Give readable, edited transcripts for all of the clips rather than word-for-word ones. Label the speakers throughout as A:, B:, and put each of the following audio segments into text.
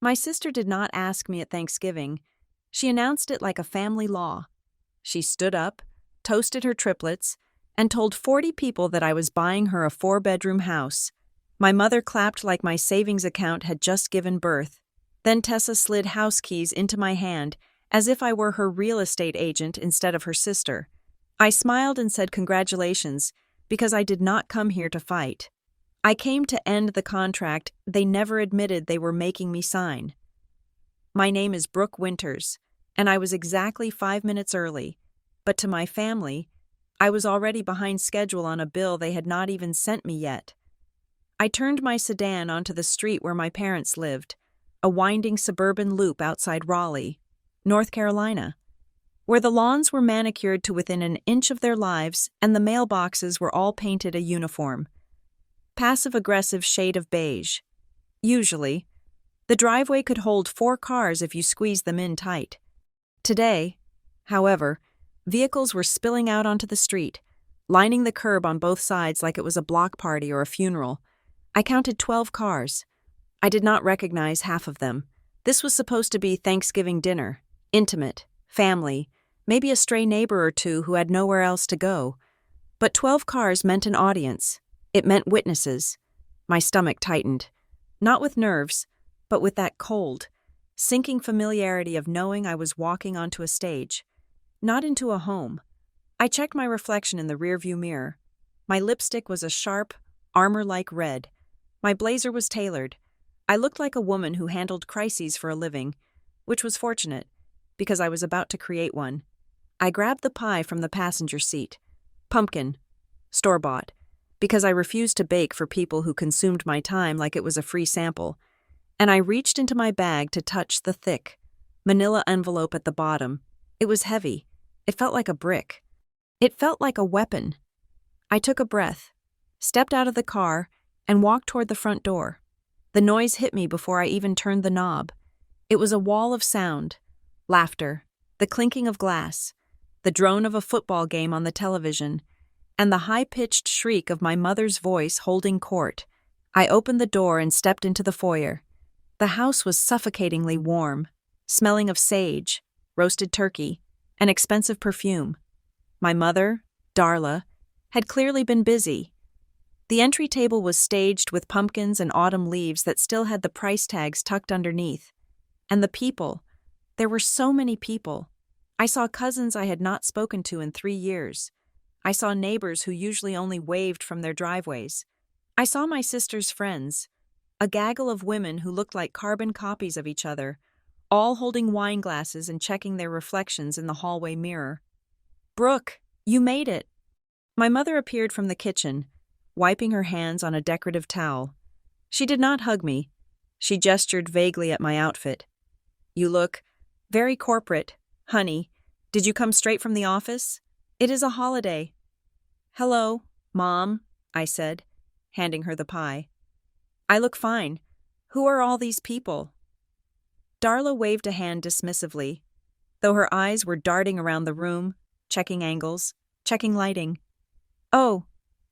A: My sister did not ask me at Thanksgiving. She announced it like a family law. She stood up, toasted her triplets, and told 40 people that I was buying her a 4-bedroom house. My mother clapped like my savings account had just given birth. Then Tessa slid house keys into my hand as if I were her real estate agent instead of her sister. I smiled and said congratulations because I did not come here to fight. I came to end the contract they never admitted they were making me sign. My name is Brooke Winters, and I was exactly 5 minutes early, but to my family, I was already behind schedule on a bill they had not even sent me yet. I turned my sedan onto the street where my parents lived, a winding suburban loop outside Raleigh, North Carolina, where the lawns were manicured to within an inch of their lives and the mailboxes were all painted a uniform. Passive-aggressive shade of beige. Usually, the driveway could hold 4 cars if you squeezed them in tight. Today, however, vehicles were spilling out onto the street, lining the curb on both sides like it was a block party or a funeral. I counted 12 cars. I did not recognize half of them. This was supposed to be Thanksgiving dinner, intimate, family, maybe a stray neighbor or two who had nowhere else to go. But 12 cars meant an audience. It meant witnesses. My stomach tightened, not with nerves, but with that cold, sinking familiarity of knowing I was walking onto a stage, not into a home. I checked my reflection in the rearview mirror. My lipstick was a sharp, armor-like red. My blazer was tailored. I looked like a woman who handled crises for a living, which was fortunate, because I was about to create one. I grabbed the pie from the passenger seat. Pumpkin. Store-bought. Because I refused to bake for people who consumed my time like it was a free sample, and I reached into my bag to touch the thick, manila envelope at the bottom. It was heavy. It felt like a brick. It felt like a weapon. I took a breath, stepped out of the car, and walked toward the front door. The noise hit me before I even turned the knob. It was a wall of sound, laughter, the clinking of glass, the drone of a football game on the television, and the high-pitched shriek of my mother's voice holding court. I opened the door and stepped into the foyer. The house was suffocatingly warm, smelling of sage, roasted turkey, and expensive perfume. My mother, Darla, had clearly been busy. The entry table was staged with pumpkins and autumn leaves that still had the price tags tucked underneath. And the people. There were so many people. I saw cousins I had not spoken to in 3 years. I saw neighbors who usually only waved from their driveways. I saw my sister's friends, a gaggle of women who looked like carbon copies of each other, all holding wine glasses and checking their reflections in the hallway mirror. "Brooke, you made it." My mother appeared from the kitchen, wiping her hands on a decorative towel. She did not hug me. She gestured vaguely at my outfit. "You look very corporate, honey. Did you come straight from the office? It is a holiday." "Hello, Mom," I said, handing her the pie. "I look fine. Who are all these people?" Darla waved a hand dismissively, though her eyes were darting around the room, checking angles, checking lighting. "Oh,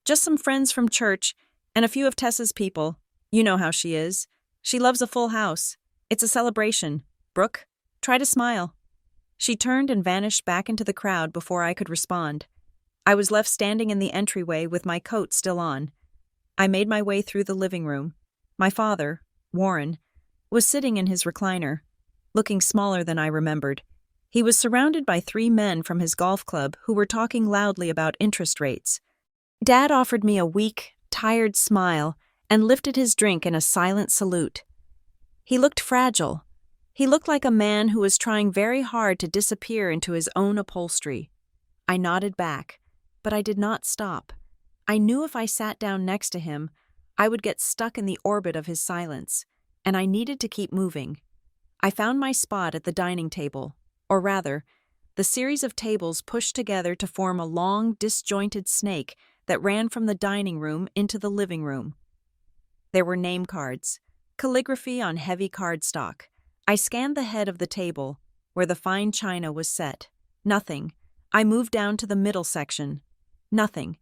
A: just some friends from church and a few of Tessa's people. You know how she is. She loves a full house. It's a celebration. Brooke, try to smile." She turned and vanished back into the crowd before I could respond. I was left standing in the entryway with my coat still on. I made my way through the living room. My father, Warren, was sitting in his recliner, looking smaller than I remembered. He was surrounded by 3 men from his golf club who were talking loudly about interest rates. Dad offered me a weak, tired smile and lifted his drink in a silent salute. He looked fragile. He looked like a man who was trying very hard to disappear into his own upholstery. I nodded back, but I did not stop. I knew if I sat down next to him, I would get stuck in the orbit of his silence, and I needed to keep moving. I found my spot at the dining table, or rather, the series of tables pushed together to form a long, disjointed snake that ran from the dining room into the living room. There were name cards, calligraphy on heavy cardstock. I scanned the head of the table, where the fine china was set. Nothing. I moved down to the middle section. Nothing.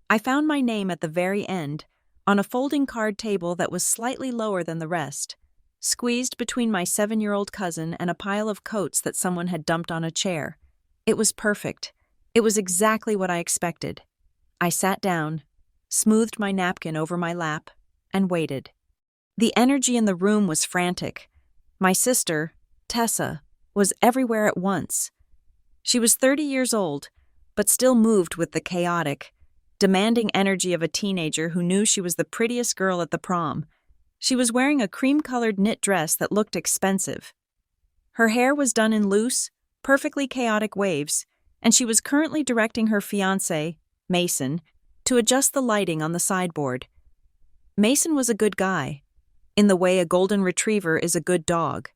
A: I found my name at the very end, on a folding card table that was slightly lower than the rest. squeezed between my 7-year-old cousin and a pile of coats that someone had dumped on a chair. It was perfect. It was exactly what I expected. I sat down, smoothed my napkin over my lap, and waited. The energy in the room was frantic. My sister, Tessa, was everywhere at once. She was 30 years old, but still moved with the chaotic, demanding energy of a teenager who knew she was the prettiest girl at the prom. She was wearing a cream-colored knit dress that looked expensive. Her hair was done in loose, perfectly chaotic waves, and she was currently directing her fiancé, Mason, to adjust the lighting on the sideboard. Mason was a good guy, in the way a golden retriever is a good dog.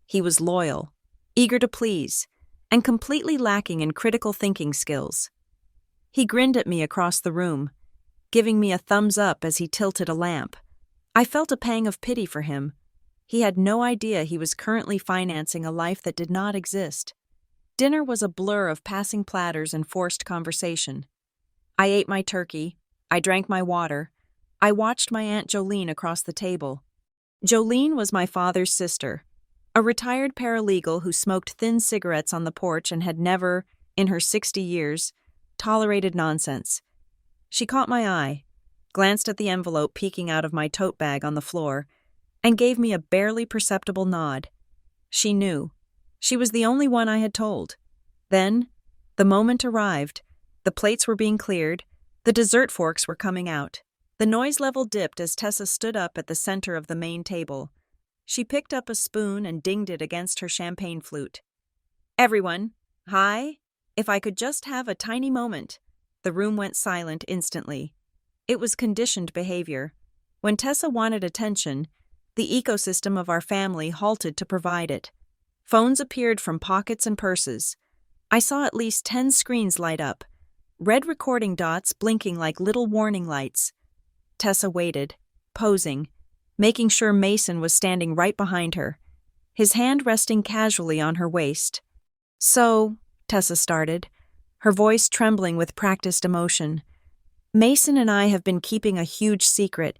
A: He was loyal, eager to please, and completely lacking in critical thinking skills. He grinned at me across the room, giving me a thumbs up as he tilted a lamp. I felt a pang of pity for him. He had no idea he was currently financing a life that did not exist. Dinner was a blur of passing platters and forced conversation. I ate my turkey, I drank my water, I watched my Aunt Jolene across the table. Jolene was my father's sister, a retired paralegal who smoked thin cigarettes on the porch and had never, in her 60 years, tolerated nonsense. She caught my eye, glanced at the envelope peeking out of my tote bag on the floor, and gave me a barely perceptible nod. She knew. She was the only one I had told. Then, the moment arrived. The plates were being cleared, the dessert forks were coming out. The noise level dipped as Tessa stood up at the center of the main table. She picked up a spoon and dinged it against her champagne flute. "Everyone, hi. If I could just have a tiny moment." The room went silent instantly. It was conditioned behavior. When Tessa wanted attention, the ecosystem of our family halted to provide it. Phones appeared from pockets and purses. I saw at least 10 screens light up, red recording dots blinking like little warning lights. Tessa waited, posing, making sure Mason was standing right behind her, his hand resting casually on her waist. "So," Tessa started, her voice trembling with practiced emotion, "Mason and I have been keeping a huge secret.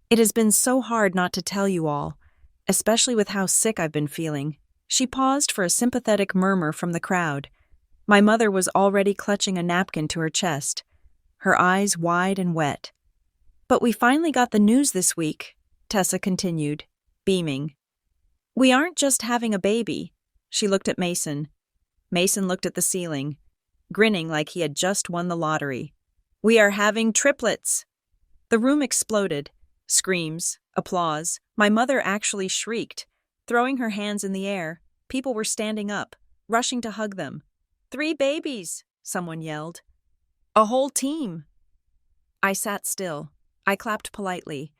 A: It has been so hard not to tell you all, especially with how sick I've been feeling." She paused for a sympathetic murmur from the crowd. My mother was already clutching a napkin to her chest, her eyes wide and wet. "But we finally got the news this week," Tessa continued, beaming. "We aren't just having a baby." She looked at Mason. Mason looked at the ceiling, grinning like he had just won the lottery. "We are having triplets." The room exploded. Screams, applause. My mother actually shrieked, throwing her hands in the air. People were standing up, rushing to hug them. "3 babies," someone yelled. "A whole team." I sat still. I clapped politely,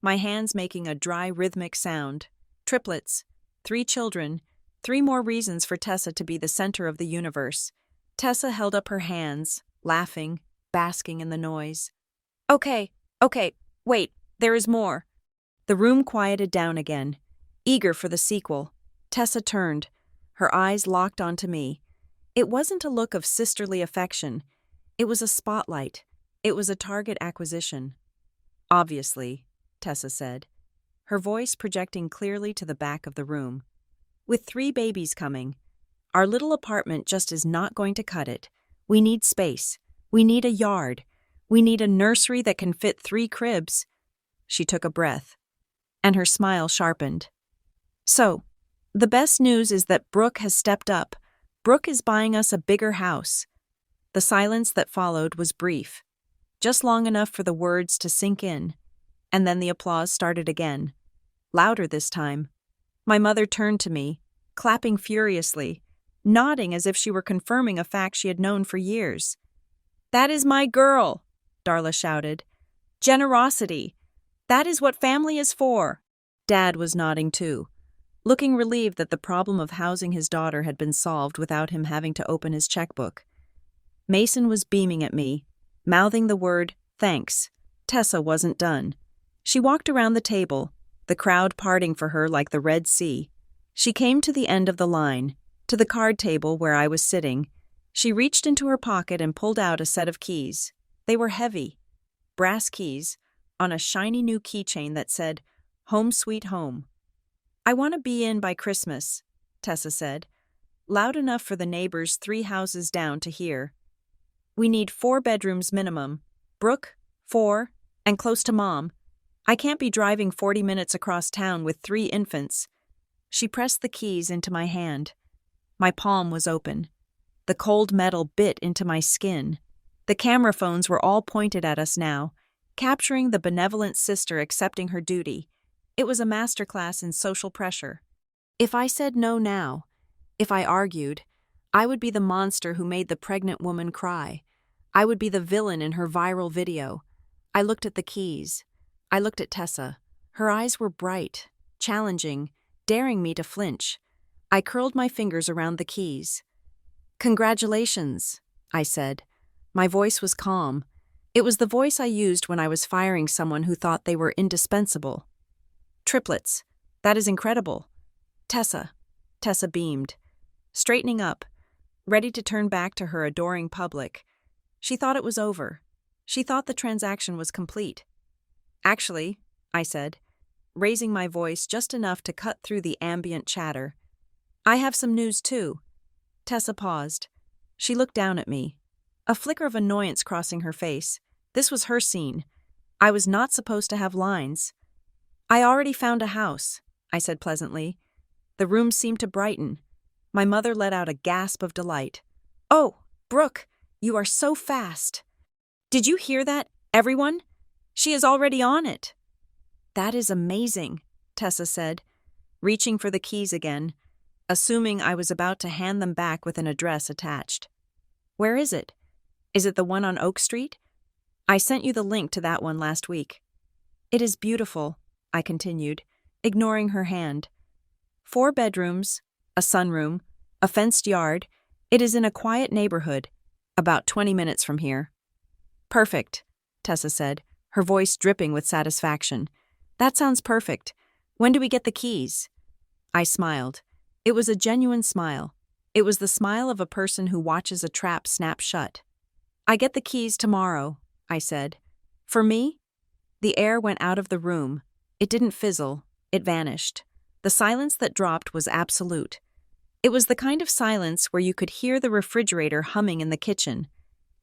A: my hands making a dry rhythmic sound. Triplets, 3 children, 3 more reasons for Tessa to be the center of the universe. Tessa held up her hands, laughing, basking in the noise. Okay, wait, there is more." The room quieted down again, eager for the sequel. Tessa turned, her eyes locked onto me. It wasn't a look of sisterly affection. It was a spotlight. It was a target acquisition. "Obviously," Tessa said, her voice projecting clearly to the back of the room. "With 3 babies coming, our little apartment just is not going to cut it. We need space. We need a yard. We need a nursery that can fit 3 cribs." She took a breath, and her smile sharpened. "So, the best news is that Brooke has stepped up. Brooke is buying us a bigger house." The silence that followed was brief, just long enough for the words to sink in, and then the applause started again, louder this time. My mother turned to me, clapping furiously, nodding as if she were confirming a fact she had known for years. "That is my girl," Darla shouted. "Generosity. That is what family is for." Dad was nodding too, looking relieved that the problem of housing his daughter had been solved without him having to open his checkbook. Mason was beaming at me, mouthing the word, "Thanks." Tessa wasn't done. She walked around the table, the crowd parting for her like the Red Sea. She came to the end of the line, to the card table where I was sitting. She reached into her pocket and pulled out a set of keys. They were heavy, brass keys, on a shiny new keychain that said, "Home Sweet Home." I want to be in by Christmas, Tessa said, loud enough for the neighbors 3 houses down to hear. We need 4 bedrooms minimum. Brooke, 4, and close to Mom. I can't be driving 40 minutes across town with 3 infants. She pressed the keys into my hand. My palm was open. The cold metal bit into my skin. The camera phones were all pointed at us now, capturing the benevolent sister accepting her duty. It was a masterclass in social pressure. If I said no now, if I argued, I would be the monster who made the pregnant woman cry. I would be the villain in her viral video. I looked at the keys. I looked at Tessa. Her eyes were bright, challenging, daring me to flinch. I curled my fingers around the keys. "Congratulations," I said. My voice was calm. It was the voice I used when I was firing someone who thought they were indispensable. "Triplets. That is incredible." "Tessa." Tessa beamed. Straightening up, ready to turn back to her adoring public. She thought it was over. She thought the transaction was complete. "Actually," I said, raising my voice just enough to cut through the ambient chatter, "I have some news too." Tessa paused. She looked down at me, a flicker of annoyance crossing her face. This was her scene. I was not supposed to have lines. "I already found a house," I said pleasantly. The room seemed to brighten. My mother let out a gasp of delight. "Oh, Brooke, you are so fast. Did you hear that, everyone? She is already on it." "That is amazing," Tessa said, reaching for the keys again, assuming I was about to hand them back with an address attached. "Where is it? Is it the one on Oak Street? I sent you the link to that one last week." "It is beautiful," I continued, ignoring her hand. 4 bedrooms, a sunroom, a fenced yard. It is in a quiet neighborhood, about 20 minutes from here." "Perfect," Tessa said, her voice dripping with satisfaction. "That sounds perfect. When do we get the keys?" I smiled. It was a genuine smile. It was the smile of a person who watches a trap snap shut. "I get the keys tomorrow," I said. "For me?" The air went out of the room. It didn't fizzle. It vanished. The silence that dropped was absolute. It was the kind of silence where you could hear the refrigerator humming in the kitchen.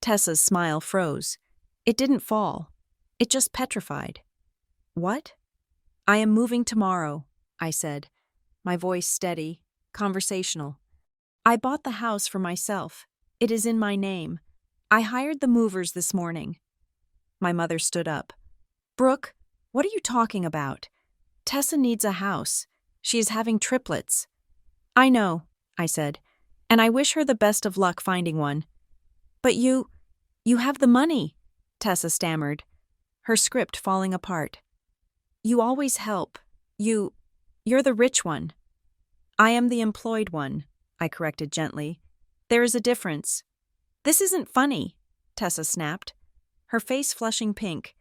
A: Tessa's smile froze. It didn't fall. It just petrified. "What?" "I am moving tomorrow," I said, my voice steady, conversational. "I bought the house for myself. It is in my name. I hired the movers this morning." My mother stood up. "Brooke, what are you talking about? Tessa needs a house. She is having triplets." "I know," I said, "and I wish her the best of luck finding one." "But you have the money," Tessa stammered, her script falling apart. "You always help. You're the rich one." "I am the employed one," I corrected gently. "There is a difference." "This isn't funny," Tessa snapped, her face flushing pink.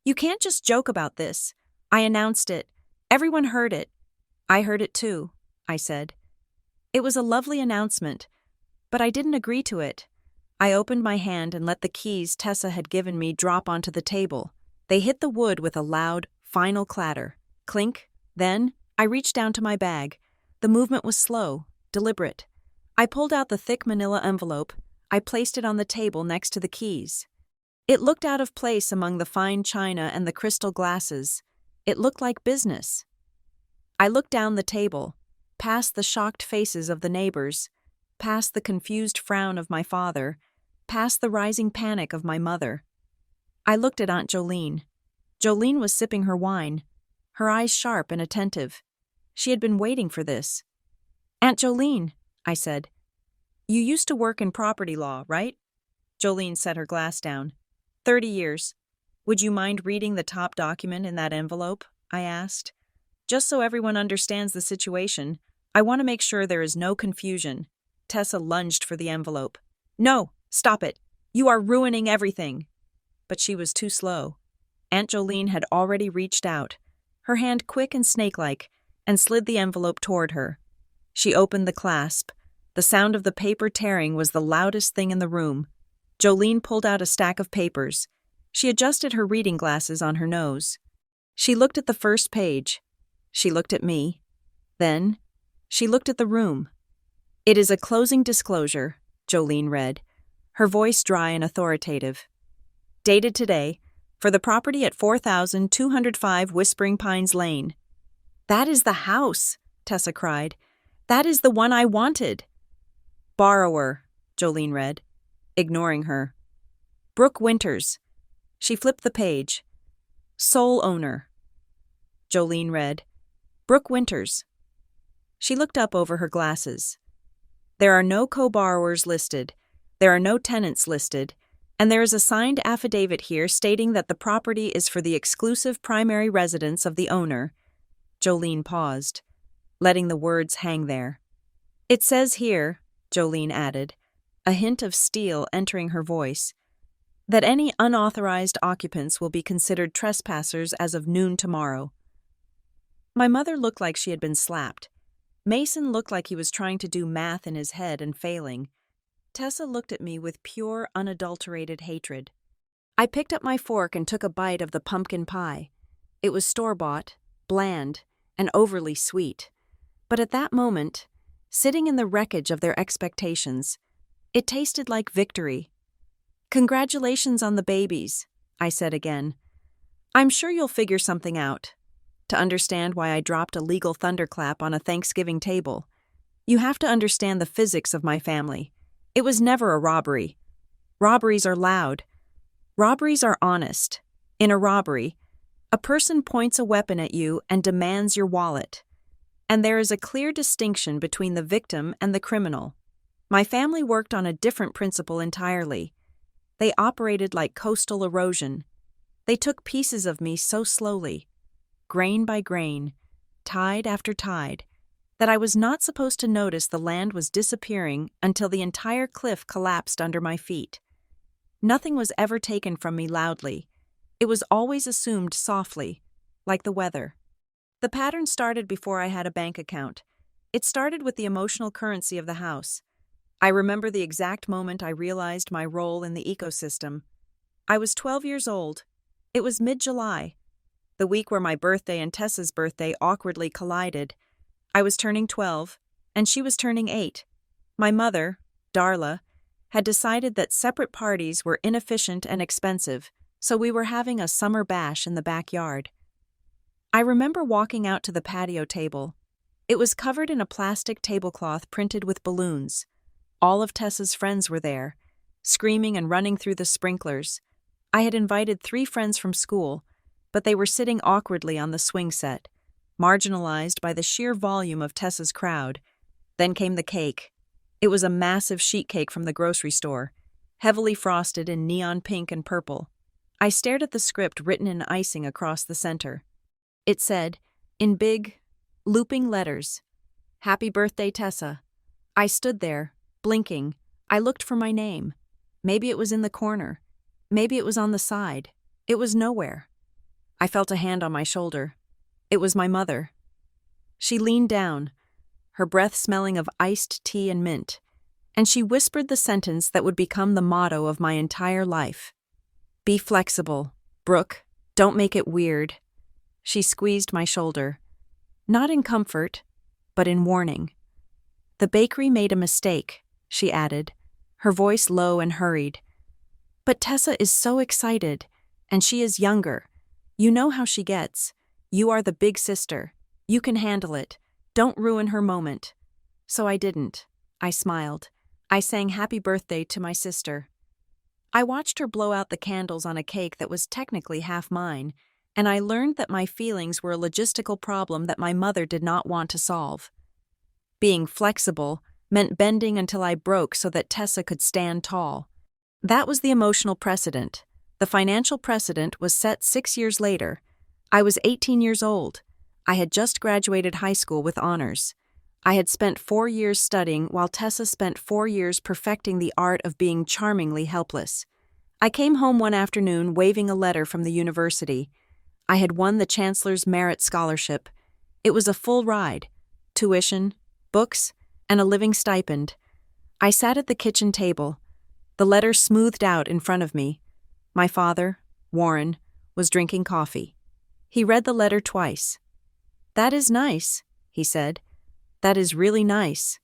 A: "You can't just joke about this. I announced it. Everyone heard it." "I heard it too," I said. It was a lovely announcement, but I didn't agree to it. I opened my hand and let the keys Tessa had given me drop onto the table. They hit the wood with a loud, final clatter. Clink. Then, I reached down to my bag. The movement was slow, deliberate. I pulled out the thick manila envelope. I placed it on the table next to the keys. It looked out of place among the fine china and the crystal glasses. It looked like business. I looked down the table, past the shocked faces of the neighbors, past the confused frown of my father, past the rising panic of my mother. I looked at Aunt Jolene. Jolene was sipping her wine, her eyes sharp and attentive. She had been waiting for this. "Aunt Jolene," I said, "you used to work in property law, right?" Jolene set her glass down. 30 years. "Would you mind reading the top document in that envelope?" I asked. "Just so everyone understands the situation, I want to make sure there is no confusion." Tessa lunged for the envelope. "No, stop it. You are ruining everything." But she was too slow. Aunt Jolene had already reached out, her hand quick and snake-like, and slid the envelope toward her. She opened the clasp. The sound of the paper tearing was the loudest thing in the room. Jolene pulled out a stack of papers. She adjusted her reading glasses on her nose. She looked at the first page. She looked at me. Then, she looked at the room. "It is a closing disclosure," Jolene read, her voice dry and authoritative. "Dated today, for the property at 4205 Whispering Pines Lane." "That is the house," Tessa cried. "That is the one I wanted." "Borrower," Jolene read, ignoring her. "Brooke Winters." She flipped the page. "Sole owner." Jolene read, "Brooke Winters." She looked up over her glasses. "There are no co-borrowers listed, there are no tenants listed, and there is a signed affidavit here stating that the property is for the exclusive primary residence of the owner." Jolene paused, letting the words hang there. "It says here," Jolene added, a hint of steel entering her voice, "that any unauthorized occupants will be considered trespassers as of noon tomorrow." My mother looked like she had been slapped. Mason looked like he was trying to do math in his head and failing. Tessa looked at me with pure, unadulterated hatred. I picked up my fork and took a bite of the pumpkin pie. It was store-bought, bland, and overly sweet. But at that moment, sitting in the wreckage of their expectations, it tasted like victory. "Congratulations on the babies," I said again. "I'm sure you'll figure something out. To understand why I dropped a legal thunderclap on a Thanksgiving table, you have to understand the physics of my family. It was never a robbery. Robberies are loud. Robberies are honest. In a robbery, a person points a weapon at you and demands your wallet. And there is a clear distinction between the victim and the criminal. My family worked on a different principle entirely. They operated like coastal erosion. They took pieces of me so slowly, grain by grain, tide after tide, that I was not supposed to notice the land was disappearing until the entire cliff collapsed under my feet. Nothing was ever taken from me loudly. It was always assumed softly, like the weather. The pattern started before I had a bank account. It started with the emotional currency of the house. I remember the exact moment I realized my role in the ecosystem. I was 12 years old. It was mid-July, the week where my birthday and Tessa's birthday awkwardly collided. I was turning 12, and she was turning 8. My mother, Darla, had decided that separate parties were inefficient and expensive, so we were having a summer bash in the backyard. I remember walking out to the patio table. It was covered in a plastic tablecloth printed with balloons. All of Tessa's friends were there, screaming and running through the sprinklers. I had invited 3 friends from school, but they were sitting awkwardly on the swing set, marginalized by the sheer volume of Tessa's crowd. Then came the cake. It was a massive sheet cake from the grocery store, heavily frosted in neon pink and purple. I stared at the script written in icing across the center. It said, in big, looping letters, "Happy birthday, Tessa." I stood there, blinking. I looked for my name. Maybe it was in the corner. Maybe it was on the side. It was nowhere. I felt a hand on my shoulder. It was my mother. She leaned down, her breath smelling of iced tea and mint, and she whispered the sentence that would become the motto of my entire life. "Be flexible, Brooke. Don't make it weird." She squeezed my shoulder. Not in comfort, but in warning. "The bakery made a mistake," she added, her voice low and hurried. "But Tessa is so excited, and she is younger. You know how she gets. You are the big sister. You can handle it. Don't ruin her moment." So I didn't. I smiled. I sang happy birthday to my sister. I watched her blow out the candles on a cake that was technically half mine, and I learned that my feelings were a logistical problem that my mother did not want to solve. Being flexible meant bending until I broke so that Tessa could stand tall. That was the emotional precedent. The financial precedent was set 6 years later. I was 18 years old. I had just graduated high school with honors. I had spent 4 years studying while Tessa spent 4 years perfecting the art of being charmingly helpless. I came home one afternoon waving a letter from the university. I had won the Chancellor's Merit Scholarship. It was a full ride, tuition, books, and a living stipend. I sat at the kitchen table, the letter smoothed out in front of me. My father, Warren, was drinking coffee. He read the letter twice. "That is nice," he said. That is really nice.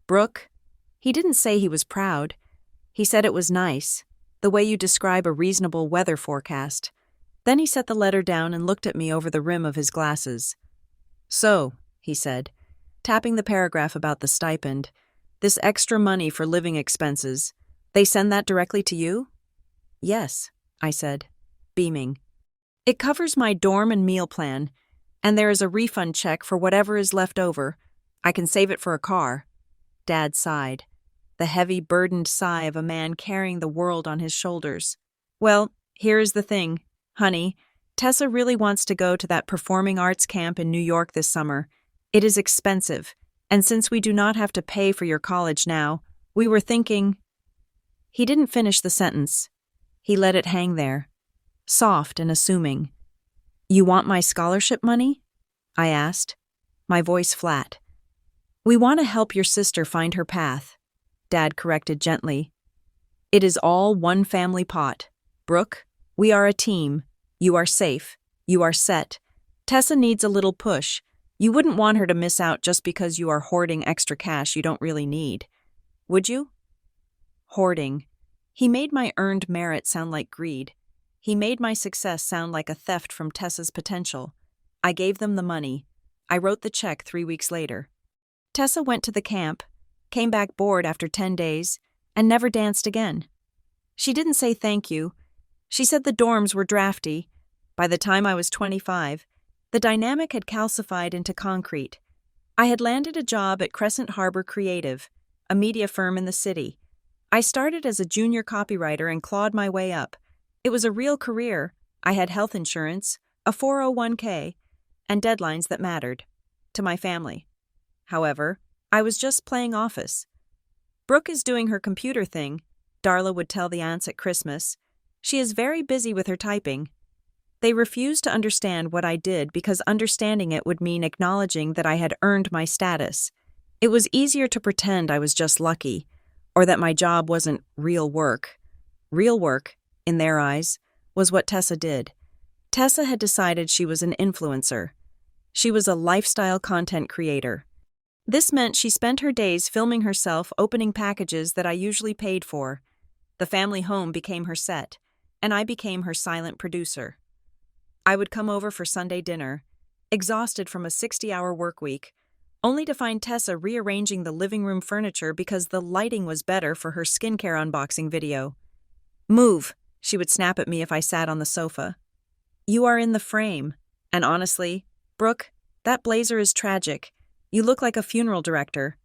A: Brooke, he didn't say he was proud. He said it was nice, the way you describe a reasonable weather forecast. Then he set the letter down and looked at me over the rim of his glasses. So, he said, tapping the paragraph about the stipend, this extra money for living expenses, they send that directly to you? Yes, I said, beaming. It covers my dorm and meal plan, and there is a refund check for whatever is left over. I can save it for a car. Dad sighed, the heavy, burdened sigh of a man carrying the world on his shoulders. Well, here is the thing, honey. Tessa really wants to go to that performing arts camp in New York this summer. It is expensive, and since we do not have to pay for your college now, we were thinking— He didn't finish the sentence. He let it hang there, soft and assuming. You want my scholarship money? I asked, my voice flat. We want to help your sister find her path, Dad corrected gently. It is all one family pot. Brooke, we are a team. You are safe. You are set. Tessa needs a little push. You wouldn't want her to miss out just because you are hoarding extra cash you don't really need. Would you? Hoarding. He made my earned merit sound like greed. He made my success sound like a theft from Tessa's potential. I gave them the money. I wrote the check 3 weeks later. Tessa went to the camp, came back bored after 10 days, and never danced again. She didn't say thank you. She said the dorms were drafty. By the time I was 25, the dynamic had calcified into concrete. I had landed a job at Crescent Harbor Creative, a media firm in the city. I started as a junior copywriter and clawed my way up. It was a real career. I had health insurance, a 401k, and deadlines that mattered to my family. However, I was just playing office. Brooke is doing her computer thing, Darla would tell the aunts at Christmas. She is very busy with her typing. They refused to understand what I did because understanding it would mean acknowledging that I had earned my status. It was easier to pretend I was just lucky, or that my job wasn't real work. Real work, in their eyes, was what Tessa did. Tessa had decided she was an influencer. She was a lifestyle content creator. This meant she spent her days filming herself opening packages that I usually paid for. The family home became her set, and I became her silent producer. I would come over for Sunday dinner, exhausted from a 60-hour work week, only to find Tessa rearranging the living room furniture because the lighting was better for her skincare unboxing video. Move, she would snap at me if I sat on the sofa. You are in the frame, and honestly, Brooke, that blazer is tragic. You look like a funeral director.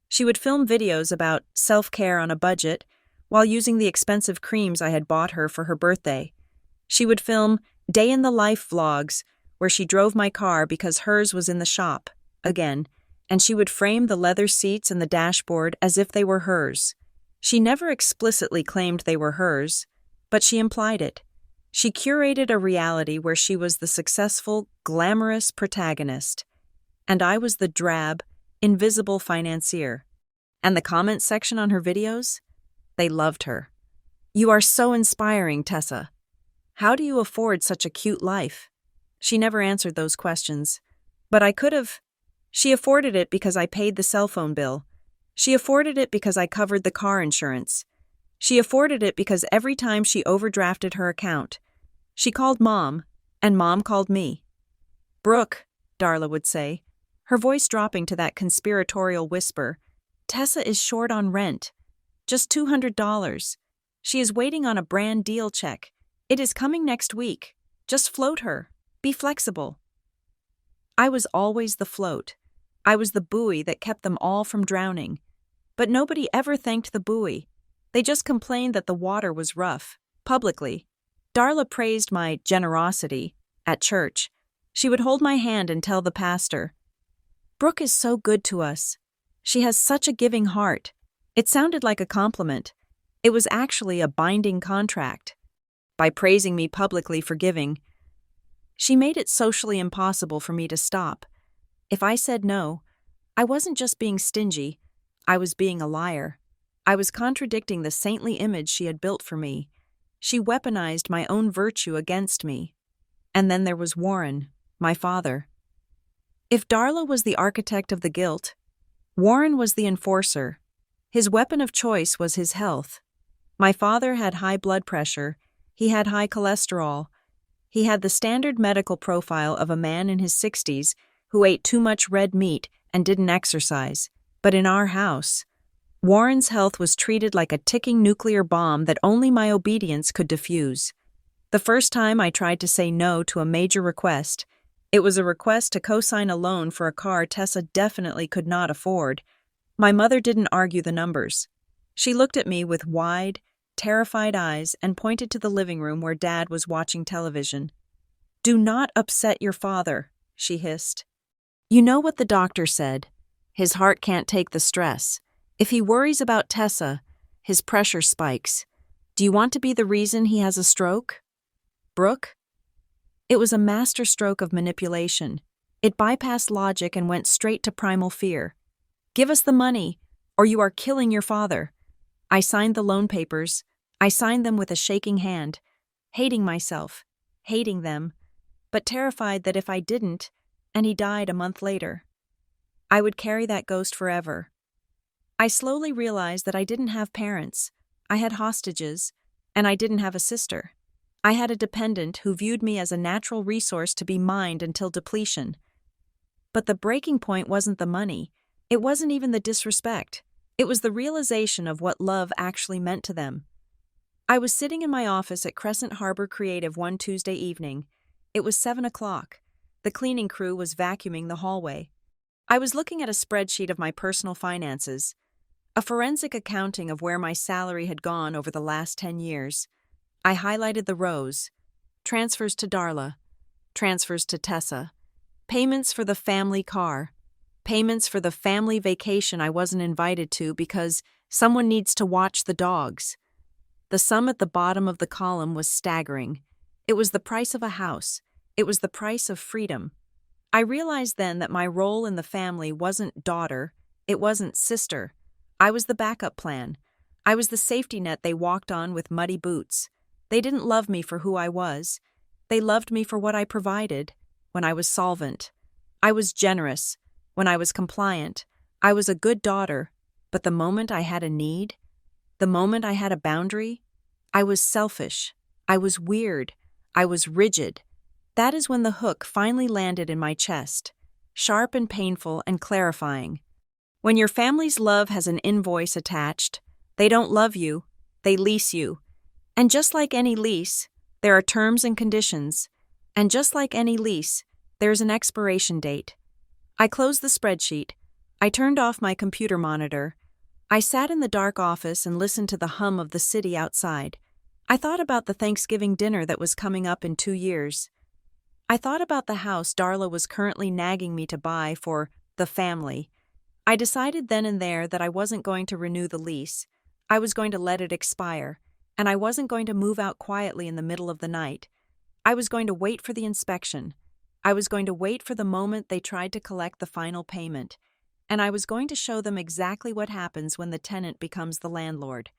A: She would film videos about self-care on a budget while using the expensive creams I had bought her for her birthday. She would film day-in-the-life vlogs where she drove my car because hers was in the shop, again, and she would frame the leather seats and the dashboard as if they were hers. She never explicitly claimed they were hers, but she implied it. She curated a reality where she was the successful, glamorous protagonist, and I was the drab, invisible financier. And the comment section on her videos? They loved her. You are so inspiring, Tessa. How do you afford such a cute life? She never answered those questions. But I could have. She afforded it because I paid the cell phone bill. She afforded it because I covered the car insurance. She afforded it because every time she overdrafted her account, she called Mom, and Mom called me. Brooke, Darla would say, her voice dropping to that conspiratorial whisper, Tessa is short on rent. Just $200. She is waiting on a brand deal check. It is coming next week. Just float her. Be flexible. I was always the float. I was the buoy that kept them all from drowning. But nobody ever thanked the buoy. They just complained that the water was rough, publicly. Darla praised my generosity at church. She would hold my hand and tell the pastor, Brooke is so good to us. She has such a giving heart. It sounded like a compliment. It was actually a binding contract. By praising me publicly for giving, she made it socially impossible for me to stop. If I said no, I wasn't just being stingy, I was being a liar. I was contradicting the saintly image she had built for me. She weaponized my own virtue against me. And then there was Warren, my father. If Darla was the architect of the guilt, Warren was the enforcer. His weapon of choice was his health. My father had high blood pressure. He had high cholesterol. He had the standard medical profile of a man in his 60s who ate too much red meat and didn't exercise. But in our house, Warren's health was treated like a ticking nuclear bomb that only my obedience could defuse. The first time I tried to say no to a major request, it was a request to co-sign a loan for a car Tessa definitely could not afford. My mother didn't argue the numbers. She looked at me with wide, terrified eyes and pointed to the living room where Dad was watching television. "Do not upset your father," she hissed. "You know what the doctor said. His heart can't take the stress. If he worries about Tessa, his pressure spikes. Do you want to be the reason he has a stroke?" Brooke? It was a master stroke of manipulation. It bypassed logic and went straight to primal fear. "Give us the money, or you are killing your father." I signed the loan papers. I signed them with a shaking hand, hating myself, hating them, but terrified that if I didn't, and he died a month later, I would carry that ghost forever. I slowly realized that I didn't have parents. I had hostages, and I didn't have a sister. I had a dependent who viewed me as a natural resource to be mined until depletion. But the breaking point wasn't the money. It wasn't even the disrespect. It was the realization of what love actually meant to them. I was sitting in my office at Crescent Harbor Creative one Tuesday evening. It was 7 o'clock. The cleaning crew was vacuuming the hallway. I was looking at a spreadsheet of my personal finances, a forensic accounting of where my salary had gone over the last 10 years. I highlighted the rows: transfers to Darla, transfers to Tessa, payments for the family car, payments for the family vacation I wasn't invited to because someone needs to watch the dogs. The sum at the bottom of the column was staggering. It was the price of a house. It was the price of freedom. I realized then that my role in the family wasn't daughter, it wasn't sister. I was the backup plan. I was the safety net they walked on with muddy boots. They didn't love me for who I was. They loved me for what I provided. When I was solvent, I was generous. When I was compliant, I was a good daughter. But the moment I had a need, the moment I had a boundary, I was selfish. I was weird. I was rigid. That is when the hook finally landed in my chest, sharp and painful and clarifying. When your family's love has an invoice attached, they don't love you, they lease you. And just like any lease, there are terms and conditions. And just like any lease, there's an expiration date. I closed the spreadsheet. I turned off my computer monitor. I sat in the dark office and listened to the hum of the city outside. I thought about the Thanksgiving dinner that was coming up in 2 years. I thought about the house Darla was currently nagging me to buy for the family. I decided then and there that I wasn't going to renew the lease. I was going to let it expire, and I wasn't going to move out quietly in the middle of the night. I was going to wait for the inspection. I was going to wait for the moment they tried to collect the final payment, and I was going to show them exactly what happens when the tenant becomes the landlord.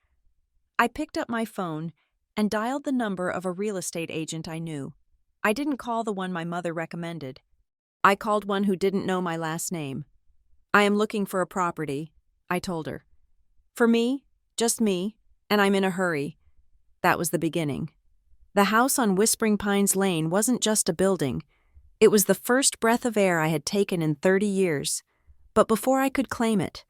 A: I picked up my phone and dialed the number of a real estate agent I knew. I didn't call the one my mother recommended. I called one who didn't know my last name. "I am looking for a property," I told her. "For me, just me, and I'm in a hurry." That was the beginning. The house on Whispering Pines Lane wasn't just a building. It was the first breath of air I had taken in 30 years. But before I could claim it,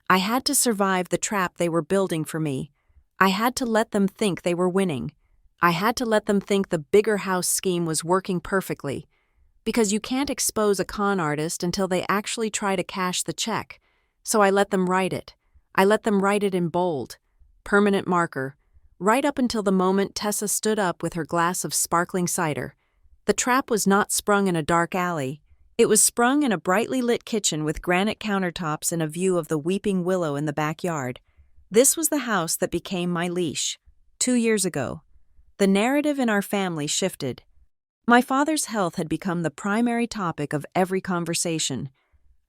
A: I had to survive the trap they were building for me. I had to let them think they were winning. I had to let them think the bigger house scheme was working perfectly. Because you can't expose a con artist until they actually try to cash the check. So I let them write it. I let them write it in bold, permanent marker, right up until the moment Tessa stood up with her glass of sparkling cider. The trap was not sprung in a dark alley. It was sprung in a brightly lit kitchen with granite countertops and a view of the weeping willow in the backyard. This was the house that became my leash. 2 years ago. The narrative in our family shifted. My father's health had become the primary topic of every conversation,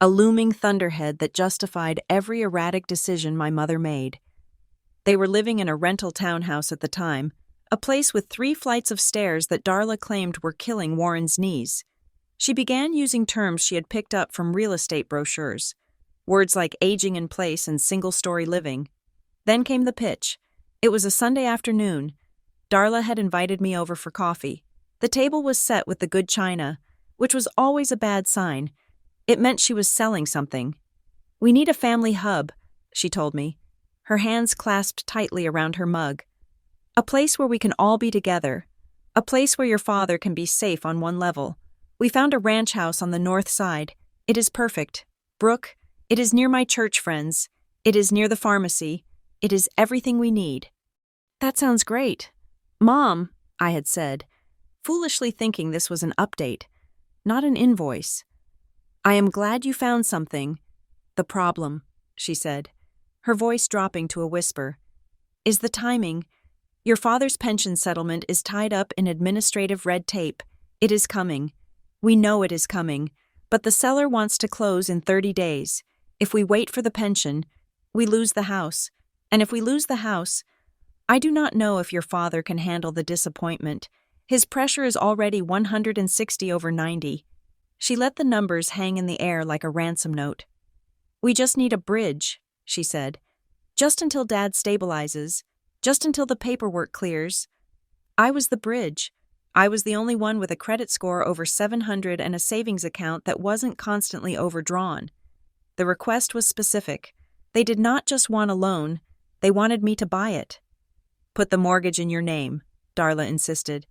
A: a looming thunderhead that justified every erratic decision my mother made. They were living in a rental townhouse at the time, a place with 3 flights of stairs that Darla claimed were killing Warren's knees. She began using terms she had picked up from real estate brochures. words like aging in place and single-story living. Then came the pitch. It was a Sunday afternoon. Darla had invited me over for coffee. The table was set with the good china, which was always a bad sign. It meant she was selling something. "We need a family hub," she told me, her hands clasped tightly around her mug. "A place where we can all be together. A place where your father can be safe on one level. We found a ranch house on the north side. It is perfect. Brooke, it is near my church friends. It is near the pharmacy. It is everything we need." "That sounds great." "Mom," I had said, foolishly thinking this was an update, not an invoice. "I am glad you found something. The problem," she said, her voice dropping to a whisper, "is the timing. Your father's pension settlement is tied up in administrative red tape. It is coming. We know it is coming, but the seller wants to close in 30 days. If we wait for the pension, we lose the house. And if we lose the house, I do not know if your father can handle the disappointment. His pressure is already 160/90. She let the numbers hang in the air like a ransom note. "We just need a bridge," she said. "Just until Dad stabilizes. Just until the paperwork clears." I was the bridge. I was the only one with a credit score over 700 and a savings account that wasn't constantly overdrawn. The request was specific. They did not just want a loan, they wanted me to buy it. "Put the mortgage in your name," Darla insisted.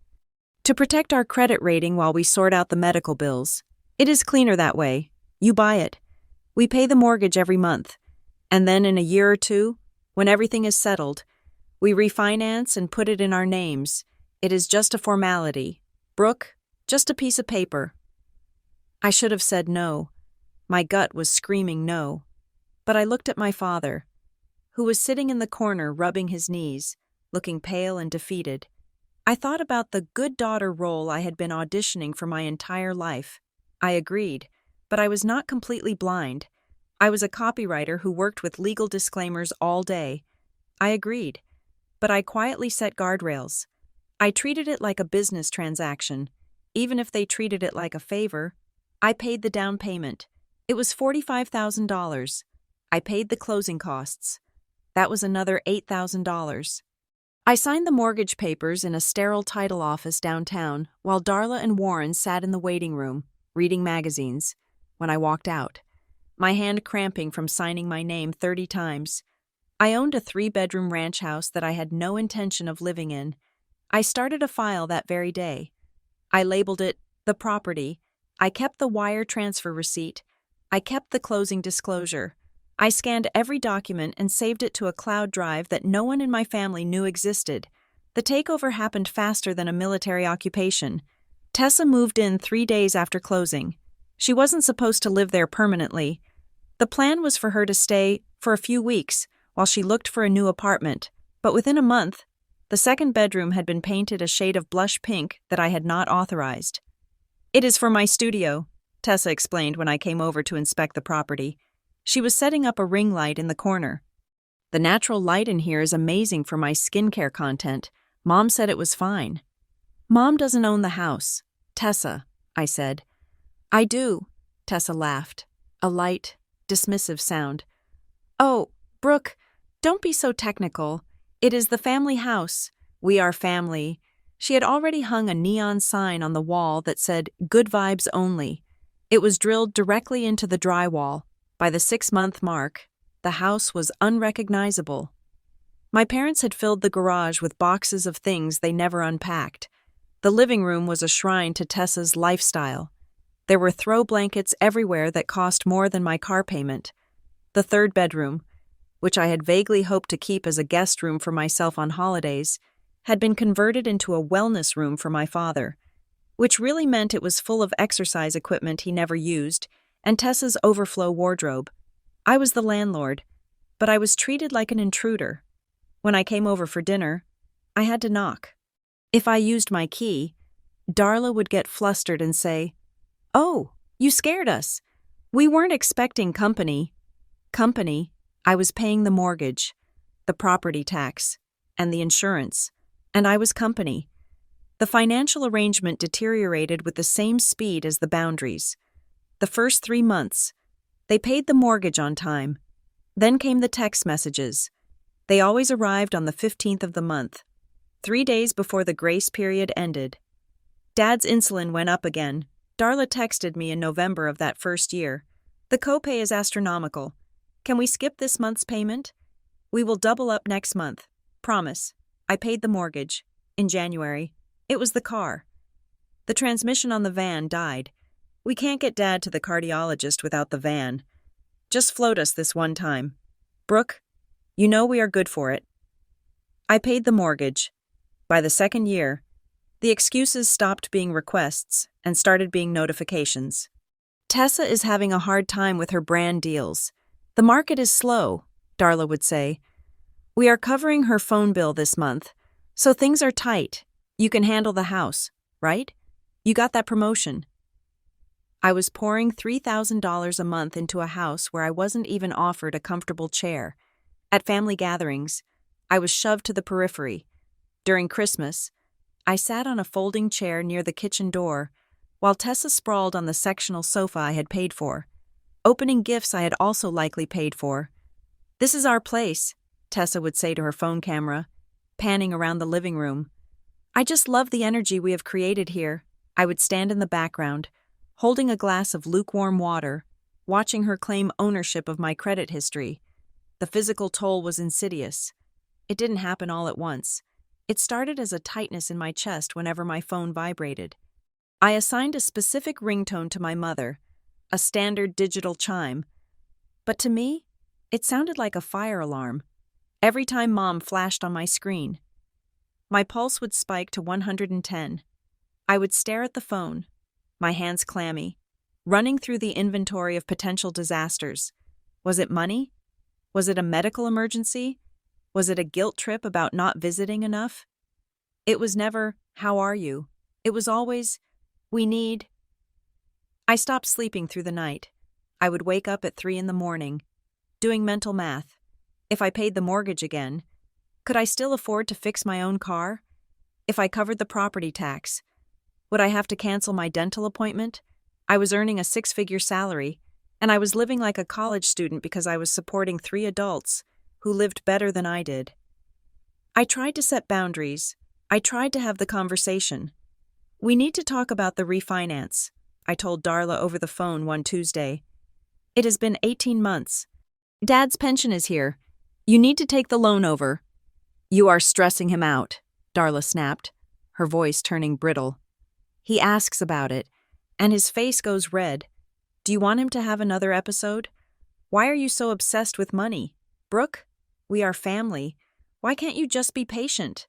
A: "To protect our credit rating while we sort out the medical bills. It is cleaner that way. You buy it. We pay the mortgage every month. And then in a year or two, when everything is settled, we refinance and put it in our names. It is just a formality. Brooke, just a piece of paper." I should have said no. My gut was screaming no. But I looked at my father, who was sitting in the corner rubbing his knees, looking pale and defeated. I thought about the good daughter role I had been auditioning for my entire life. I agreed, but I was not completely blind. I was a copywriter who worked with legal disclaimers all day. I agreed, but I quietly set guardrails. I treated it like a business transaction. Even if they treated it like a favor, I paid the down payment. It was $45,000. I paid the closing costs. That was another $8,000. I signed the mortgage papers in a sterile title office downtown while Darla and Warren sat in the waiting room, reading magazines, when I walked out, my hand cramping from signing my name 30 times. I owned a 3-bedroom ranch house that I had no intention of living in. I started a file that very day. I labeled it "The Property." I kept the wire transfer receipt. I kept the closing disclosure. I scanned every document and saved it to a cloud drive that no one in my family knew existed. The takeover happened faster than a military occupation. Tessa moved in 3 days after closing. She wasn't supposed to live there permanently. The plan was for her to stay for a few weeks while she looked for a new apartment, but within a month, the second bedroom had been painted a shade of blush pink that I had not authorized. "It is for my studio," Tessa explained when I came over to inspect the property. She was setting up a ring light in the corner. "The natural light in here is amazing for my skincare content. Mom said it was fine." "Mom doesn't own the house." "Tessa," I said. "I do," Tessa laughed, a light, dismissive sound. "Oh, Brooke, don't be so technical. It is the family house. We are family." She had already hung a neon sign on the wall that said "Good Vibes Only." It was drilled directly into the drywall. By the 6-month mark, the house was unrecognizable. My parents had filled the garage with boxes of things they never unpacked. The living room was a shrine to Tessa's lifestyle. There were throw blankets everywhere that cost more than my car payment. The third bedroom, which I had vaguely hoped to keep as a guest room for myself on holidays, had been converted into a wellness room for my father, which really meant it was full of exercise equipment he never used and Tessa's overflow wardrobe. I was the landlord, but I was treated like an intruder. When I came over for dinner, I had to knock. If I used my key, Darla would get flustered and say, "Oh, you scared us. We weren't expecting company." Company, I was paying the mortgage, the property tax, and the insurance, and I was company. The financial arrangement deteriorated with the same speed as the boundaries. The first 3 months, They paid the mortgage on time. Then came the text messages. They always arrived on the 15th of the month, 3 days before the grace period ended. Dad's insulin went up again. Darla texted me in November of that first year. The copay is astronomical. Can we skip this month's payment? We will double up next month. Promise. I paid the mortgage. In January. It was the car. The transmission on the van died. We can't get Dad to the cardiologist without the van. Just float us this one time. Brooke, you know we are good for it. I paid the mortgage. By the second year, the excuses stopped being requests and started being notifications. Tessa is having a hard time with her brand deals. The market is slow, Darla would say. We are covering her phone bill this month, so things are tight. You can handle the house, right? You got that promotion. I was pouring $3,000 a month into a house where I wasn't even offered a comfortable chair. At family gatherings, I was shoved to the periphery. During Christmas, I sat on a folding chair near the kitchen door, while Tessa sprawled on the sectional sofa I had paid for. Opening gifts I had also likely paid for. This is our place, Tessa would say to her phone camera, panning around the living room. I just love the energy we have created here. I would stand in the background, holding a glass of lukewarm water, watching her claim ownership of my credit history. The physical toll was insidious. It didn't happen all at once. It started as a tightness in my chest whenever my phone vibrated. I assigned a specific ringtone to my mother, a standard digital chime. But to me, it sounded like a fire alarm. Every time Mom flashed on my screen, my pulse would spike to 110. I would stare at the phone, my hands clammy, running through the inventory of potential disasters. Was it money? Was it a medical emergency? Was it a guilt trip about not visiting enough? It was never, how are you? It was always, we need. I stopped sleeping through the night. I would wake up at 3 a.m, doing mental math. If I paid the mortgage again, could I still afford to fix my own car? If I covered the property tax, would I have to cancel my dental appointment? I was earning a 6-figure salary, and I was living like a college student because I was supporting 3 adults who lived better than I did. I tried to set boundaries. I tried to have the conversation. We need to talk about the refinance, I told Darla over the phone one Tuesday. It has been 18 months. Dad's pension is here. You need to take the loan over. You are stressing him out, Darla snapped, her voice turning brittle. He asks about it, and his face goes red. Do you want him to have another episode? Why are you so obsessed with money? Brooke, we are family. Why can't you just be patient?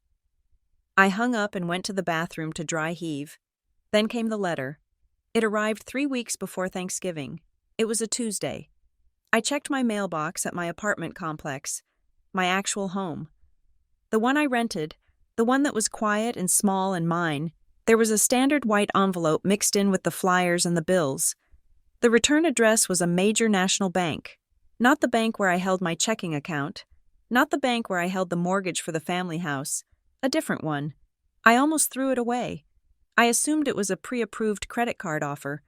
A: I hung up and went to the bathroom to dry heave. Then came the letter. It arrived 3 weeks before Thanksgiving. It was a Tuesday. I checked my mailbox at my apartment complex, my actual home. The one I rented, the one that was quiet and small and mine. There was a standard white envelope mixed in with the flyers and the bills. The return address was a major national bank. Not the bank where I held my checking account. Not the bank where I held the mortgage for the family house. A different one. I almost threw it away. I assumed it was a pre-approved credit card offer.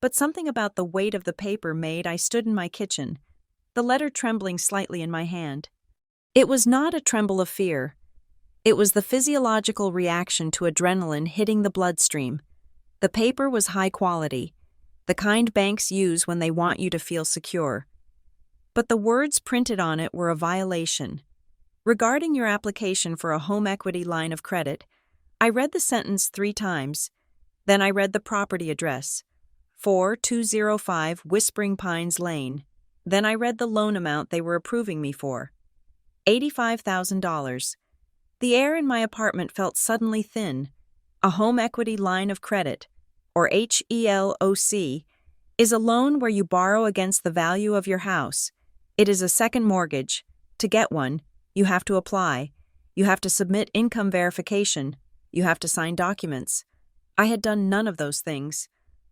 A: But something about the weight of the paper made I stood in my kitchen, the letter trembling slightly in my hand. It was not a tremble of fear. It was the physiological reaction to adrenaline hitting the bloodstream. The paper was high quality, the kind banks use when they want you to feel secure. But the words printed on it were a violation. Regarding your application for a home equity line of credit, I read the sentence 3 times. Then I read the property address, 4205 Whispering Pines Lane. Then I read the loan amount they were approving me for. $85,000. The air in my apartment felt suddenly thin. A home equity line of credit, or HELOC, is a loan where you borrow against the value of your house. It is a second mortgage. To get one, you have to apply. You have to submit income verification. You have to sign documents. I had done none of those things.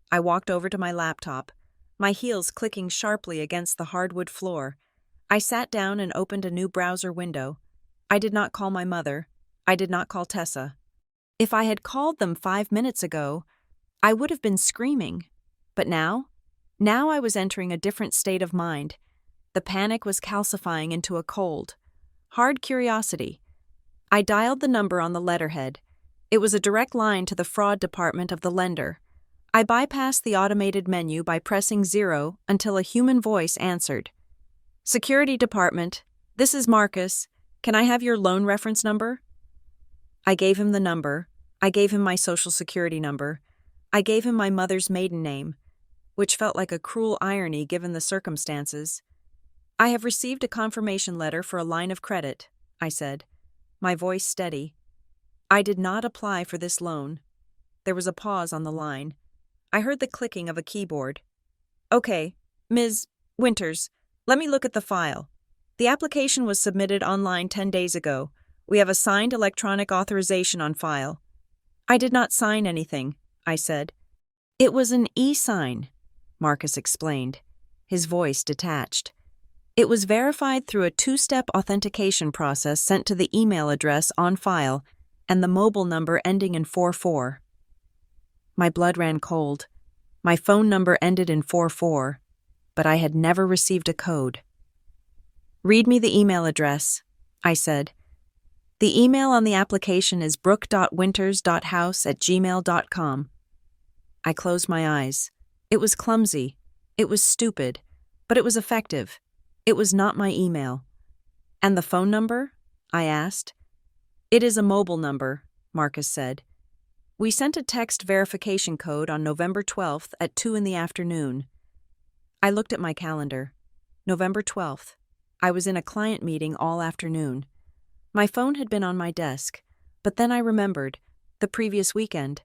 A: I walked over to my laptop, my heels clicking sharply against the hardwood floor. I sat down and opened a new browser window. I did not call my mother. I did not call Tessa. If I had called them 5 minutes ago, I would have been screaming. But now, Now I was entering a different state of mind. The panic was calcifying into a cold, hard curiosity. I dialed the number on the letterhead. It was a direct line to the fraud department of the lender. I bypassed the automated menu by pressing 0 until a human voice answered. Security Department, this is Marcus. Can I have your loan reference number? I gave him the number. I gave him my social security number. I gave him my mother's maiden name, which felt like a cruel irony given the circumstances. I have received a confirmation letter for a line of credit, I said, my voice steady. I did not apply for this loan. There was a pause on the line. I heard the clicking of a keyboard. Okay, Ms. Winters, let me look at the file. The application was submitted online 10 days ago. We have a signed electronic authorization on file. I did not sign anything, I said. It was an e-sign, Marcus explained, his voice detached. It was verified through a 2-step authentication process sent to the email address on file and the mobile number ending in 44. My blood ran cold. My phone number ended in 44, but I had never received a code. Read me the email address, I said. The email on the application is brooke.winters.house@gmail.com. I closed my eyes. It was clumsy. It was stupid, but it was effective. It was not my email. And the phone number? I asked. It is a mobile number, Marcus said. We sent a text verification code on November 12th at 2 in the afternoon. I looked at my calendar. November 12th. I was in a client meeting all afternoon. My phone had been on my desk, but then I remembered, the previous weekend.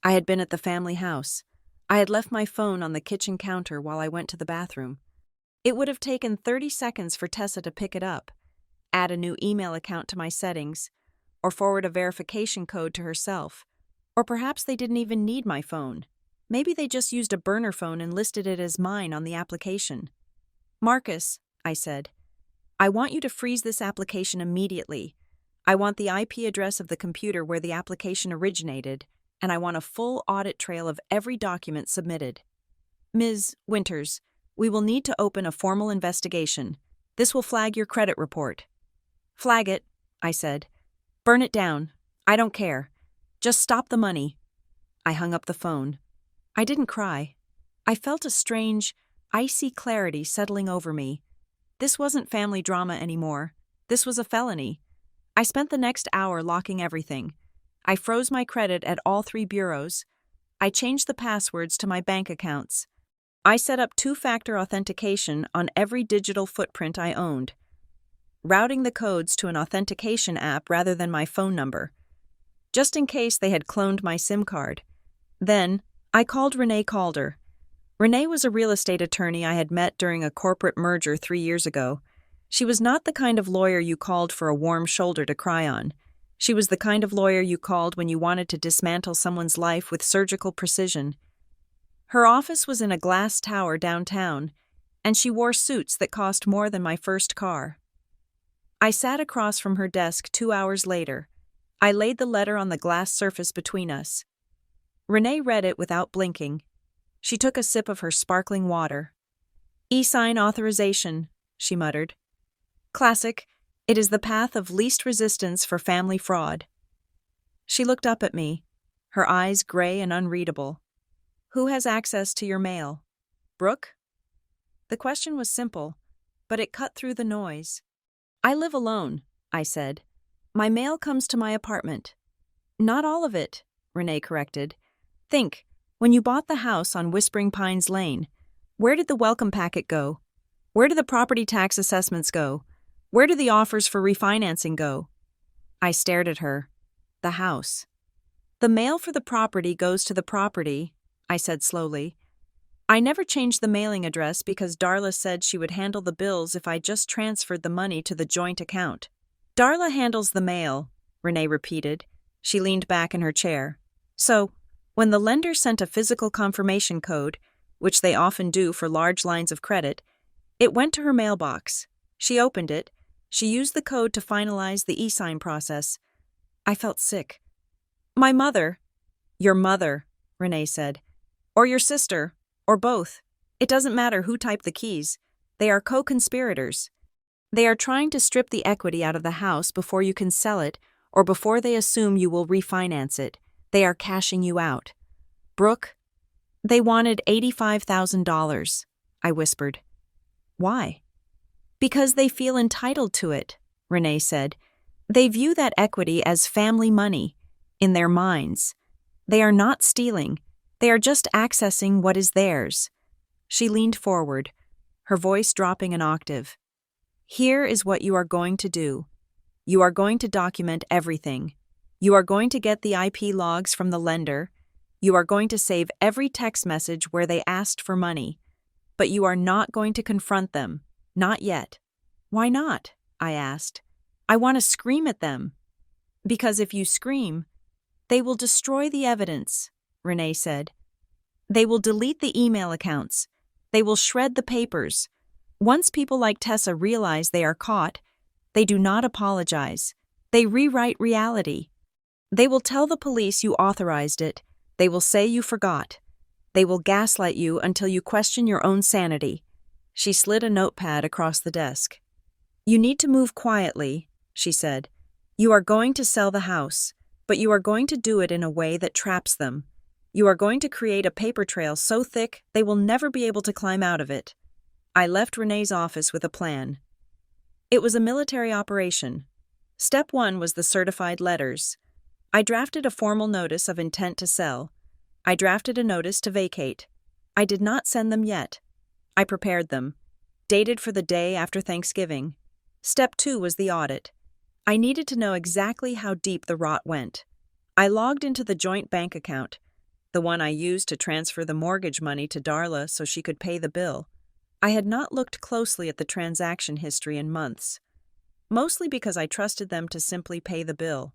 A: I had been at the family house. I had left my phone on the kitchen counter while I went to the bathroom. It would have taken 30 seconds for Tessa to pick it up, add a new email account to my settings, or forward a verification code to herself. Or perhaps they didn't even need my phone. Maybe they just used a burner phone and listed it as mine on the application. Marcus, I said, I want you to freeze this application immediately. I want the IP address of the computer where the application originated, and I want a full audit trail of every document submitted. Ms. Winters, we will need to open a formal investigation. This will flag your credit report. Flag it, I said. Burn it down. I don't care. Just stop the money. I hung up the phone. I didn't cry. I felt a strange, icy clarity settling over me. This wasn't family drama anymore. This was a felony. I spent the next hour locking everything. I froze my credit at all 3 bureaus. I changed the passwords to my bank accounts. I set up 2-factor authentication on every digital footprint I owned, routing the codes to an authentication app rather than my phone number, just in case they had cloned my SIM card. Then, I called Renee Calder. Renee was a real estate attorney I had met during a corporate merger 3 years ago. She was not the kind of lawyer you called for a warm shoulder to cry on. She was the kind of lawyer you called when you wanted to dismantle someone's life with surgical precision. Her office was in a glass tower downtown, and she wore suits that cost more than my first car. I sat across from her desk 2 hours later. I laid the letter on the glass surface between us. Renee read it without blinking. She took a sip of her sparkling water. E-sign authorization, she muttered. Classic. It is the path of least resistance for family fraud. She looked up at me, her eyes gray and unreadable. Who has access to your mail? Brooke? The question was simple, but it cut through the noise. I live alone, I said. My mail comes to my apartment. Not all of it, Renee corrected. Think, when you bought the house on Whispering Pines Lane, where did the welcome packet go? Where do the property tax assessments go? Where do the offers for refinancing go? I stared at her. The house. The mail for the property goes to the property, I said slowly. I never changed the mailing address because Darla said she would handle the bills if I just transferred the money to the joint account. Darla handles the mail, Renee repeated. She leaned back in her chair. So, when the lender sent a physical confirmation code, which they often do for large lines of credit, it went to her mailbox. She opened it. She used the code to finalize the e-sign process. I felt sick. My mother. Your mother, Renee said. Or your sister, or both. It doesn't matter who typed the keys. They are co-conspirators. They are trying to strip the equity out of the house before you can sell it or before they assume you will refinance it. They are cashing you out. Brooke, they wanted $85,000, I whispered. Why? Because they feel entitled to it, Renee said. They view that equity as family money, in their minds. They are not stealing. They are just accessing what is theirs. She leaned forward, her voice dropping an octave. Here is what you are going to do. You are going to document everything. You are going to get the IP logs from the lender. You are going to save every text message where they asked for money. But you are not going to confront them. Not yet. Why not? I asked. I want to scream at them. Because if you scream, they will destroy the evidence, Renee said. They will delete the email accounts. They will shred the papers. Once people like Tessa realize they are caught, they do not apologize. They rewrite reality. They will tell the police you authorized it. They will say you forgot. They will gaslight you until you question your own sanity. She slid a notepad across the desk. You need to move quietly, she said. You are going to sell the house, but you are going to do it in a way that traps them. You are going to create a paper trail so thick they will never be able to climb out of it. I left Renee's office with a plan. It was a military operation. Step 1 was the certified letters. I drafted a formal notice of intent to sell. I drafted a notice to vacate. I did not send them yet. I prepared them, dated for the day after Thanksgiving. Step 2 was the audit. I needed to know exactly how deep the rot went. I logged into the joint bank account, the one I used to transfer the mortgage money to Darla so she could pay the bill. I had not looked closely at the transaction history in months, mostly because I trusted them to simply pay the bill.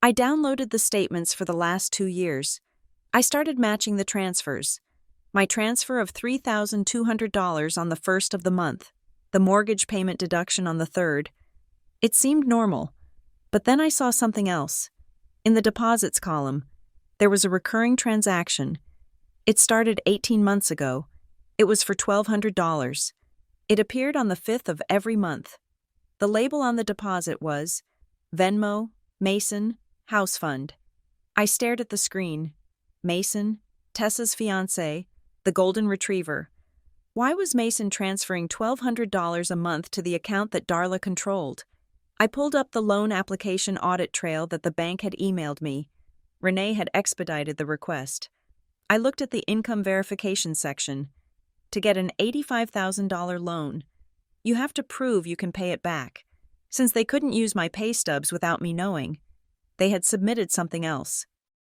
A: I downloaded the statements for the last 2 years. I started matching the transfers. My transfer of $3,200 on the 1st of the month, the mortgage payment deduction on the 3rd. It seemed normal, but then I saw something else. In the deposits column, there was a recurring transaction. It started 18 months ago. It was for $1,200. It appeared on the 5th of every month. The label on the deposit was Venmo, Mason, House Fund. I stared at the screen. Mason, Tessa's fiancé, the golden retriever. Why was Mason transferring $1,200 a month to the account that Darla controlled? I pulled up the loan application audit trail that the bank had emailed me. Renee had expedited the request. I looked at the income verification section. To get an $85,000 loan, you have to prove you can pay it back. Since they couldn't use my pay stubs without me knowing, they had submitted something else.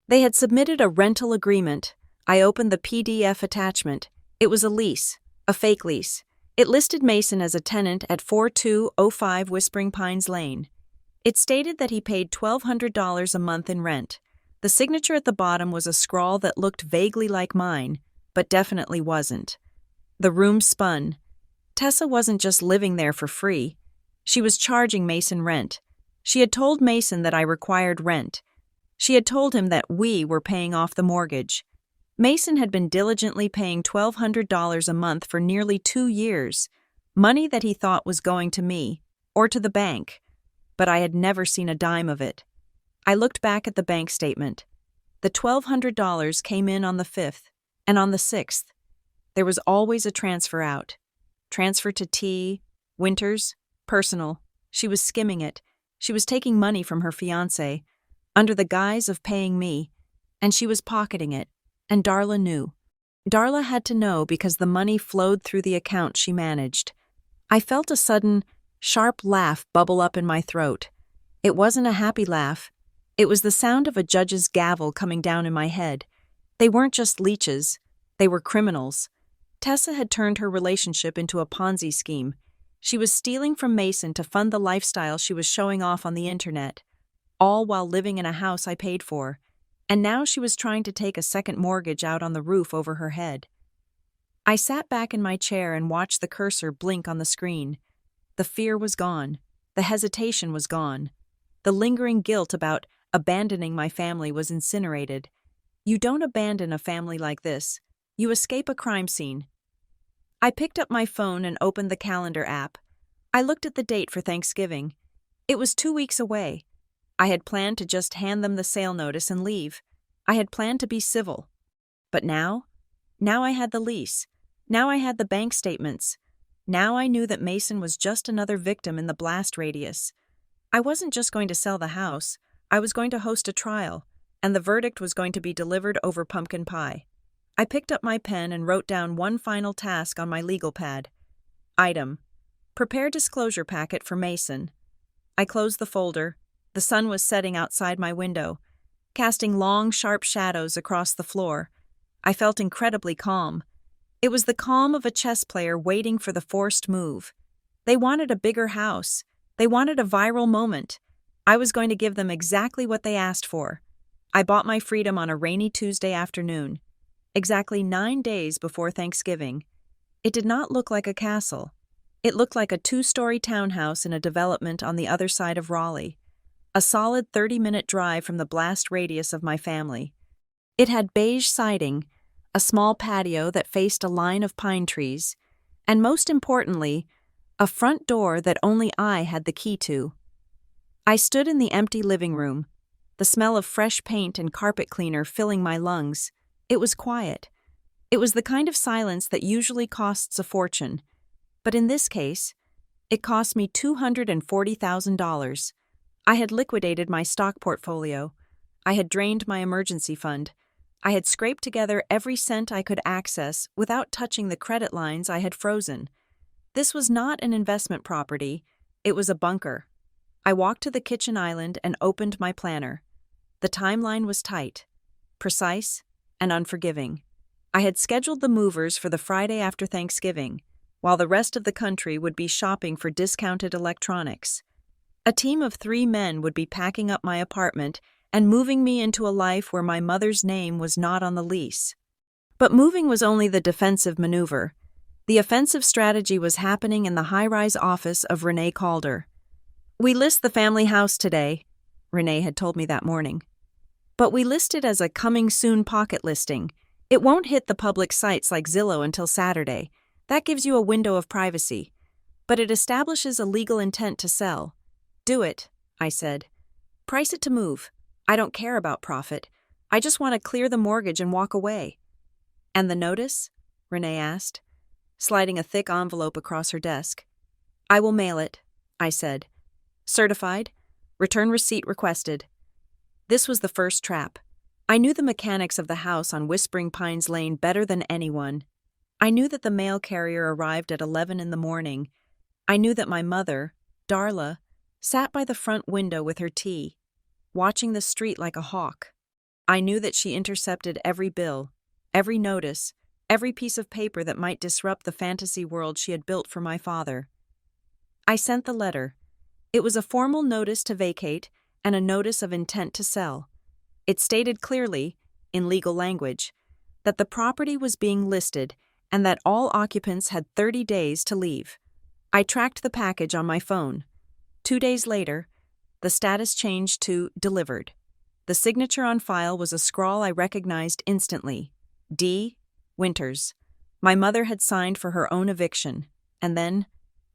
A: They had submitted a rental agreement. I opened the PDF attachment. It was a lease, a fake lease. It listed Mason as a tenant at 4205 Whispering Pines Lane. It stated that he paid $1,200 a month in rent. The signature at the bottom was a scrawl that looked vaguely like mine, but definitely wasn't. The room spun. Tessa wasn't just living there for free. She was charging Mason rent. She had told Mason that I required rent. She had told him that we were paying off the mortgage. Mason had been diligently paying $1,200 a month for nearly 2 years, money that he thought was going to me, or to the bank, but I had never seen a dime of it. I looked back at the bank statement. The $1,200 came in on the 5th, and on the 6th, there was always a transfer out. Transfer to T, Winters, personal. She was skimming it. She was taking money from her fiancé, under the guise of paying me, and she was pocketing it, and Darla knew. Darla had to know because the money flowed through the account she managed. I felt a sudden, sharp laugh bubble up in my throat. It wasn't a happy laugh. It was the sound of a judge's gavel coming down in my head. They weren't just leeches. They were criminals. Tessa had turned her relationship into a Ponzi scheme. She was stealing from Mason to fund the lifestyle she was showing off on the internet, all while living in a house I paid for. And now she was trying to take a second mortgage out on the roof over her head. I sat back in my chair and watched the cursor blink on the screen. The fear was gone. The hesitation was gone. The lingering guilt about abandoning my family was incinerated. You don't abandon a family like this. You escape a crime scene. I picked up my phone and opened the calendar app. I looked at the date for Thanksgiving. It was 2 weeks away. I had planned to just hand them the sale notice and leave. I had planned to be civil. But now I had the lease. Now I had the bank statements. Now I knew that Mason was just another victim in the blast radius. I wasn't just going to sell the house. I was going to host a trial, and the verdict was going to be delivered over pumpkin pie. I picked up my pen and wrote down one final task on my legal pad. Item: prepare disclosure packet for Mason. I closed the folder. The sun was setting outside my window, casting long, sharp shadows across the floor. I felt incredibly calm. It was the calm of a chess player waiting for the forced move. They wanted a bigger house. They wanted a viral moment. I was going to give them exactly what they asked for. I bought my freedom on a rainy Tuesday afternoon, exactly 9 days before Thanksgiving. It did not look like a castle. It looked like a 2-story townhouse in a development on the other side of Raleigh, a solid 30-minute drive from the blast radius of my family. It had beige siding, a small patio that faced a line of pine trees, and most importantly, a front door that only I had the key to. I stood in the empty living room, the smell of fresh paint and carpet cleaner filling my lungs. It was quiet. It was the kind of silence that usually costs a fortune, but in this case, it cost me $240,000. I had liquidated my stock portfolio. I had drained my emergency fund. I had scraped together every cent I could access without touching the credit lines I had frozen. This was not an investment property. It was a bunker. I walked to the kitchen island and opened my planner. The timeline was tight, precise, and unforgiving. I had scheduled the movers for the Friday after Thanksgiving, while the rest of the country would be shopping for discounted electronics. A team of 3 men would be packing up my apartment and moving me into a life where my mother's name was not on the lease. But moving was only the defensive maneuver. The offensive strategy was happening in the high-rise office of Renee Calder. "We list the family house today," Renee had told me that morning. "But we list it as a coming-soon pocket listing. It won't hit the public sites like Zillow until Saturday. That gives you a window of privacy. But it establishes a legal intent to sell. Do it," I said. "Price it to move. I don't care about profit. I just want to clear the mortgage and walk away." "And the notice?" Renee asked, sliding a thick envelope across her desk. "I will mail it," I said. "Certified. Return receipt requested." This was the first trap. I knew the mechanics of the house on Whispering Pines Lane better than anyone. I knew that the mail carrier arrived at 11 in the morning. I knew that my mother, Darla, sat by the front window with her tea, watching the street like a hawk. I knew that she intercepted every bill, every notice, every piece of paper that might disrupt the fantasy world she had built for my father. I sent the letter. It was a formal notice to vacate and a notice of intent to sell. It stated clearly, in legal language, that the property was being listed and that all occupants had 30 days to leave. I tracked the package on my phone. 2 days later, the status changed to delivered. The signature on file was a scrawl I recognized instantly. D. Winters. My mother had signed for her own eviction. And then,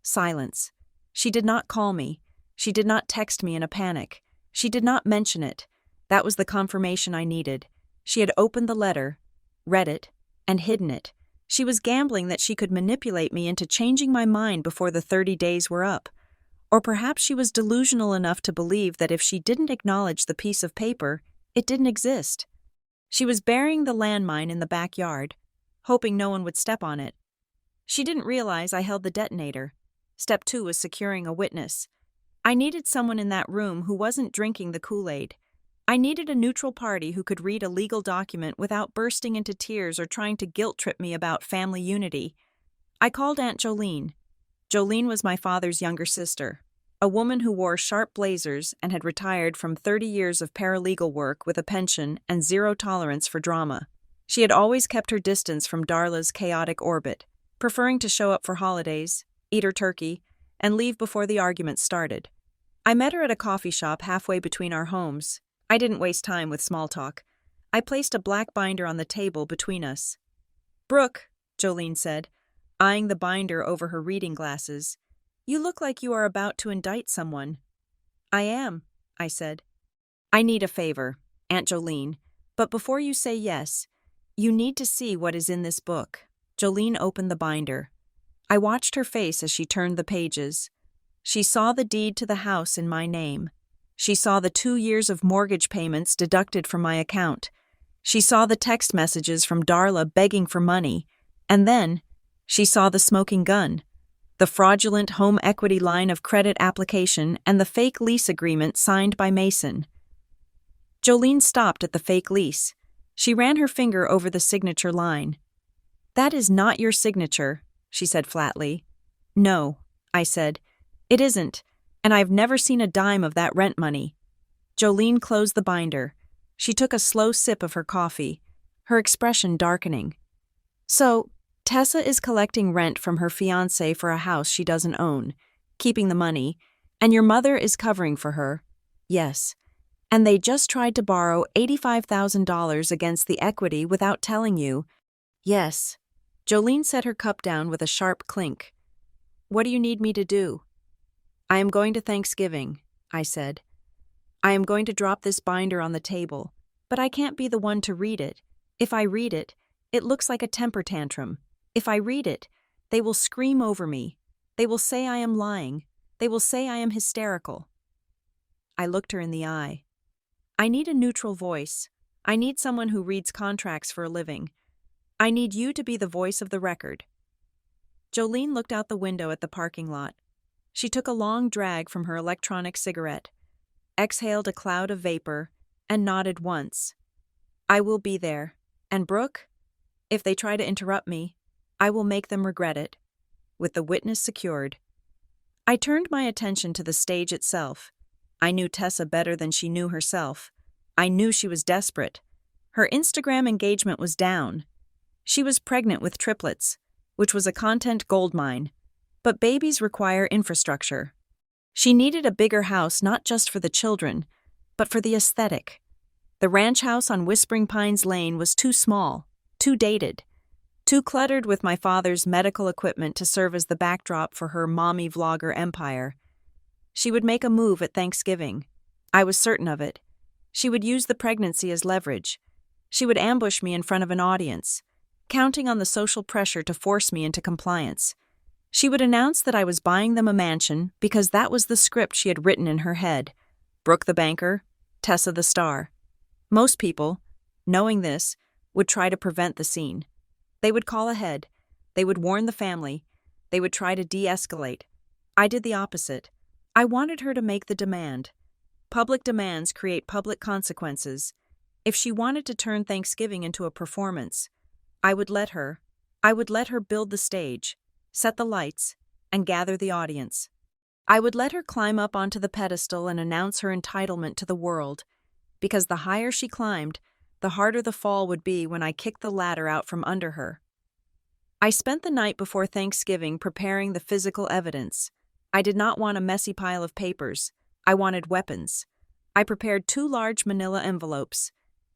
A: silence. She did not call me. She did not text me in a panic. She did not mention it. That was the confirmation I needed. She had opened the letter, read it, and hidden it. She was gambling that she could manipulate me into changing my mind before the 30 days were up. Or perhaps she was delusional enough to believe that if she didn't acknowledge the piece of paper, it didn't exist. She was burying the landmine in the backyard, hoping no one would step on it. She didn't realize I held the detonator. Step 2 was securing a witness. I needed someone in that room who wasn't drinking the Kool-Aid. I needed a neutral party who could read a legal document without bursting into tears or trying to guilt-trip me about family unity. I called Aunt Jolene. Jolene was my father's younger sister, a woman who wore sharp blazers and had retired from 30 years of paralegal work with a pension and zero tolerance for drama. She had always kept her distance from Darla's chaotic orbit, preferring to show up for holidays, eat her turkey, and leave before the argument started. I met her at a coffee shop halfway between our homes. I didn't waste time with small talk. I placed a black binder on the table between us. "Brooke," Jolene said, eyeing the binder over her reading glasses. "You look like you are about to indict someone." "I am," I said. "I need a favor, Aunt Jolene, but before you say yes, you need to see what is in this book." Jolene opened the binder. I watched her face as she turned the pages. She saw the deed to the house in my name. She saw the 2 years of mortgage payments deducted from my account. She saw the text messages from Darla begging for money. And then, she saw the smoking gun, the fraudulent home equity line of credit application, and the fake lease agreement signed by Mason. Jolene stopped at the fake lease. She ran her finger over the signature line. "That is not your signature," she said flatly. "No," I said. "It isn't, and I've never seen a dime of that rent money." Jolene closed the binder. She took a slow sip of her coffee, her expression darkening. "So, Tessa is collecting rent from her fiancé for a house she doesn't own, keeping the money, and your mother is covering for her?" "Yes. And they just tried to borrow $85,000 against the equity without telling you?" "Yes." Jolene set her cup down with a sharp clink. "What do you need me to do?" "I am going to Thanksgiving," I said. "I am going to drop this binder on the table, but I can't be the one to read it. If I read it, it looks like a temper tantrum. If I read it, they will scream over me. They will say I am lying. They will say I am hysterical." I looked her in the eye. "I need a neutral voice. I need someone who reads contracts for a living. I need you to be the voice of the record." Jolene looked out the window at the parking lot. She took a long drag from her electronic cigarette, exhaled a cloud of vapor, and nodded once. "I will be there. And Brooke? If they try to interrupt me, I will make them regret it." With the witness secured, I turned my attention to the stage itself. I knew Tessa better than she knew herself. I knew she was desperate. Her Instagram engagement was down. She was pregnant with triplets, which was a content goldmine. But babies require infrastructure. She needed a bigger house not just for the children, but for the aesthetic. The ranch house on Whispering Pines Lane was too small, too dated, too cluttered with my father's medical equipment to serve as the backdrop for her mommy vlogger empire. She would make a move at Thanksgiving. I was certain of it. She would use the pregnancy as leverage. She would ambush me in front of an audience, counting on the social pressure to force me into compliance. She would announce that I was buying them a mansion because that was the script she had written in her head. Brooke the banker, Tessa the star. Most people, knowing this, would try to prevent the scene. They would call ahead. They would warn the family. They would try to de-escalate. I did the opposite. I wanted her to make the demand. Public demands create public consequences. If she wanted to turn Thanksgiving into a performance, I would let her build the stage, set the lights, and gather the audience. I would let her climb up onto the pedestal and announce her entitlement to the world, because the higher she climbed, the harder the fall would be when I kicked the ladder out from under her. I spent the night before Thanksgiving preparing the physical evidence. I did not want a messy pile of papers. I wanted weapons. I prepared 2 large manila envelopes.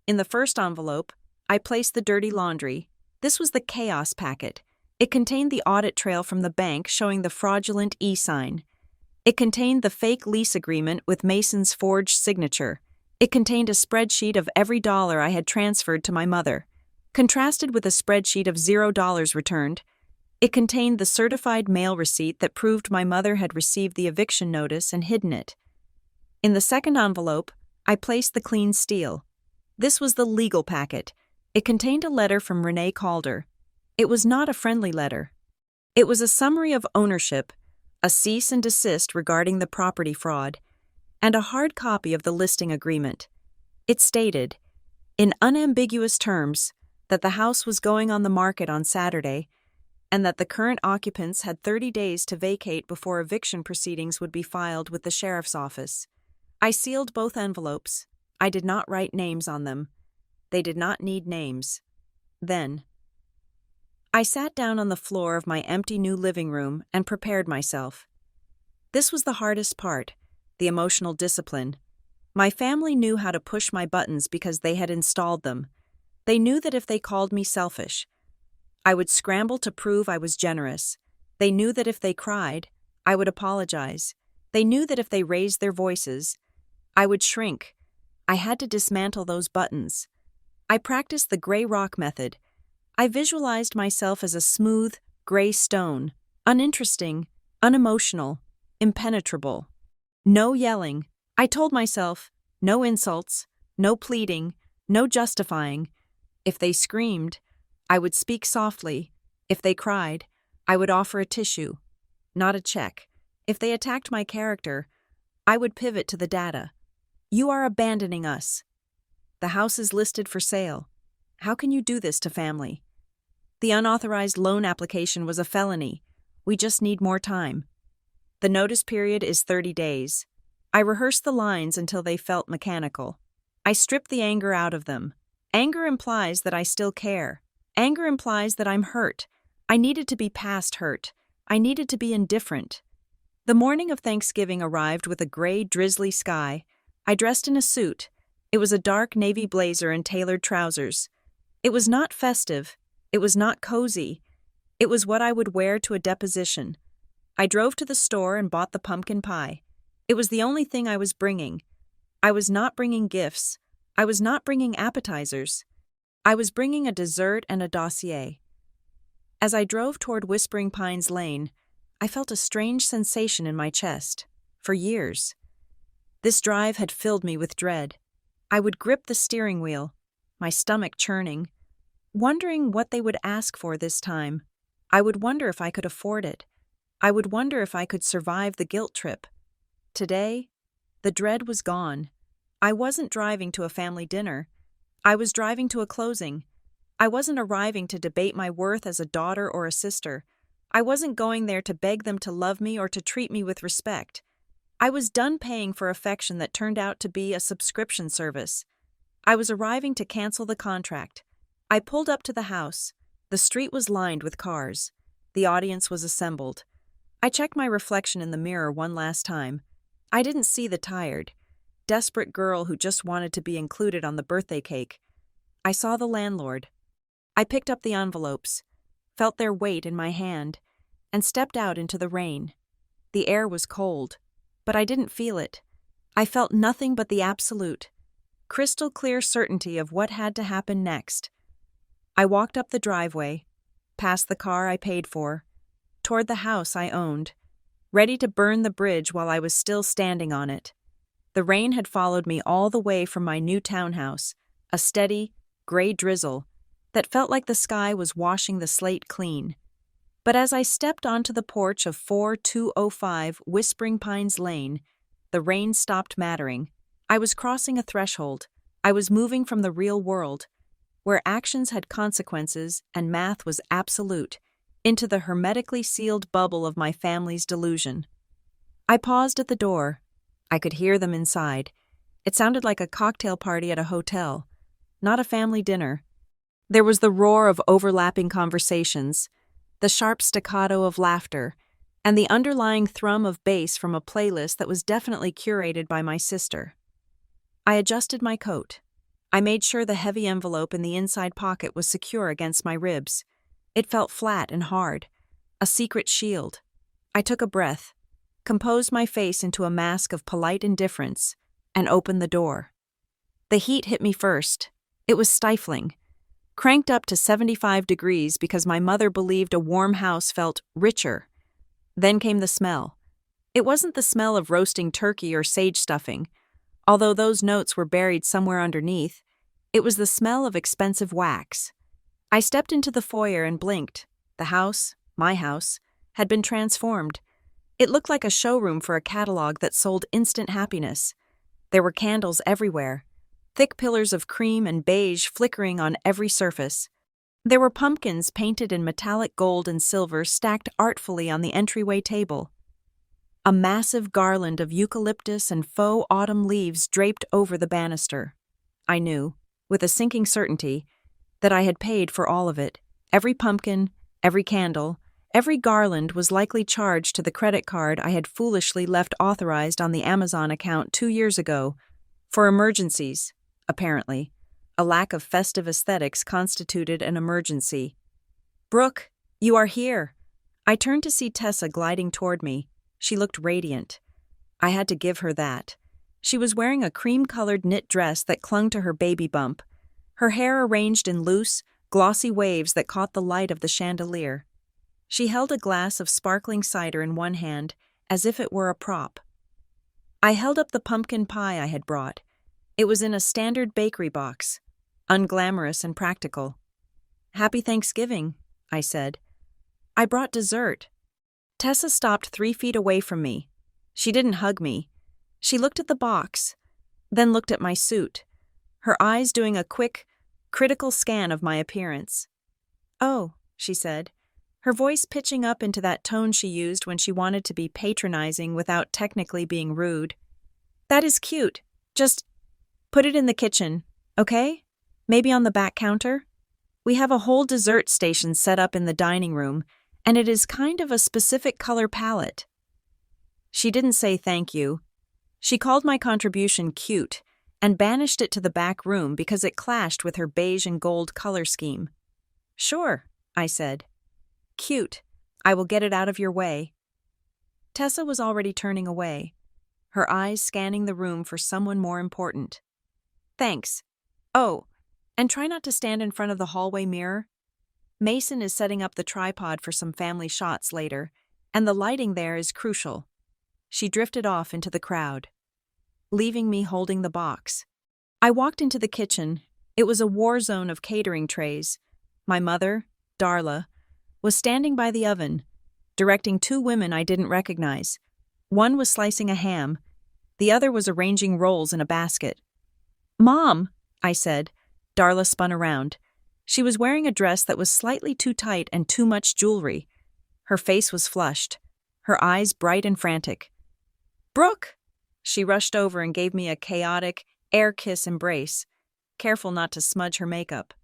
A: In the first envelope, I placed the dirty laundry. This was the chaos packet. It contained the audit trail from the bank showing the fraudulent e-sign. It contained the fake lease agreement with Mason's forged signature. It contained a spreadsheet of every dollar I had transferred to my mother, contrasted with a spreadsheet of $0 returned. It contained the certified mail receipt that proved my mother had received the eviction notice and hidden it. In the second envelope, I placed the clean steel. This was the legal packet. It contained a letter from Renee Calder. It was not a friendly letter. It was a summary of ownership, a cease and desist regarding the property fraud, and a hard copy of the listing agreement. It stated, in unambiguous terms, that the house was going on the market on Saturday, and that the current occupants had 30 days to vacate before eviction proceedings would be filed with the sheriff's office. I sealed both envelopes. I did not write names on them. They did not need names. Then, I sat down on the floor of my empty new living room and prepared myself. This was the hardest part, the emotional discipline. My family knew how to push my buttons because they had installed them. They knew that if they called me selfish, I would scramble to prove I was generous. They knew that if they cried, I would apologize. They knew that if they raised their voices, I would shrink. I had to dismantle those buttons. I practiced the gray rock method. I visualized myself as a smooth, gray stone, uninteresting, unemotional, impenetrable. No yelling. I told myself, no insults, no pleading, no justifying. If they screamed, I would speak softly. If they cried, I would offer a tissue, not a check. If they attacked my character, I would pivot to the data. You are abandoning us. The house is listed for sale. How can you do this to family? The unauthorized loan application was a felony. We just need more time. The notice period is 30 days. I rehearsed the lines until they felt mechanical. I stripped the anger out of them. Anger implies that I still care. Anger implies that I'm hurt. I needed to be past hurt. I needed to be indifferent. The morning of Thanksgiving arrived with a gray, drizzly sky. I dressed in a suit. It was a dark navy blazer and tailored trousers. It was not festive. It was not cozy. It was what I would wear to a deposition. I drove to the store and bought the pumpkin pie. It was the only thing I was bringing. I was not bringing gifts. I was not bringing appetizers. I was bringing a dessert and a dossier. As I drove toward Whispering Pines Lane, I felt a strange sensation in my chest. For years. This drive had filled me with dread. I would grip the steering wheel, my stomach churning, wondering what they would ask for this time. I would wonder if I could afford it. I would wonder if I could survive the guilt trip. Today, the dread was gone. I wasn't driving to a family dinner. I was driving to a closing. I wasn't arriving to debate my worth as a daughter or a sister. I wasn't going there to beg them to love me or to treat me with respect. I was done paying for affection that turned out to be a subscription service. I was arriving to cancel the contract. I pulled up to the house. The street was lined with cars. The audience was assembled. I checked my reflection in the mirror one last time. I didn't see the tired, desperate girl who just wanted to be included on the birthday cake. I saw the landlord. I picked up the envelopes, felt their weight in my hand, and stepped out into the rain. The air was cold, but I didn't feel it. I felt nothing but the absolute, crystal clear certainty of what had to happen next. I walked up the driveway, past the car I paid for, toward the house I owned, ready to burn the bridge while I was still standing on it. The rain had followed me all the way from my new townhouse, a steady, gray drizzle that felt like the sky was washing the slate clean. But as I stepped onto the porch of 4205 Whispering Pines Lane, the rain stopped mattering. I was crossing a threshold. I was moving from the real world, where actions had consequences and math was absolute, into the hermetically sealed bubble of my family's delusion. I paused at the door. I could hear them inside. It sounded like a cocktail party at a hotel, not a family dinner. There was the roar of overlapping conversations, the sharp staccato of laughter, and the underlying thrum of bass from a playlist that was definitely curated by my sister. I adjusted my coat. I made sure the heavy envelope in the inside pocket was secure against my ribs. It felt flat and hard, a secret shield. I took a breath, composed my face into a mask of polite indifference, and opened the door. The heat hit me first. It was stifling, cranked up to 75 degrees because my mother believed a warm house felt richer. Then came the smell. It wasn't the smell of roasting turkey or sage stuffing, although those notes were buried somewhere underneath. It was the smell of expensive wax. I stepped into the foyer and blinked. The house, my house, had been transformed. It looked like a showroom for a catalog that sold instant happiness. There were candles everywhere, thick pillars of cream and beige flickering on every surface. There were pumpkins painted in metallic gold and silver stacked artfully on the entryway table. A massive garland of eucalyptus and faux autumn leaves draped over the banister. I knew, with a sinking certainty, that I had paid for all of it. Every pumpkin, every candle, every garland was likely charged to the credit card I had foolishly left authorized on the Amazon account 2 years ago. For emergencies, apparently. A lack of festive aesthetics constituted an emergency. Brooke, you are here. I turned to see Tessa gliding toward me. She looked radiant. I had to give her that. She was wearing a cream-colored knit dress that clung to her baby bump, her hair arranged in loose, glossy waves that caught the light of the chandelier. She held a glass of sparkling cider in one hand, as if it were a prop. I held up the pumpkin pie I had brought. It was in a standard bakery box, unglamorous and practical. "Happy Thanksgiving," I said. "I brought dessert." Tessa stopped 3 feet away from me. She didn't hug me. She looked at the box, then looked at my suit, her eyes doing a quick, critical scan of my appearance. "Oh," she said, her voice pitching up into that tone she used when she wanted to be patronizing without technically being rude. "That is cute. Just put it in the kitchen, okay? Maybe on the back counter? We have a whole dessert station set up in the dining room, and it is kind of a specific color palette." She didn't say thank you. She called my contribution cute and banished it to the back room because it clashed with her beige and gold color scheme. "Sure," I said. "Cute. I will get it out of your way." Tessa was already turning away, her eyes scanning the room for someone more important. "Thanks. Oh, and try not to stand in front of the hallway mirror. Mason is setting up the tripod for some family shots later, and the lighting there is crucial." She drifted off into the crowd, leaving me holding the box. I walked into the kitchen. It was a war zone of catering trays. My mother, Darla, was standing by the oven, directing 2 women I didn't recognize. One was slicing a ham. The other was arranging rolls in a basket. "Mom," I said. Darla spun around. She was wearing a dress that was slightly too tight and too much jewelry. Her face was flushed, her eyes bright and frantic. "Brooke!" She rushed over and gave me a chaotic, air kiss embrace, careful not to smudge her makeup.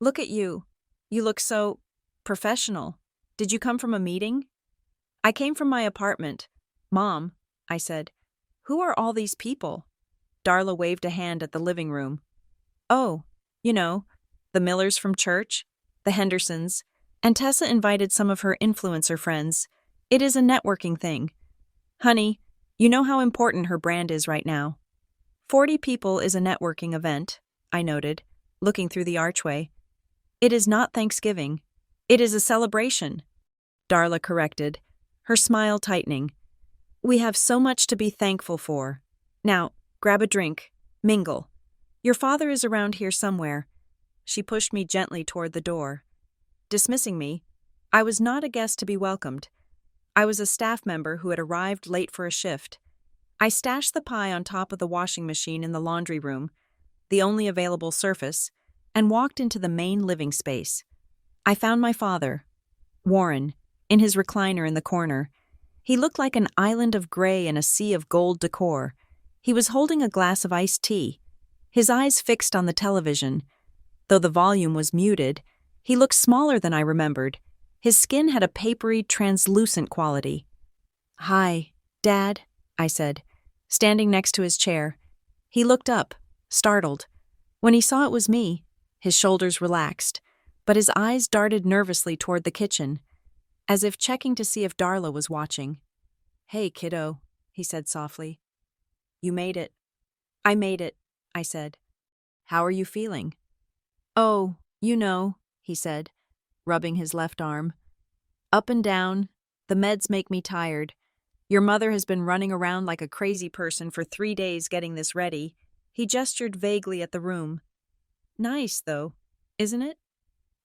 A: "Look at you. You look so professional. Did you come from a meeting?" "I came from my apartment." "Mom," I said, "who are all these people?" Darla waved a hand at the living room. "Oh, you know, the Millers from church, the Hendersons, and Tessa invited some of her influencer friends. It is a networking thing. Honey, you know how important her brand is right now." 40 people is a networking event, I noted, looking through the archway. "It is not Thanksgiving. It is a celebration," Darla corrected, her smile tightening. "We have so much to be thankful for. Now, grab a drink, mingle. Your father is around here somewhere." She pushed me gently toward the door. Dismissing me, I was not a guest to be welcomed. I was a staff member who had arrived late for a shift. I stashed the pie on top of the washing machine in the laundry room, the only available surface, and walked into the main living space. I found my father, Warren, in his recliner in the corner. He looked like an island of gray in a sea of gold decor. He was holding a glass of iced tea, his eyes fixed on the television. Though the volume was muted, he looked smaller than I remembered. His skin had a papery, translucent quality. "Hi, Dad," I said, standing next to his chair. He looked up, startled. When he saw it was me, his shoulders relaxed, but his eyes darted nervously toward the kitchen, as if checking to see if Darla was watching. "Hey, kiddo," he said softly. "You made it." "I made it," I said. "How are you feeling?" "Oh, you know," he said, rubbing his left arm. "Up and down. The meds make me tired. Your mother has been running around like a crazy person for 3 days getting this ready." He gestured vaguely at the room. "Nice, though, isn't it?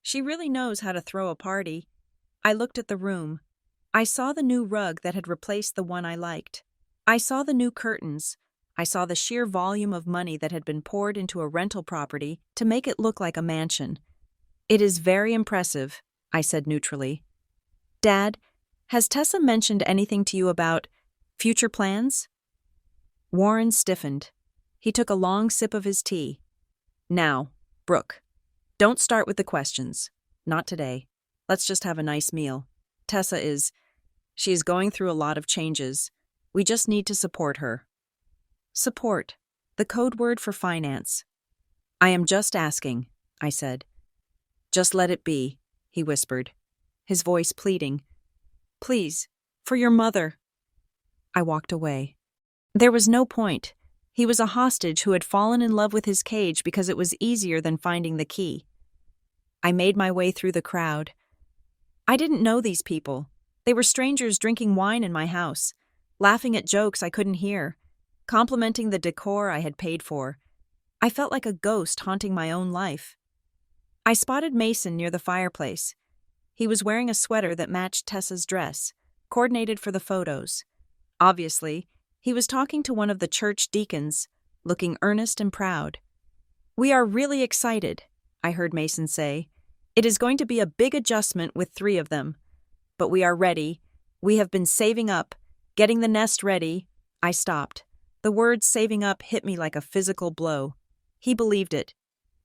A: She really knows how to throw a party." I looked at the room. I saw the new rug that had replaced the one I liked. I saw the new curtains. I saw the sheer volume of money that had been poured into a rental property to make it look like a mansion. "It is very impressive," I said neutrally. "Dad, has Tessa mentioned anything to you about future plans?" Warren stiffened. He took a long sip of his tea. "Now, Brooke, don't start with the questions. Not today. Let's just have a nice meal. She is going through a lot of changes. We just need to support her." Support, the code word for finance. "I am just asking," I said. "Just let it be. he whispered, his voice pleading. Please, for your mother. I walked away. There was no point. He was a hostage who had fallen in love with his cage because it was easier than finding the key. I made my way through the crowd. I didn't know these people. They were strangers drinking wine in my house, laughing at jokes I couldn't hear, complimenting the decor I had paid for. I felt like a ghost haunting my own life. I spotted Mason near the fireplace. He was wearing a sweater that matched Tessa's dress, coordinated for the photos. Obviously, he was talking to one of the church deacons, looking earnest and proud. We are really excited, I heard Mason say. It is going to be a big adjustment with 3 of them. But we are ready. We have been saving up, getting the nest ready. I stopped. The word saving up hit me like a physical blow. He believed it.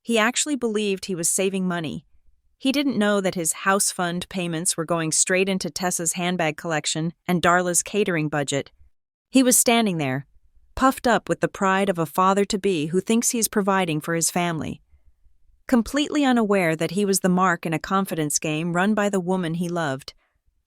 A: He actually believed he was saving money. He didn't know that his house fund payments were going straight into Tessa's handbag collection and Darla's catering budget. He was standing there, puffed up with the pride of a father-to-be who thinks he's providing for his family. Completely unaware that he was the mark in a confidence game run by the woman he loved.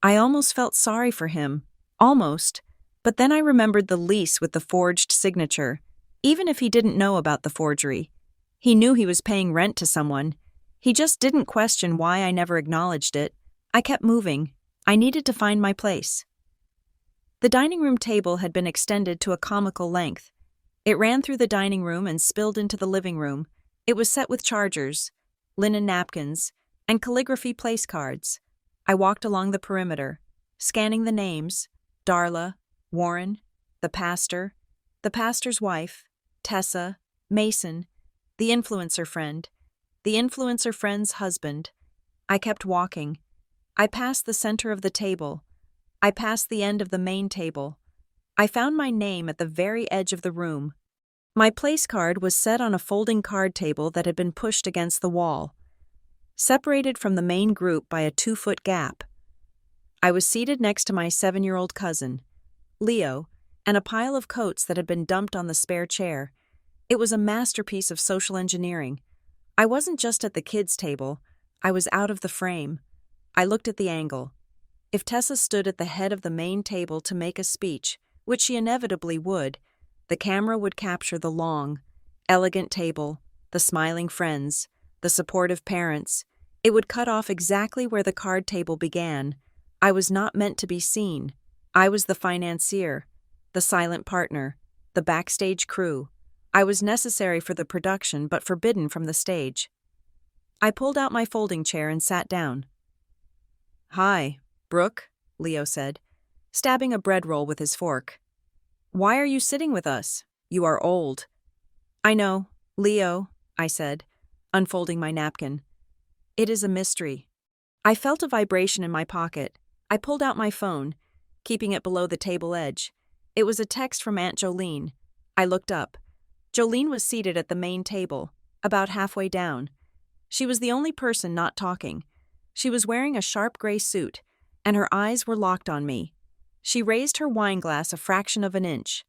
A: I almost felt sorry for him. Almost. But then I remembered the lease with the forged signature. Even if he didn't know about the forgery, he knew he was paying rent to someone. He just didn't question why I never acknowledged it. I kept moving. I needed to find my place. The dining room table had been extended to a comical length. It ran through the dining room and spilled into the living room. It was set with chargers, linen napkins, and calligraphy place cards. I walked along the perimeter, scanning the names: Darla, Warren, the pastor's wife, Tessa, Mason, the influencer friend, the influencer friend's husband. I kept walking. I passed the center of the table. I passed the end of the main table. I found my name at the very edge of the room. My place card was set on a folding card table that had been pushed against the wall, separated from the main group by a 2-foot gap. I was seated next to my 7-year-old cousin, Leo, and a pile of coats that had been dumped on the spare chair. It was a masterpiece of social engineering. I wasn't just at the kids' table. I was out of the frame. I looked at the angle. If Tessa stood at the head of the main table to make a speech, which she inevitably would, the camera would capture the long, elegant table, the smiling friends, the supportive parents. It would cut off exactly where the card table began. I was not meant to be seen. I was the financier, the silent partner, the backstage crew. I was necessary for the production but forbidden from the stage. I pulled out my folding chair and sat down. Hi, Brooke, Leo said, stabbing a bread roll with his fork. Why are you sitting with us? You are old. I know, Leo, I said, unfolding my napkin. It is a mystery. I felt a vibration in my pocket. I pulled out my phone, keeping it below the table edge. It was a text from Aunt Jolene. I looked up. Jolene was seated at the main table, about halfway down. She was the only person not talking. She was wearing a sharp gray suit, and her eyes were locked on me. She raised her wine glass a fraction of an inch.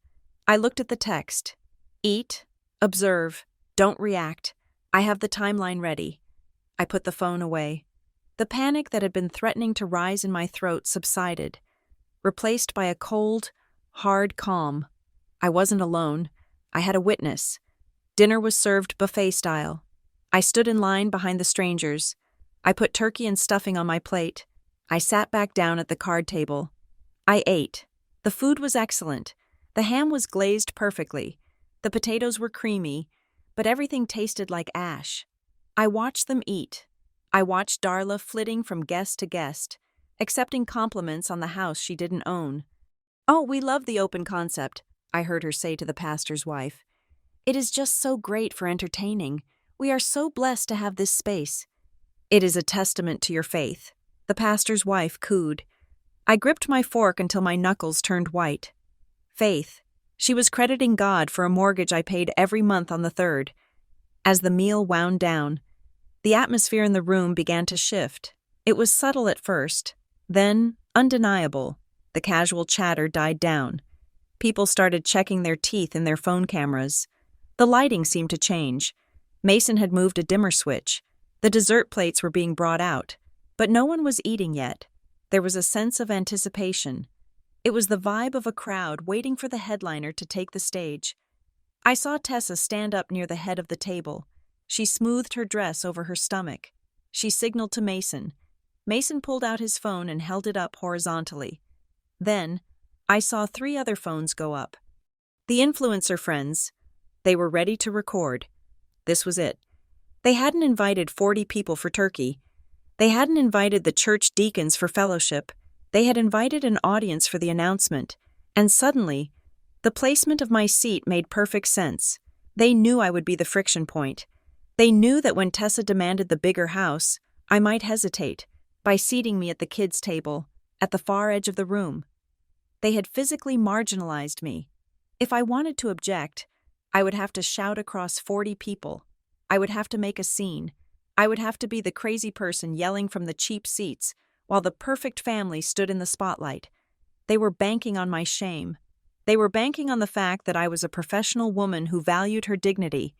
A: I looked at the text. Eat, observe, don't react. I have the timeline ready. I put the phone away. The panic that had been threatening to rise in my throat subsided, replaced by a cold, hard calm. I wasn't alone. I had a witness. Dinner was served buffet style. I stood in line behind the strangers. I put turkey and stuffing on my plate. I sat back down at the card table. I ate. The food was excellent. The ham was glazed perfectly. The potatoes were creamy, but everything tasted like ash. I watched them eat. I watched Darla flitting from guest to guest, accepting compliments on the house she didn't own. Oh, we love the open concept, I heard her say to the pastor's wife. It is just so great for entertaining. We are so blessed to have this space. It is a testament to your faith, the pastor's wife cooed. I gripped my fork until my knuckles turned white. Faith. She was crediting God for a mortgage I paid every month on the 3rd. As the meal wound down, the atmosphere in the room began to shift. It was subtle at first, then undeniable. The casual chatter died down. People started checking their teeth in their phone cameras. The lighting seemed to change. Mason had moved a dimmer switch. The dessert plates were being brought out. But no one was eating yet. There was a sense of anticipation. It was the vibe of a crowd waiting for the headliner to take the stage. I saw Tessa stand up near the head of the table. She smoothed her dress over her stomach. She signaled to Mason. Mason pulled out his phone and held it up horizontally. Then, I saw 3 other phones go up. The influencer friends. They were ready to record. This was it. They hadn't invited 40 people for turkey. They hadn't invited the church deacons for fellowship. They had invited an audience for the announcement. And suddenly, the placement of my seat made perfect sense. They knew I would be the friction point. They knew that when Tessa demanded the bigger house, I might hesitate by seating me at the kids' table, at the far edge of the room. They had physically marginalized me. If I wanted to object, I would have to shout across 40 people. I would have to make a scene. I would have to be the crazy person yelling from the cheap seats while the perfect family stood in the spotlight. They were banking on my shame. They were banking on the fact that I was a professional woman who valued her dignity,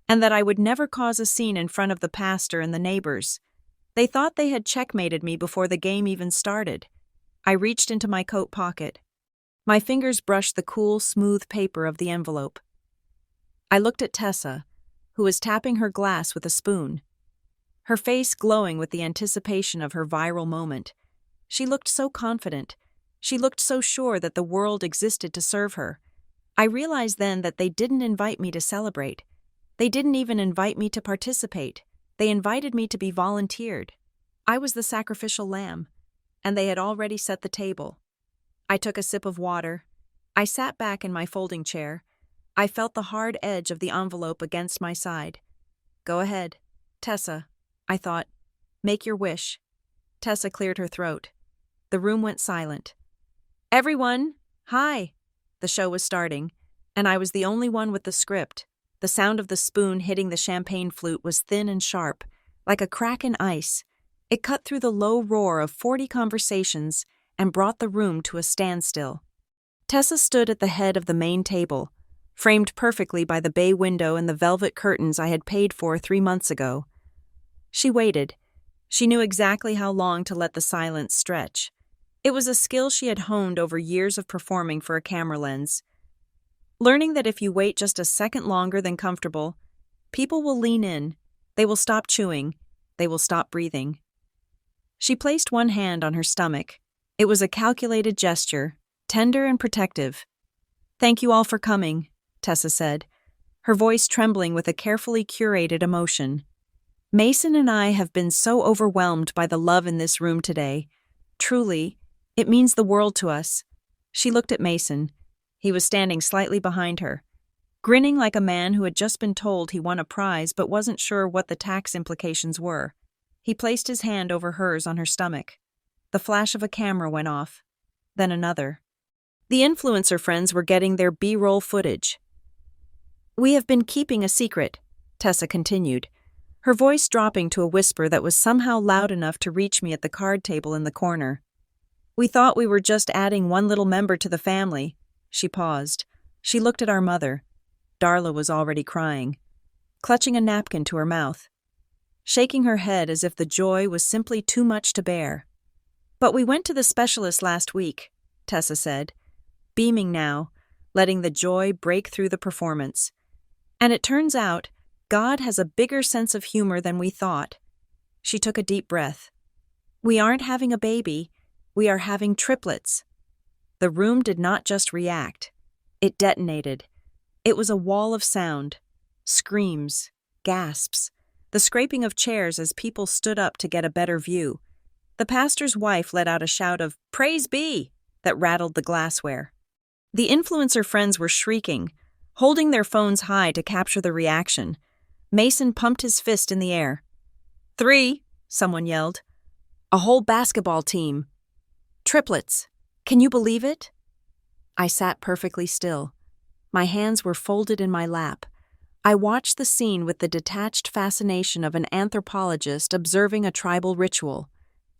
A: and that I would never cause a scene in front of the pastor and the neighbors. They thought they had checkmated me before the game even started. I reached into my coat pocket. My fingers brushed the cool, smooth paper of the envelope. I looked at Tessa, who was tapping her glass with a spoon, her face glowing with the anticipation of her viral moment. She looked so confident. She looked so sure that the world existed to serve her. I realized then that they didn't invite me to celebrate. They didn't even invite me to participate. They invited me to be volunteered. I was the sacrificial lamb, and they had already set the table. I took a sip of water. I sat back in my folding chair. I felt the hard edge of the envelope against my side. Go ahead, Tessa, I thought. Make your wish. Tessa cleared her throat. The room went silent. Everyone, hi! The show was starting, and I was the only one with the script. The sound of the spoon hitting the champagne flute was thin and sharp, like a crack in ice. It cut through the low roar of 40 conversations and brought the room to a standstill. Tessa stood at the head of the main table, framed perfectly by the bay window and the velvet curtains I had paid for 3 months ago. She waited. She knew exactly how long to let the silence stretch. It was a skill she had honed over years of performing for a camera lens. Learning that if you wait just a second longer than comfortable, people will lean in, they will stop chewing, they will stop breathing. She placed one hand on her stomach. It was a calculated gesture, tender and protective. Thank you all for coming, Tessa said, her voice trembling with a carefully curated emotion. Mason and I have been so overwhelmed by the love in this room today. Truly, it means the world to us. She looked at Mason. He was standing slightly behind her, grinning like a man who had just been told he won a prize but wasn't sure what the tax implications were. He placed his hand over hers on her stomach. The flash of a camera went off, then another. The influencer friends were getting their B-roll footage. We have been keeping a secret, Tessa continued, her voice dropping to a whisper that was somehow loud enough to reach me at the card table in the corner. We thought we were just adding one little member to the family. She paused. She looked at our mother. Darla was already crying, clutching a napkin to her mouth, shaking her head as if the joy was simply too much to bear. But we went to the specialist last week, Tessa said, beaming now, letting the joy break through the performance. And it turns out, God has a bigger sense of humor than we thought. She took a deep breath. We aren't having a baby, we are having triplets. The room did not just react. It detonated. It was a wall of sound. Screams, gasps, the scraping of chairs as people stood up to get a better view. The pastor's wife let out a shout of, "Praise be!" that rattled the glassware. The influencer friends were shrieking, holding their phones high to capture the reaction. Mason pumped his fist in the air. 3, someone yelled. A whole basketball team. Triplets. Can you believe it? I sat perfectly still. My hands were folded in my lap. I watched the scene with the detached fascination of an anthropologist observing a tribal ritual.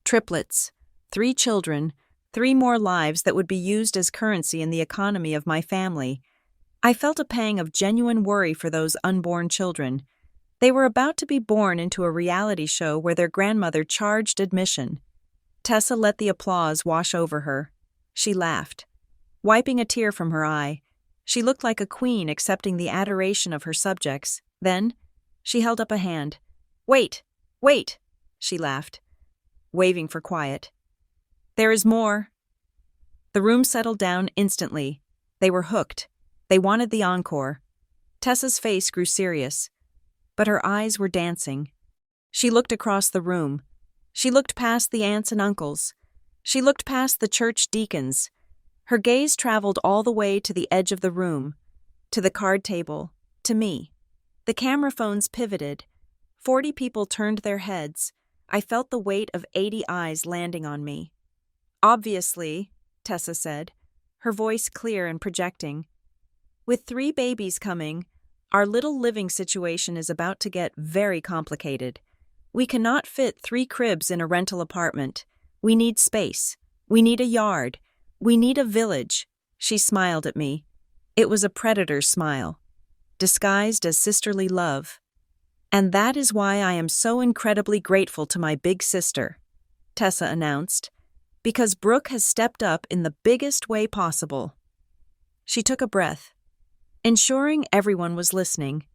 A: Triplets. 3 children, 3 more lives that would be used as currency in the economy of my family. I felt a pang of genuine worry for those unborn children. They were about to be born into a reality show where their grandmother charged admission. Tessa let the applause wash over her. She laughed, wiping a tear from her eye. She looked like a queen accepting the adoration of her subjects. Then, she held up a hand. "Wait, wait," she laughed, waving for quiet. "There is more." The room settled down instantly. They were hooked. They wanted the encore. Tessa's face grew serious, but her eyes were dancing. She looked across the room. She looked past the aunts and uncles. She looked past the church deacons. Her gaze traveled all the way to the edge of the room, to the card table, to me. The camera phones pivoted. 40 people turned their heads. I felt the weight of 80 eyes landing on me. "Obviously," Tessa said, her voice clear and projecting, "with 3 babies coming, our little living situation is about to get very complicated. We cannot fit 3 cribs in a rental apartment. We need space. We need a yard. We need a village." She smiled at me. It was a predator's smile, disguised as sisterly love. "And that is why I am so incredibly grateful to my big sister," Tessa announced, "because Brooke has stepped up in the biggest way possible." She took a breath, ensuring everyone was listening.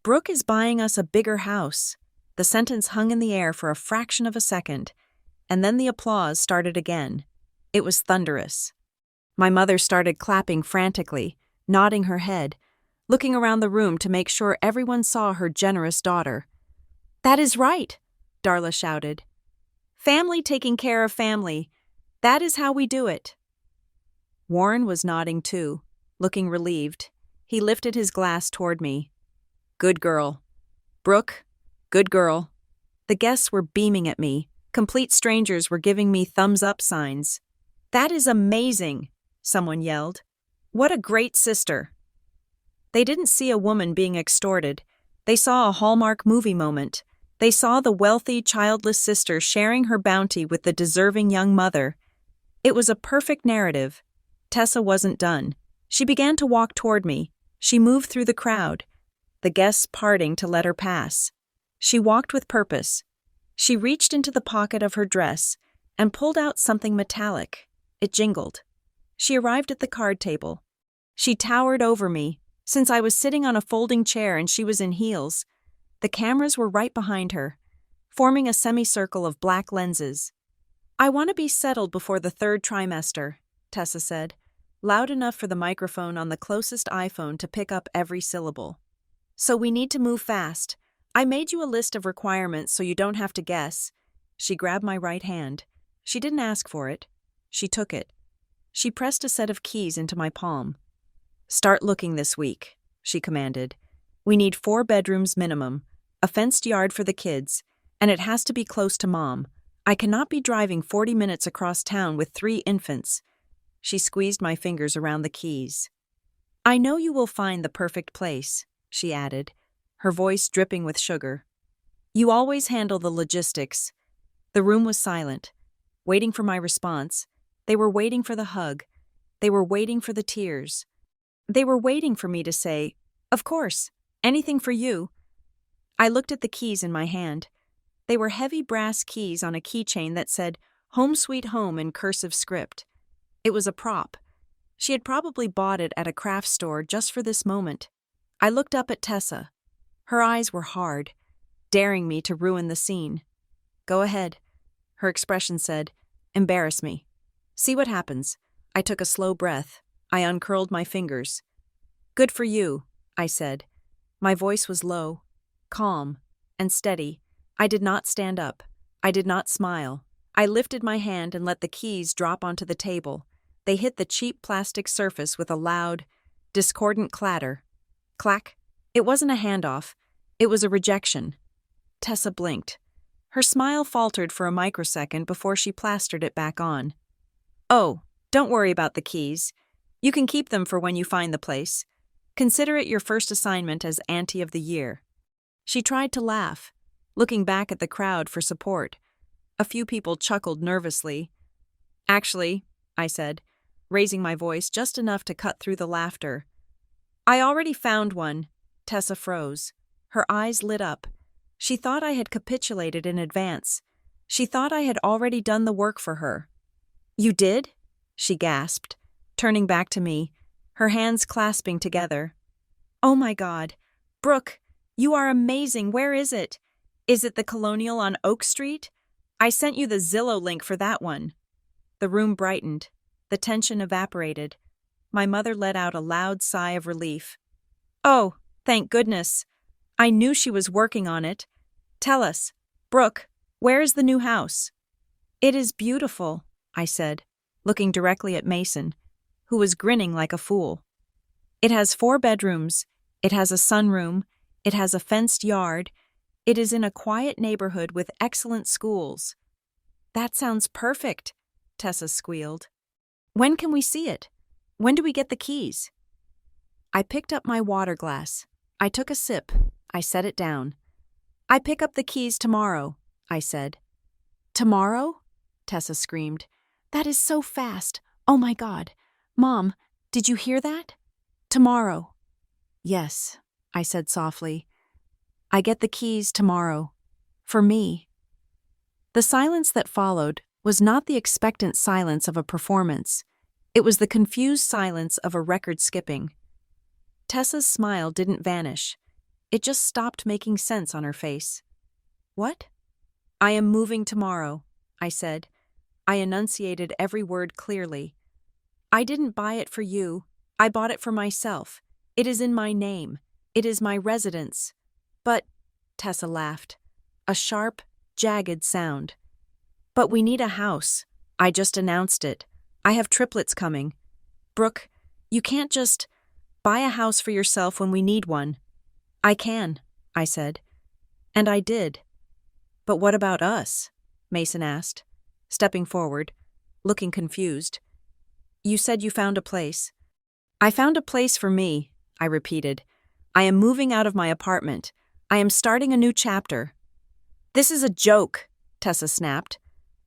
A: "Brooke is buying us a bigger house." The sentence hung in the air for a fraction of a second, and then the applause started again. It was thunderous. My mother started clapping frantically, nodding her head, looking around the room to make sure everyone saw her generous daughter. "That is right," Darla shouted. "Family taking care of family. That is how we do it." Warren was nodding too, looking relieved. He lifted his glass toward me. "Good girl. Brooke, good girl." The guests were beaming at me. Complete strangers were giving me thumbs-up signs. "That is amazing," someone yelled. "What a great sister." They didn't see a woman being extorted. They saw a Hallmark movie moment. They saw the wealthy, childless sister sharing her bounty with the deserving young mother. It was a perfect narrative. Tessa wasn't done. She began to walk toward me. She moved through the crowd, the guests parting to let her pass. She walked with purpose. She reached into the pocket of her dress and pulled out something metallic. It jingled. She arrived at the card table. She towered over me, since I was sitting on a folding chair and she was in heels. The cameras were right behind her, forming a semicircle of black lenses. "I want to be settled before the 3rd trimester," Tessa said, loud enough for the microphone on the closest iPhone to pick up every syllable. "So we need to move fast. I made you a list of requirements so you don't have to guess." She grabbed my right hand. She didn't ask for it. She took it. She pressed a set of keys into my palm. "Start looking this week," she commanded. "We need 4 bedrooms minimum, a fenced yard for the kids, and it has to be close to Mom. I cannot be driving 40 minutes across town with 3 infants." She squeezed my fingers around the keys. "I know you will find the perfect place," she added, her voice dripping with sugar. "You always handle the logistics." The room was silent, waiting for my response. They were waiting for the hug. They were waiting for the tears. They were waiting for me to say, "Of course, anything for you." I looked at the keys in my hand. They were heavy brass keys on a keychain that said, "Home Sweet Home" in cursive script. It was a prop. She had probably bought it at a craft store just for this moment. I looked up at Tessa. Her eyes were hard, daring me to ruin the scene. "Go ahead," her expression said. "Embarrass me. See what happens." I took a slow breath. I uncurled my fingers. "Good for you," I said. My voice was low, calm, and steady. I did not stand up. I did not smile. I lifted my hand and let the keys drop onto the table. They hit the cheap plastic surface with a loud, discordant clatter. Clack. It wasn't a handoff. It was a rejection. Tessa blinked. Her smile faltered for a microsecond before she plastered it back on. "Oh, don't worry about the keys. You can keep them for when you find the place. Consider it your first assignment as Auntie of the Year." She tried to laugh, looking back at the crowd for support. A few people chuckled nervously. "Actually," I said, raising my voice just enough to cut through the laughter, "I already found one." Tessa froze. Her eyes lit up. She thought I had capitulated in advance. She thought I had already done the work for her. "You did?" she gasped, turning back to me, her hands clasping together. "Oh my God. Brooke, you are amazing. Where is it? Is it the Colonial on Oak Street? I sent you the Zillow link for that one." The room brightened. The tension evaporated. My mother let out a loud sigh of relief. "Oh, thank goodness. I knew she was working on it. Tell us, Brooke, where is the new house?" "It is beautiful," I said, looking directly at Mason, who was grinning like a fool. "It has 4 bedrooms. It has a sunroom. It has a fenced yard. It is in a quiet neighborhood with excellent schools." "That sounds perfect," Tessa squealed. "When can we see it? When do we get the keys?" I picked up my water glass. I took a sip. I set it down. "I pick up the keys tomorrow," I said. "Tomorrow?" Tessa screamed. "That is so fast. Oh my God. Mom, did you hear that? Tomorrow." "Yes," I said softly. "I get the keys tomorrow. For me." The silence that followed was not the expectant silence of a performance. It was the confused silence of a record skipping. Tessa's smile didn't vanish. It just stopped making sense on her face. "What?" "I am moving tomorrow," I said. I enunciated every word clearly. "I didn't buy it for you. I bought it for myself. It is in my name. It is my residence." "But," Tessa laughed, a sharp, jagged sound. "But we need a house. I just announced it. I have triplets coming. Brooke, you can't just buy a house for yourself when we need one." "I can," I said. And I did. "But what about us?" Mason asked, stepping forward, looking confused. "You said you found a place." "I found a place for me," I repeated. "I am moving out of my apartment. I am starting a new chapter." "This is a joke," Tessa snapped,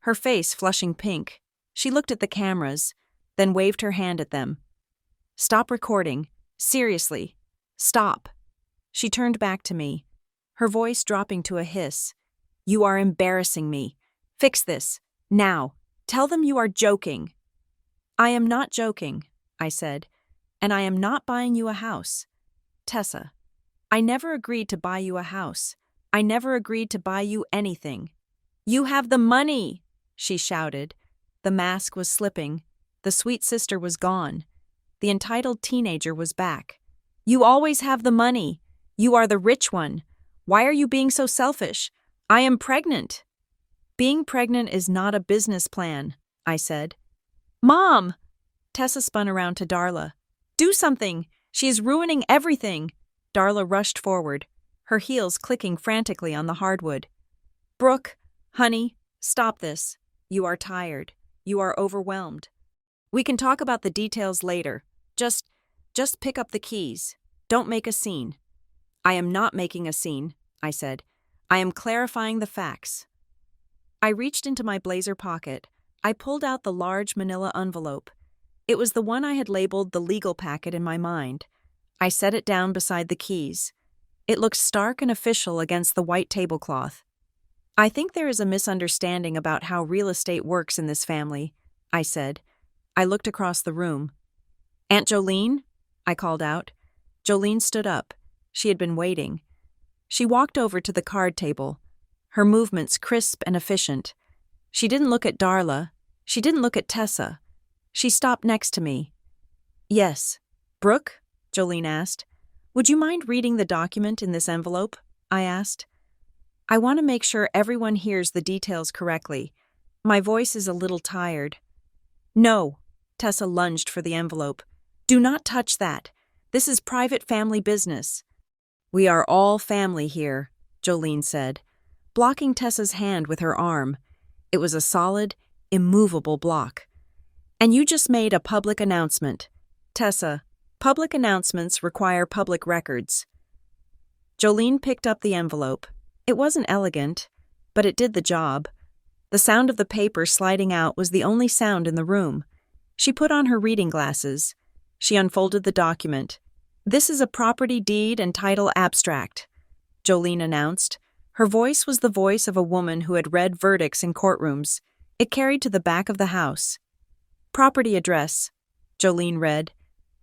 A: her face flushing pink. She looked at the cameras, then waved her hand at them. "Stop recording. Seriously. Stop." She turned back to me, her voice dropping to a hiss. "You are embarrassing me. Fix this. Now. Tell them you are joking." "I am not joking," I said, "and I am not buying you a house. Tessa, I never agreed to buy you a house. I never agreed to buy you anything." "You have the money!" she shouted. The mask was slipping. The sweet sister was gone. The entitled teenager was back. "You always have the money. You are the rich one. Why are you being so selfish? I am pregnant." "Being pregnant is not a business plan," I said. "Mom!" Tessa spun around to Darla. "Do something! She is ruining everything!" Darla rushed forward, her heels clicking frantically on the hardwood. "Brooke, honey, stop this. You are tired. You are overwhelmed. We can talk about the details later. Just pick up the keys. Don't make a scene." "I am not making a scene," I said. "I am clarifying the facts." I reached into my blazer pocket. I pulled out the large manila envelope. It was the one I had labeled the legal packet in my mind. I set it down beside the keys. It looked stark and official against the white tablecloth. "I think there is a misunderstanding about how real estate works in this family," I said. I looked across the room. "Aunt Jolene?" I called out. Jolene stood up. She had been waiting. She walked over to the card table, her movements crisp and efficient. She didn't look at Darla. She didn't look at Tessa. She stopped next to me. "Yes. Brooke?" Jolene asked. "Would you mind reading the document in this envelope?" I asked. "I want to make sure everyone hears the details correctly. My voice is a little tired." "No." Tessa lunged for the envelope. "Do not touch that. This is private family business." "We are all family here," Jolene said, blocking Tessa's hand with her arm. It was a solid, immovable block. "And you just made a public announcement. Tessa, public announcements require public records." Jolene picked up the envelope. It wasn't elegant, but it did the job. The sound of the paper sliding out was the only sound in the room. She put on her reading glasses. She unfolded the document. "This is a property deed and title abstract." Jolene announced. Her voice was the voice of a woman who had read verdicts in courtrooms. It carried to the back of the house. Property address, Jolene read.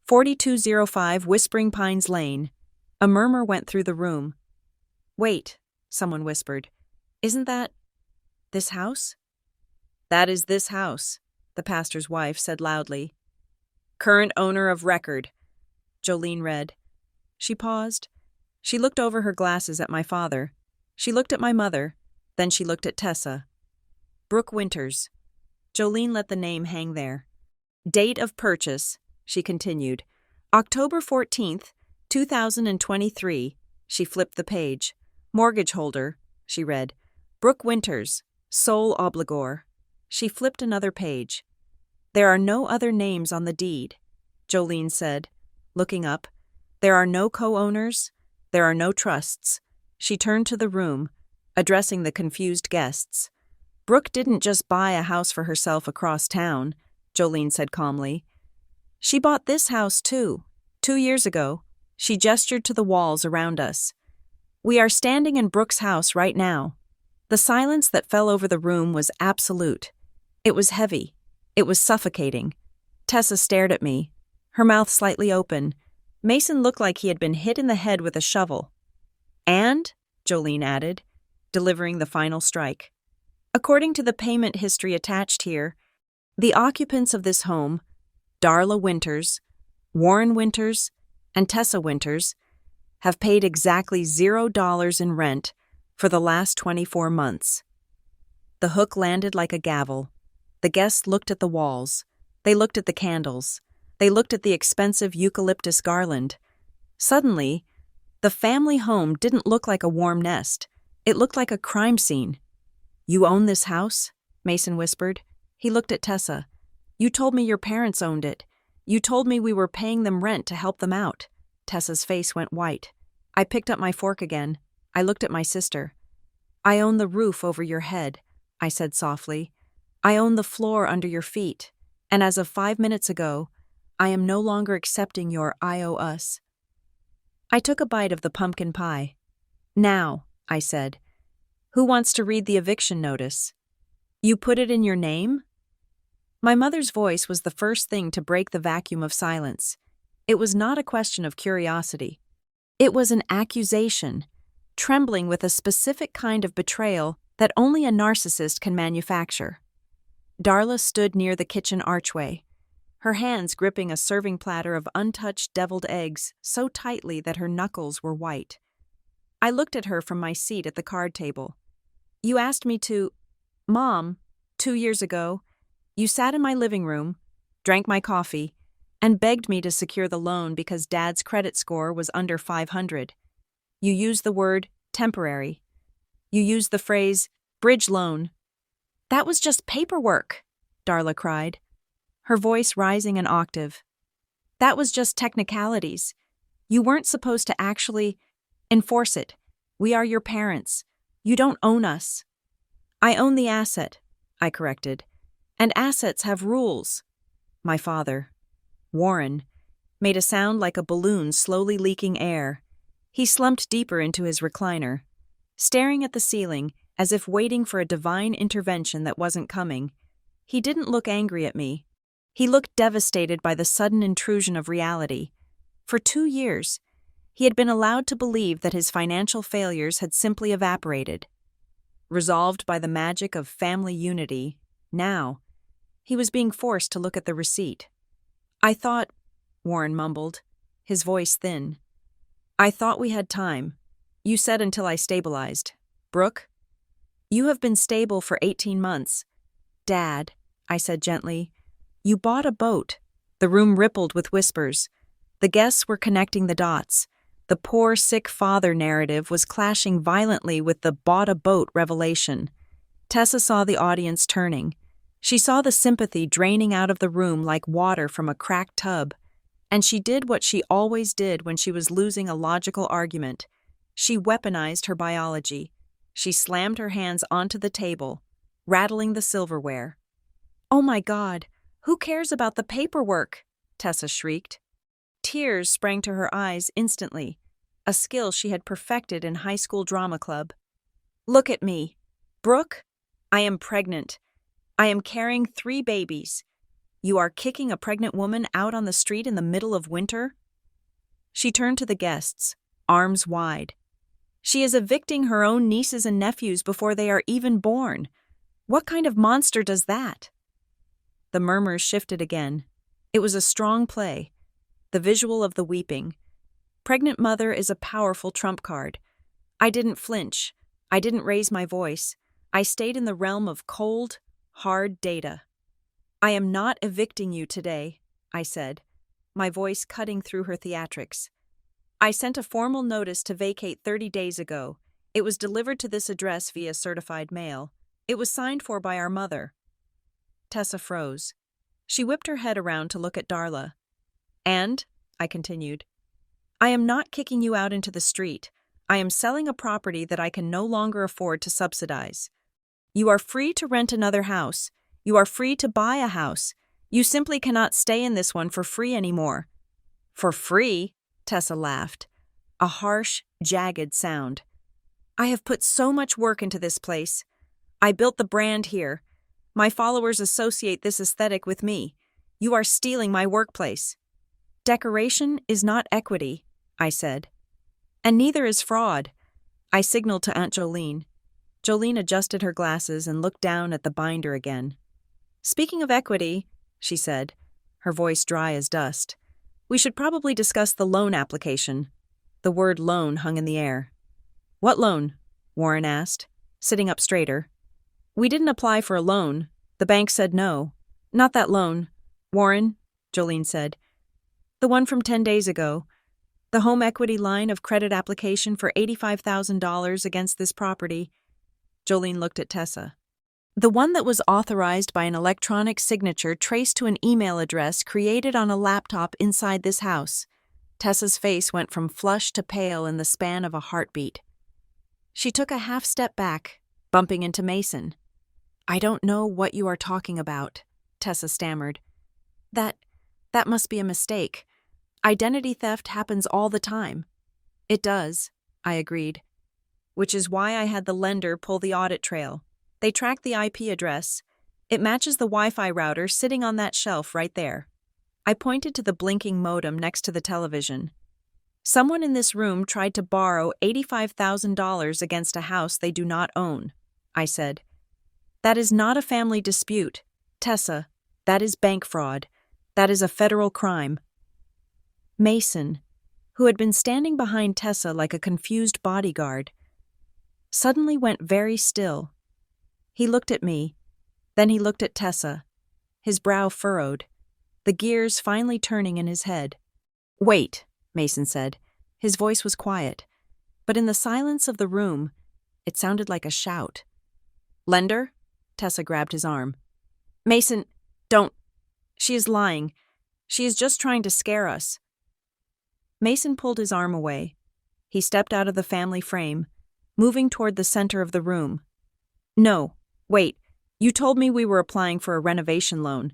A: 4205 Whispering Pines Lane. A murmur went through the room. Wait, someone whispered. Isn't that this house? That is this house, the pastor's wife said loudly. Current owner of record, Jolene read. She paused. She looked over her glasses at my father. She looked at my mother. Then she looked at Tessa. Brooke Winters. Jolene let the name hang there. Date of purchase, she continued. October 14th, 2023. She flipped the page. Mortgage holder, she read. Brooke Winters, sole obligor. She flipped another page. There are no other names on the deed, Jolene said, looking up. There are no co-owners. There are no trusts. She turned to the room, addressing the confused guests. Brooke didn't just buy a house for herself across town, Jolene said calmly. She bought this house too. 2 years ago, she gestured to the walls around us. We are standing in Brooke's house right now. The silence that fell over the room was absolute. It was heavy. It was suffocating. Tessa stared at me, her mouth slightly open. Mason looked like he had been hit in the head with a shovel. And, Jolene added, delivering the final strike. According to the payment history attached here, the occupants of this home, Darla Winters, Warren Winters, and Tessa Winters, have paid exactly $0 in rent for the last 24 months. The hook landed like a gavel. The guests looked at the walls. They looked at the candles. They looked at the expensive eucalyptus garland. Suddenly, the family home didn't look like a warm nest. It looked like a crime scene. You own this house? Mason whispered. He looked at Tessa. You told me your parents owned it. You told me we were paying them rent to help them out. Tessa's face went white. I picked up my fork again. I looked at my sister. I own the roof over your head, I said softly. I own the floor under your feet. And as of 5 minutes ago, I am no longer accepting your I owe us. I took a bite of the pumpkin pie. Now, I said, who wants to read the eviction notice? You put it in your name? My mother's voice was the first thing to break the vacuum of silence. It was not a question of curiosity. It was an accusation, trembling with a specific kind of betrayal that only a narcissist can manufacture. Darla stood near the kitchen archway, her hands gripping a serving platter of untouched deviled eggs so tightly that her knuckles were white. I looked at her from my seat at the card table. You asked me to... Mom, 2 years ago, you sat in my living room, drank my coffee, and begged me to secure the loan because Dad's credit score was under 500. You used the word temporary. You used the phrase bridge loan. That was just paperwork, Darla cried, her voice rising an octave. That was just technicalities. You weren't supposed to actually enforce it. We are your parents. You don't own us. I own the asset, I corrected. And assets have rules. My father, Warren, made a sound like a balloon slowly leaking air. He slumped deeper into his recliner, staring at the ceiling as if waiting for a divine intervention that wasn't coming. He didn't look angry at me. He looked devastated by the sudden intrusion of reality. For 2 years, he had been allowed to believe that his financial failures had simply evaporated. Resolved by the magic of family unity, now, he was being forced to look at the receipt. I thought, Warren mumbled, his voice thin. I thought we had time. You said until I stabilized. Brooke, you have been stable for 18 months. Dad, I said gently, you bought a boat. The room rippled with whispers. The guests were connecting the dots. The poor, sick father narrative was clashing violently with the bought a boat revelation. Tessa saw the audience turning. She saw the sympathy draining out of the room like water from a cracked tub. And she did what she always did when she was losing a logical argument. She weaponized her biology. She slammed her hands onto the table, rattling the silverware. Oh my God, who cares about the paperwork? Tessa shrieked. Tears sprang to her eyes instantly. a skill she had perfected in high school drama club. "Look at me. Brooke, I am pregnant. I am carrying 3 babies. You are kicking a pregnant woman out on the street in the middle of winter?" She turned to the guests, arms wide. "She is evicting her own nieces and nephews before they are even born. What kind of monster does that?" The murmurs shifted again. It was a strong play. The visual of the weeping. Pregnant mother is a powerful trump card. I didn't flinch. I didn't raise my voice. I stayed in the realm of cold, hard data. "I am not evicting you today," I said, my voice cutting through her theatrics. "I sent a formal notice to vacate 30 days ago. It was delivered to this address via certified mail. It was signed for by our mother." Tessa froze. She whipped her head around to look at Darla. "And," I continued, "I am not kicking you out into the street. I am selling a property that I can no longer afford to subsidize. You are free to rent another house. You are free to buy a house. You simply cannot stay in this one for free anymore." "For free?" Tessa laughed. A harsh, jagged sound. "I have put so much work into this place. I built the brand here. My followers associate this aesthetic with me. You are stealing my workplace." "Decoration is not equity," I said. "And neither is fraud." I signaled to Aunt Jolene. Jolene adjusted her glasses and looked down at the binder again. "Speaking of equity," she said, her voice dry as dust, "we should probably discuss the loan application." The word loan hung in the air. "What loan?" Warren asked, sitting up straighter. "We didn't apply for a loan. The bank said no." "Not that loan, Warren," Jolene said. "The one from 10 days ago. The home equity line of credit application for $85,000 against this property." Jolene looked at Tessa. "The one that was authorized by an electronic signature traced to an email address created on a laptop inside this house." Tessa's face went from flush to pale in the span of a heartbeat. She took a half step back, bumping into Mason. "I don't know what you are talking about," Tessa stammered. That must be a mistake. Identity theft happens all the time." "It does," I agreed. "Which is why I had the lender pull the audit trail. They tracked the IP address. It matches the Wi-Fi router sitting on that shelf right there." I pointed to the blinking modem next to the television. "Someone in this room tried to borrow $85,000 against a house they do not own," I said. "That is not a family dispute. Tessa, that is bank fraud. That is a federal crime." Mason, who had been standing behind Tessa like a confused bodyguard, suddenly went very still. He looked at me, then he looked at Tessa, his brow furrowed, the gears finally turning in his head. "Wait," Mason said. His voice was quiet, but in the silence of the room, it sounded like a shout. "Lender?" Tessa grabbed his arm. "Mason, don't. She is lying. She is just trying to scare us." Mason pulled his arm away. He stepped out of the family frame, moving toward the center of the room. "No, wait. You told me we were applying for a renovation loan.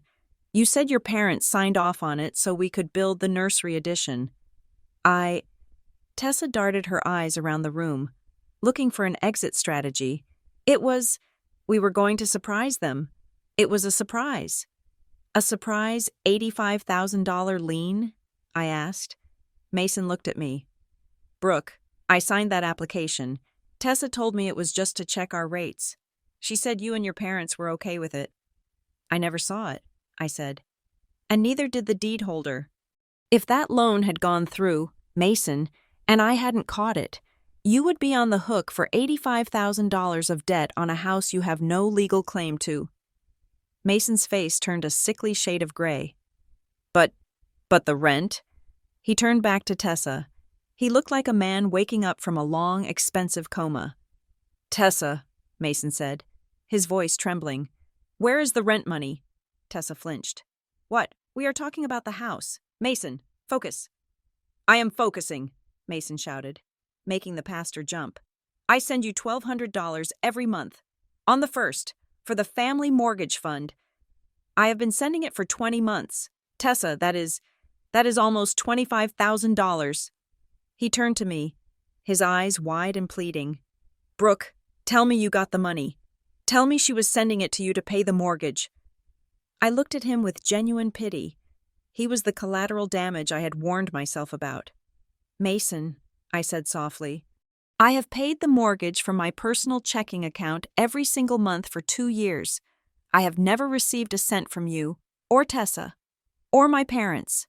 A: You said your parents signed off on it so we could build the nursery addition." Tessa darted her eyes around the room, looking for an exit strategy. We were going to surprise them. It was a surprise." "A surprise $85,000 lien?" I asked. Mason looked at me. "Brooke, I signed that application. Tessa told me it was just to check our rates. She said you and your parents were okay with it." "I never saw it," I said. "And neither did the deed holder. If that loan had gone through, Mason, and I hadn't caught it, you would be on the hook for $85,000 of debt on a house you have no legal claim to." Mason's face turned a sickly shade of gray. But the rent?" He turned back to Tessa. He looked like a man waking up from a long, expensive coma. "Tessa," Mason said, his voice trembling. "Where is the rent money?" Tessa flinched. "What? We are talking about the house. Mason, focus." "I am focusing," Mason shouted, making the pastor jump. "I send you $1,200 every month. On the 1st, for the family mortgage fund. I have been sending it for 20 months. Tessa, that is almost $25,000. He turned to me, his eyes wide and pleading. "Brooke, tell me you got the money. Tell me she was sending it to you to pay the mortgage." I looked at him with genuine pity. He was the collateral damage I had warned myself about. "Mason," I said softly, "I have paid the mortgage from my personal checking account every single month for 2 years. I have never received a cent from you, or Tessa, or my parents."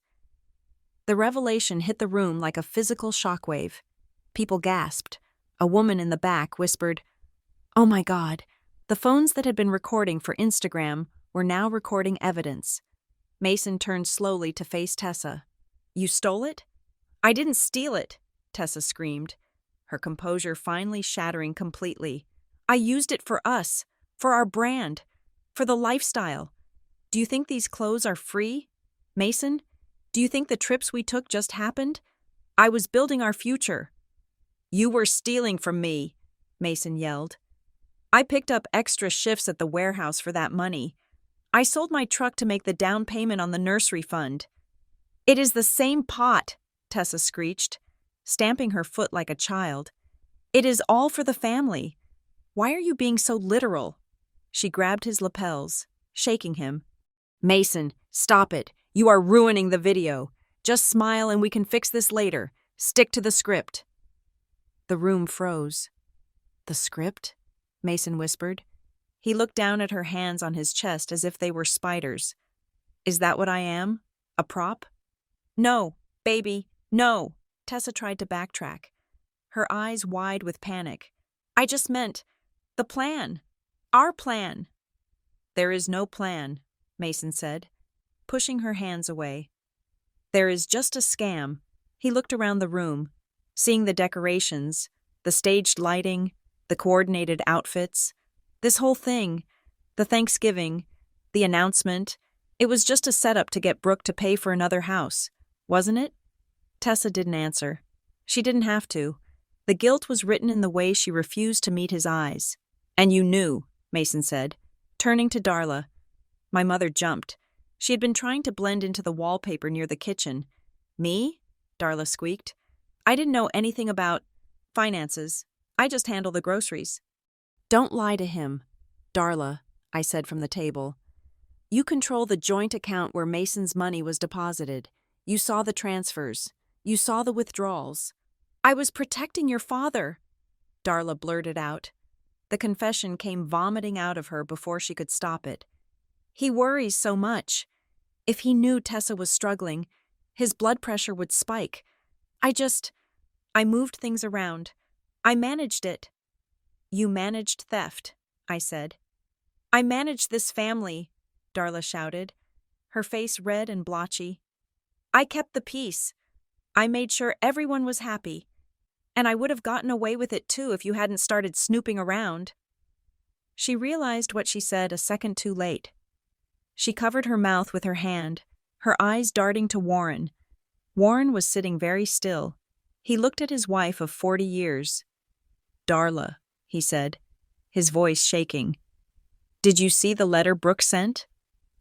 A: The revelation hit the room like a physical shockwave. People gasped. A woman in the back whispered, "Oh my God." The phones that had been recording for Instagram were now recording evidence. Mason turned slowly to face Tessa. "You stole it?" "I didn't steal it," Tessa screamed, her composure finally shattering completely. "I used it for us, for our brand, for the lifestyle. Do you think these clothes are free? Mason, do you think the trips we took just happened? I was building our future." "You were stealing from me," Mason yelled. "I picked up extra shifts at the warehouse for that money. I sold my truck to make the down payment on the nursery fund." "It is the same pot," Tessa screeched, stamping her foot like a child. "It is all for the family. Why are you being so literal?" She grabbed his lapels, shaking him. "Mason, stop it. You are ruining the video. Just smile and we can fix this later. Stick to the script." The room froze. "The script?" Mason whispered. He looked down at her hands on his chest as if they were spiders. "Is that what I am? A prop?" "No, baby, no." Tessa tried to backtrack, her eyes wide with panic. "I just meant the plan. Our plan." "There is no plan," Mason said, pushing her hands away. "There is just a scam." He looked around the room, seeing the decorations, the staged lighting, the coordinated outfits. This whole thing, the Thanksgiving, the announcement, it was just a setup to get Brooke to pay for another house, wasn't it? Tessa didn't answer. She didn't have to. The guilt was written in the way she refused to meet his eyes. "And you knew," Mason said, turning to Darla. My mother jumped. She had been trying to blend into the wallpaper near the kitchen. "Me?" Darla squeaked. "I didn't know anything about finances. I just handle the groceries." "Don't lie to him, Darla," I said from the table. "You control the joint account where Mason's money was deposited. You saw the transfers. You saw the withdrawals." "I was protecting your father," Darla blurted out. The confession came vomiting out of her before she could stop it. "He worries so much. If he knew Tessa was struggling, his blood pressure would spike. I moved things around. I managed it." "You managed theft," I said. "I managed this family," Darla shouted, her face red and blotchy. "I kept the peace. I made sure everyone was happy. And I would have gotten away with it too if you hadn't started snooping around." She realized what she said a second too late. She covered her mouth with her hand, her eyes darting to Warren. Warren was sitting very still. He looked at his wife of 40 years. "Darla," he said, his voice shaking. "Did you see the letter Brooke sent?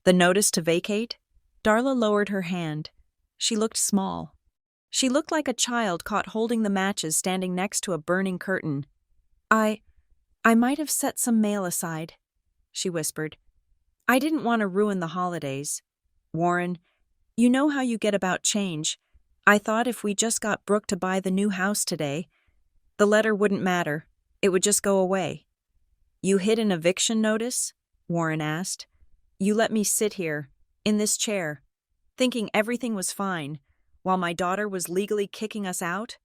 A: The notice to vacate?" Darla lowered her hand. She looked small. She looked like a child caught holding the matches standing next to a burning curtain. I might have set some mail aside," she whispered. "I didn't want to ruin the holidays. Warren, you know how you get about change. I thought if we just got Brooke to buy the new house today, the letter wouldn't matter. It would just go away." "You hid an eviction notice?" Warren asked. "You let me sit here, in this chair, thinking everything was fine, while my daughter was legally kicking us out?"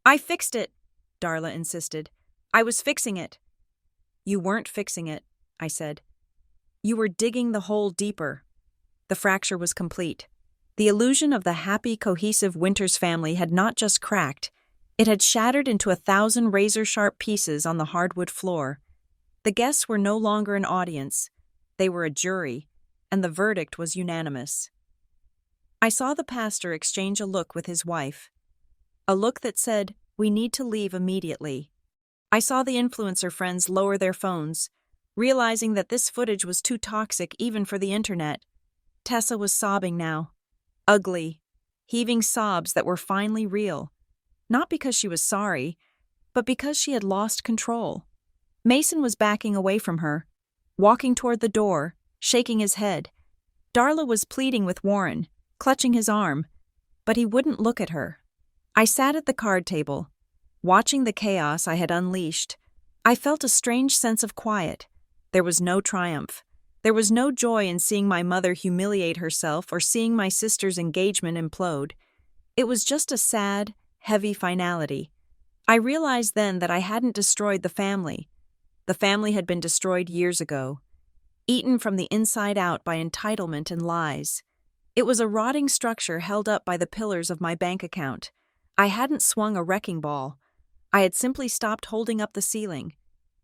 A: "I fixed it," Darla insisted. "I was fixing it." "You weren't fixing it," I said. "You were digging the hole deeper." The fracture was complete. The illusion of the happy, cohesive Winters family had not just cracked, it had shattered into 1,000 razor-sharp pieces on the hardwood floor. The guests were no longer an audience. They were a jury, and the verdict was unanimous. I saw the pastor exchange a look with his wife. A look that said, "We need to leave immediately." I saw the influencer friends lower their phones, realizing that this footage was too toxic even for the internet. Tessa was sobbing now. Ugly, heaving sobs that were finally real. Not because she was sorry, but because she had lost control. Mason was backing away from her, walking toward the door, shaking his head. Darla was pleading with Warren, clutching his arm, but he wouldn't look at her. I sat at the card table, watching the chaos I had unleashed. I felt a strange sense of quiet. There was no triumph. There was no joy in seeing my mother humiliate herself or seeing my sister's engagement implode. It was just a sad, heavy finality. I realized then that I hadn't destroyed the family. The family had been destroyed years ago, eaten from the inside out by entitlement and lies. It was a rotting structure held up by the pillars of my bank account. I hadn't swung a wrecking ball. I had simply stopped holding up the ceiling.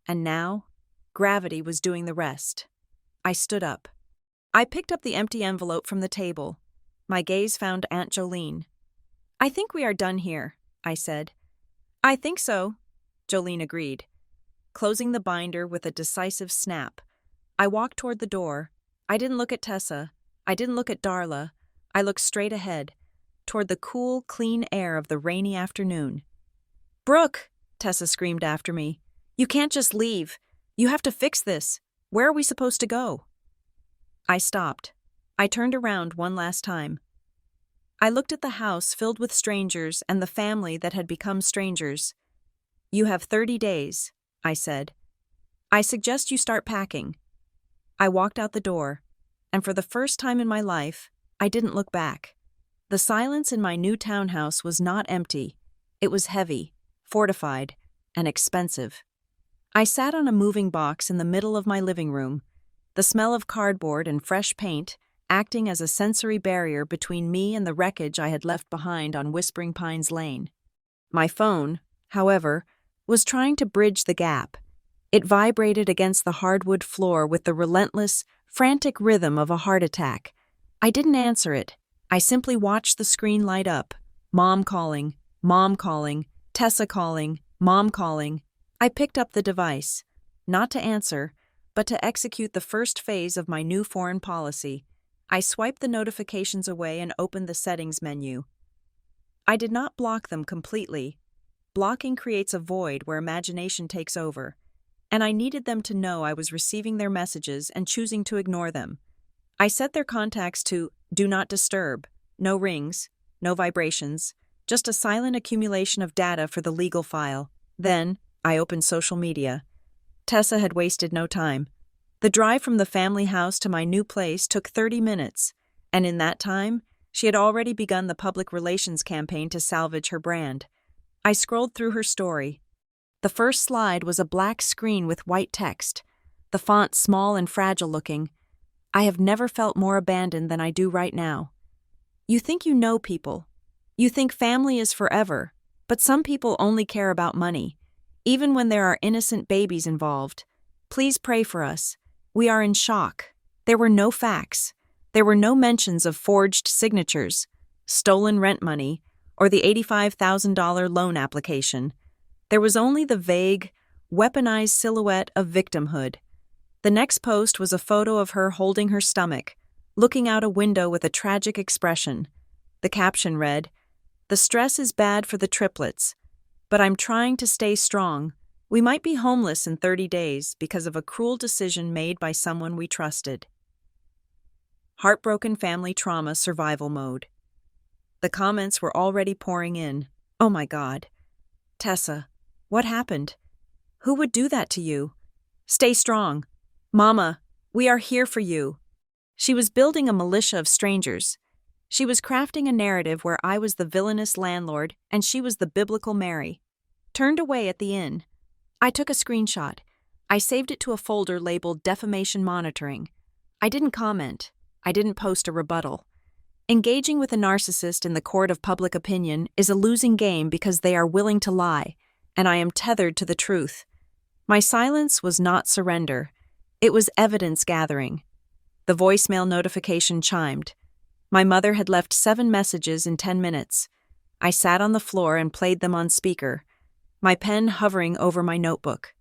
A: And now, gravity was doing the rest. I stood up. I picked up the empty envelope from the table. My gaze found Aunt Jolene. "I think we are done here," I said. "I think so," Jolene agreed. Closing the binder with a decisive snap, I walked toward the door. I didn't look at Tessa. I didn't look at Darla. I looked straight ahead, toward the cool, clean air of the rainy afternoon. "Brooke," Tessa screamed after me, "you can't just leave. You have to fix this. Where are we supposed to go?" I stopped. I turned around one last time. I looked at the house filled with strangers and the family that had become strangers. "You have 30 days, I said. "I suggest you start packing." I walked out the door, and for the first time in my life, I didn't look back. The silence in my new townhouse was not empty. It was heavy, fortified, and expensive. I sat on a moving box in the middle of my living room, the smell of cardboard and fresh paint acting as a sensory barrier between me and the wreckage I had left behind on Whispering Pines Lane. My phone, however, was trying to bridge the gap. It vibrated against the hardwood floor with the relentless, frantic rhythm of a heart attack. I didn't answer it. I simply watched the screen light up. Mom calling, Tessa calling, Mom calling. I picked up the device, not to answer, but to execute the first phase of my new foreign policy. I swiped the notifications away and opened the settings menu. I did not block them completely. Blocking creates a void where imagination takes over, and I needed them to know I was receiving their messages and choosing to ignore them. I set their contacts to Do Not Disturb, no rings, no vibrations, just a silent accumulation of data for the legal file. Then, I opened social media. Tessa had wasted no time. The drive from the family house to my new place took 30 minutes, and in that time, she had already begun the public relations campaign to salvage her brand. I scrolled through her story. The first slide was a black screen with white text, the font small and fragile looking. "I have never felt more abandoned than I do right now." You think you know people. You think family is forever, but some people only care about money, even when there are innocent babies involved. Please pray for us. We are in shock. There were no facts. There were no mentions of forged signatures, stolen rent money, or the $85,000 loan application. There was only the vague, weaponized silhouette of victimhood. The next post was a photo of her holding her stomach, looking out a window with a tragic expression. The caption read, "The stress is bad for the triplets, but I'm trying to stay strong. We might be homeless in 30 days because of a cruel decision made by someone we trusted." Heartbroken family trauma survival mode. The comments were already pouring in. "Oh my God. Tessa, what happened? Who would do that to you? Stay strong. Mama, we are here for you." She was building a militia of strangers. She was crafting a narrative where I was the villainous landlord and she was the biblical Mary. Turned away at the inn. I took a screenshot. I saved it to a folder labeled Defamation Monitoring. I didn't comment. I didn't post a rebuttal. Engaging with a narcissist in the court of public opinion is a losing game because they are willing to lie, and I am tethered to the truth. My silence was not surrender. It was evidence gathering. The voicemail notification chimed. My mother had left 7 messages in 10 minutes. I sat on the floor and played them on speaker, my pen hovering over my notebook.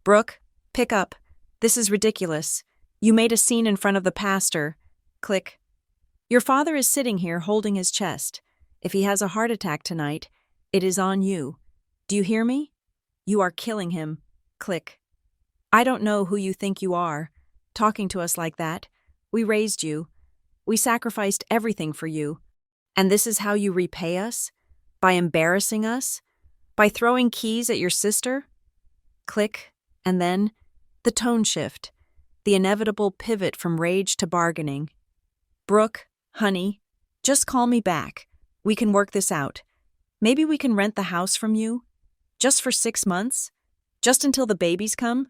A: "Brooke, pick up. This is ridiculous. You made a scene in front of the pastor." Click. "Your father is sitting here holding his chest. If he has a heart attack tonight, It is on you. Do you hear me? You are killing him. Click. I don't know who you think you are, talking to us like that. We raised you. We sacrificed everything for you. And this is how you repay us? By embarrassing us? By throwing keys at your sister? Click, and then the tone shift, the inevitable pivot from rage to bargaining. Brooke, honey, just call me back. We can work this out. Maybe we can rent the house from you? Just for 6 months? Just until the babies come?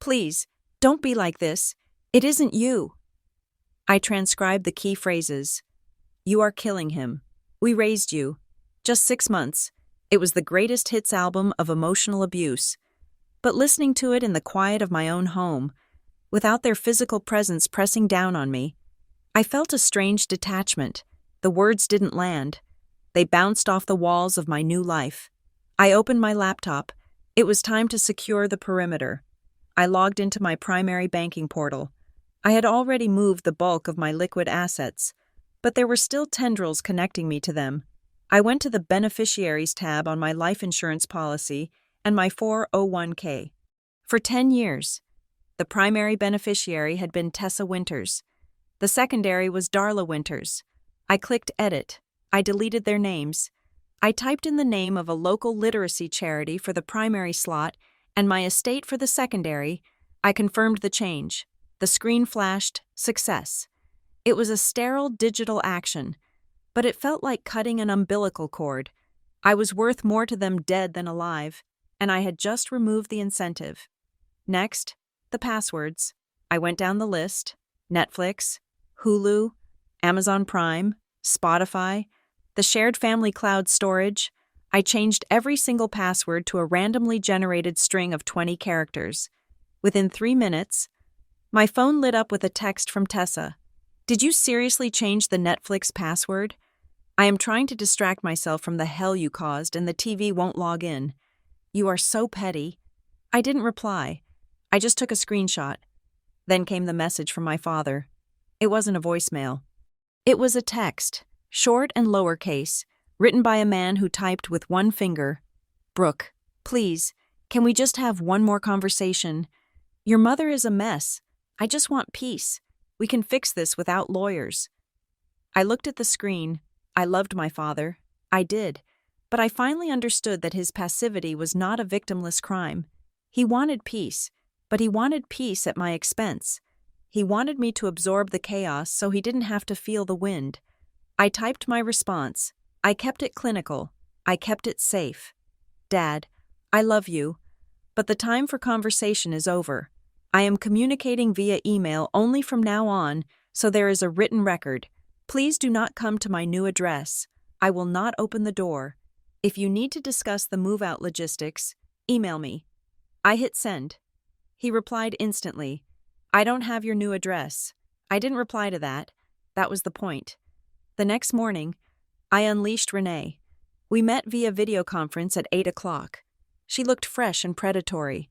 A: Please, don't be like this. It isn't you. I transcribed the key phrases. You are killing him. We raised you. Just 6 months. It was the greatest hits album of emotional abuse. But listening to it in the quiet of my own home, without their physical presence pressing down on me, I felt a strange detachment. The words didn't land. They bounced off the walls of my new life. I opened my laptop. It was time to secure the perimeter. I logged into my primary banking portal. I had already moved the bulk of my liquid assets, but there were still tendrils connecting me to them. I went to the Beneficiaries tab on my life insurance policy and my 401k. For 10 years, the primary beneficiary had been Tessa Winters. The secondary was Darla Winters. I clicked Edit. I deleted their names. I typed in the name of a local literacy charity for the primary slot and my estate for the secondary. I confirmed the change. The screen flashed, Success. It was a sterile digital action, but it felt like cutting an umbilical cord. I was worth more to them dead than alive, and I had just removed the incentive. Next, the passwords. I went down the list: Netflix, Hulu, Amazon Prime, Spotify, the shared family cloud storage. I changed every single password to a randomly generated string of 20 characters. Within 3 minutes, my phone lit up with a text from Tessa. Did you seriously change the Netflix password? I am trying to distract myself from the hell you caused and the TV won't log in. You are so petty. I didn't reply. I just took a screenshot. Then came the message from my father. It wasn't a voicemail. It was a text, short and lowercase, written by a man who typed with one finger. Brooke, please, can we just have one more conversation? Your mother is a mess. I just want peace. We can fix this without lawyers. I looked at the screen. I loved my father. I did. But I finally understood that his passivity was not a victimless crime. He wanted peace, but he wanted peace at my expense. He wanted me to absorb the chaos so he didn't have to feel the wind. I typed my response. I kept it clinical. I kept it safe. Dad, I love you, but the time for conversation is over. I am communicating via email only from now on, so there is a written record. Please do not come to my new address. I will not open the door. If you need to discuss the move-out logistics, email me. I hit send. He replied instantly. I don't have your new address. I didn't reply to that. That was the point. The next morning, I unleashed Renee. We met via video conference at 8 o'clock. She looked fresh and predatory.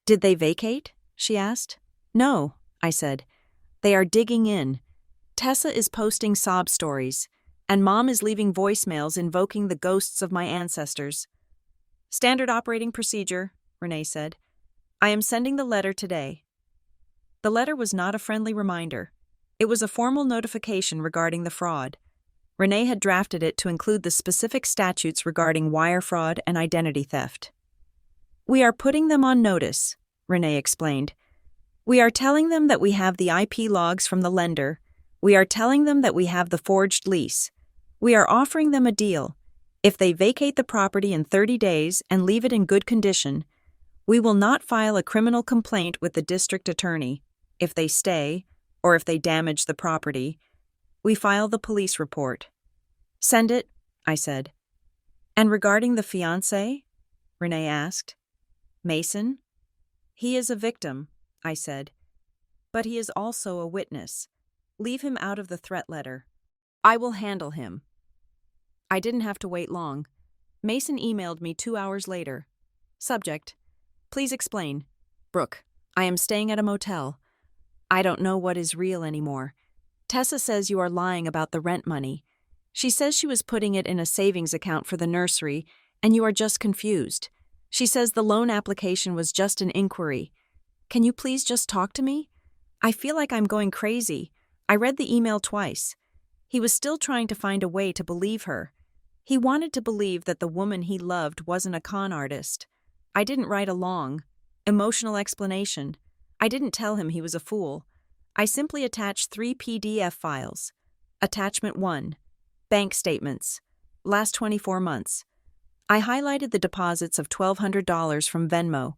A: Did they vacate? She asked. No, I said. They are digging in. Tessa is posting sob stories, and Mom is leaving voicemails invoking the ghosts of my ancestors. Standard operating procedure, Renee said. I am sending the letter today. The letter was not a friendly reminder. It was a formal notification regarding the fraud. Renee had drafted it to include the specific statutes regarding wire fraud and identity theft. We are putting them on notice, Renee explained. We are telling them that we have the IP logs from the lender. We are telling them that we have the forged lease. We are offering them a deal. If they vacate the property in 30 days and leave it in good condition, we will not file a criminal complaint with the district attorney. If they stay, or if they damage the property, we file the police report. Send it, I said. And regarding the fiancé? Renee asked. Mason? He is a victim, I said. But he is also a witness. Leave him out of the threat letter. I will handle him. I didn't have to wait long. Mason emailed me 2 hours later. Subject: please explain. Brooke, I am staying at a motel. I don't know what is real anymore. Tessa says you are lying about the rent money. She says she was putting it in a savings account for the nursery, and you are just confused. She says the loan application was just an inquiry. Can you please just talk to me? I feel like I'm going crazy. I read the email twice. He was still trying to find a way to believe her. He wanted to believe that the woman he loved wasn't a con artist. I didn't write a long, emotional explanation. I didn't tell him he was a fool. I simply attached 3 PDF files. Attachment 1. Bank statements. Last 24 months. I highlighted the deposits of $1,200 from Venmo,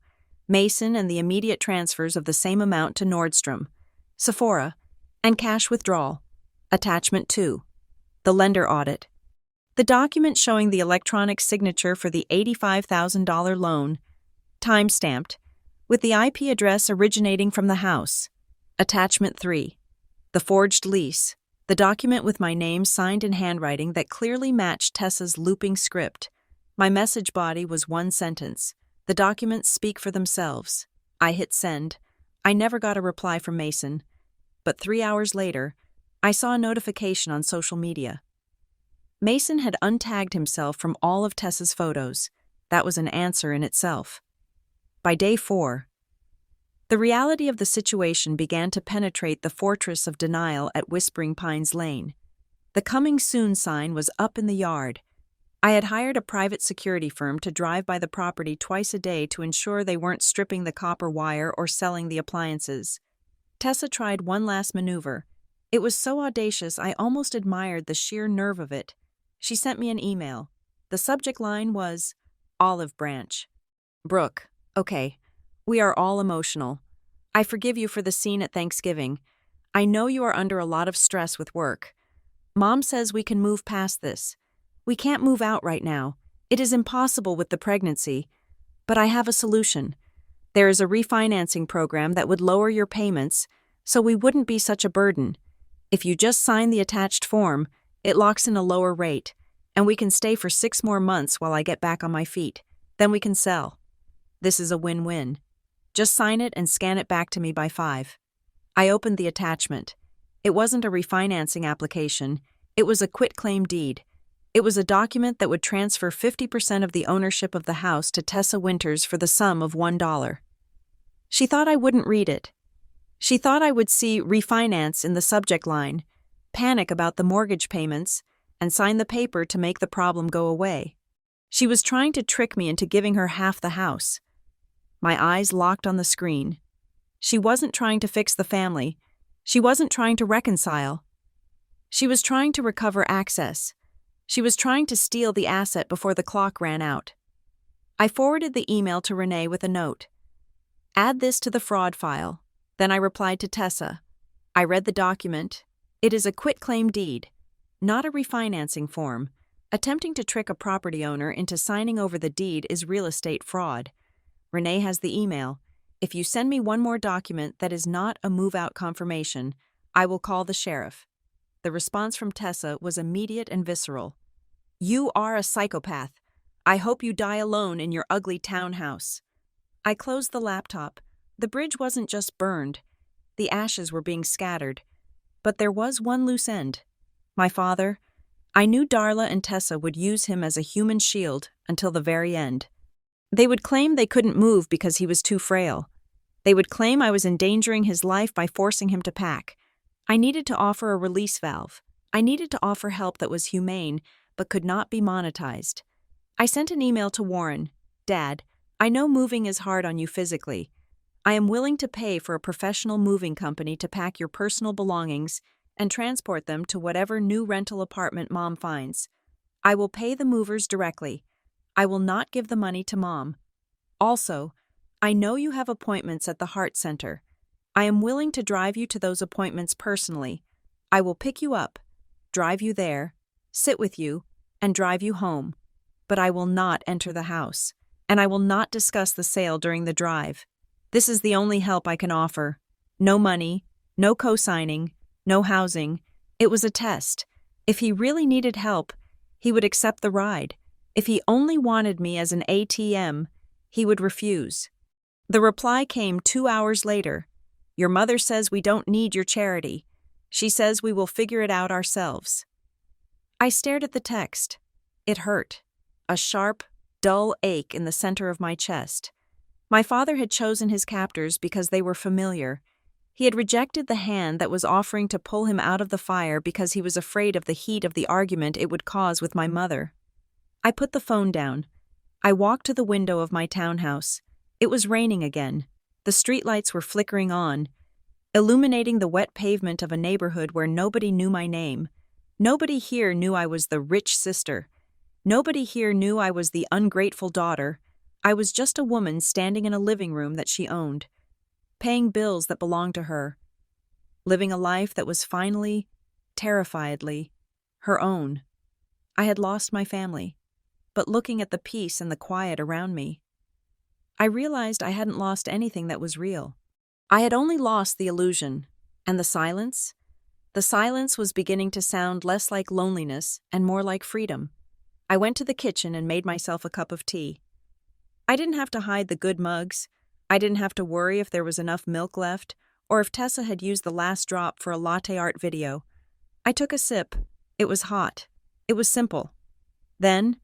A: Mason, and the immediate transfers of the same amount to Nordstrom, Sephora, and cash withdrawal. Attachment 2. The lender audit. The document showing the electronic signature for the $85,000 loan, time-stamped, with the IP address originating from the house. Attachment 3. The forged lease. The document with my name signed in handwriting that clearly matched Tessa's looping script. My message body was one sentence. The documents speak for themselves. I hit send. I never got a reply from Mason. But 3 hours later, I saw a notification on social media. Mason had untagged himself from all of Tessa's photos. That was an answer in itself. By day 4, the reality of the situation began to penetrate the fortress of denial at Whispering Pines Lane. The coming soon sign was up in the yard. I had hired a private security firm to drive by the property twice a day to ensure they weren't stripping the copper wire or selling the appliances. Tessa tried one last maneuver. It was so audacious I almost admired the sheer nerve of it. She sent me an email. The subject line was, Olive Branch. Brooke, okay. We are all emotional. I forgive you for the scene at Thanksgiving. I know you are under a lot of stress with work. Mom says we can move past this. We can't move out right now. It is impossible with the pregnancy. But I have a solution. There is a refinancing program that would lower your payments, so we wouldn't be such a burden. If you just sign the attached form, it locks in a lower rate, and we can stay for 6 more months while I get back on my feet. Then we can sell. This is a win-win. Just sign it and scan it back to me by 5. I opened the attachment. It wasn't a refinancing application. It was a quitclaim deed. It was a document that would transfer 50% of the ownership of the house to Tessa Winters for the sum of $1. She thought I wouldn't read it. She thought I would see refinance in the subject line, panic about the mortgage payments, and sign the paper to make the problem go away. She was trying to trick me into giving her half the house. My eyes locked on the screen. She wasn't trying to fix the family. She wasn't trying to reconcile. She was trying to recover access. She was trying to steal the asset before the clock ran out. I forwarded the email to Renee with a note. Add this to the fraud file. Then I replied to Tessa. I read the document. It is a quitclaim deed, not a refinancing form. Attempting to trick a property owner into signing over the deed is real estate fraud. Renee has the email. If you send me one more document that is not a move-out confirmation, I will call the sheriff. The response from Tessa was immediate and visceral. You are a psychopath. I hope you die alone in your ugly townhouse. I closed the laptop. The bridge wasn't just burned. The ashes were being scattered. But there was one loose end. My father. I knew Darla and Tessa would use him as a human shield until the very end. They would claim they couldn't move because he was too frail. They would claim I was endangering his life by forcing him to pack. I needed to offer a release valve. I needed to offer help that was humane, but could not be monetized. I sent an email to Warren. Dad, I know moving is hard on you physically. I am willing to pay for a professional moving company to pack your personal belongings and transport them to whatever new rental apartment Mom finds. I will pay the movers directly. I will not give the money to Mom. Also, I know you have appointments at the Heart Center. I am willing to drive you to those appointments personally. I will pick you up, drive you there, sit with you, and drive you home. But I will not enter the house, and I will not discuss the sale during the drive. This is the only help I can offer. No money, no co-signing, no housing. It was a test. If he really needed help, he would accept the ride. If he only wanted me as an ATM, he would refuse. The reply came 2 hours later. Your mother says we don't need your charity. She says we will figure it out ourselves. I stared at the text. It hurt. A sharp, dull ache in the center of my chest. My father had chosen his captors because they were familiar. He had rejected the hand that was offering to pull him out of the fire because he was afraid of the heat of the argument it would cause with my mother. I put the phone down. I walked to the window of my townhouse. It was raining again. The streetlights were flickering on, illuminating the wet pavement of a neighborhood where nobody knew my name. Nobody here knew I was the rich sister. Nobody here knew I was the ungrateful daughter. I was just a woman standing in a living room that she owned, paying bills that belonged to her, living a life that was finally, terrifiedly, her own. I had lost my family, but looking at the peace and the quiet around me, I realized I hadn't lost anything that was real. I had only lost the illusion, and the silence? The silence was beginning to sound less like loneliness and more like freedom. I went to the kitchen and made myself a cup of tea. I didn't have to hide the good mugs. I didn't have to worry if there was enough milk left, or if Tessa had used the last drop for a latte art video. I took a sip. It was hot. It was simple. Then,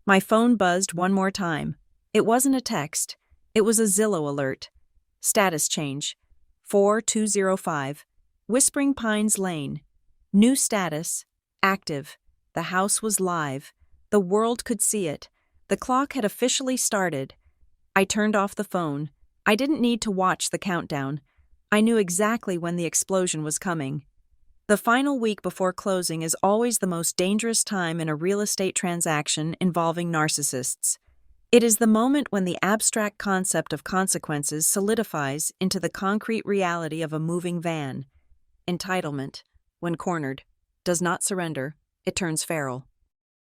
A: my phone buzzed one more time. It wasn't a text. It was a Zillow alert. Status change. 4205. Whispering Pines Lane. New status. Active. The house was live. The world could see it. The clock had officially started. I turned off the phone. I didn't need to watch the countdown. I knew exactly when the explosion was coming. The final week before closing is always the most dangerous time in a real estate transaction involving narcissists. It is the moment when the abstract concept of consequences solidifies into the concrete reality of a moving van. Entitlement, when cornered, does not surrender, it turns feral.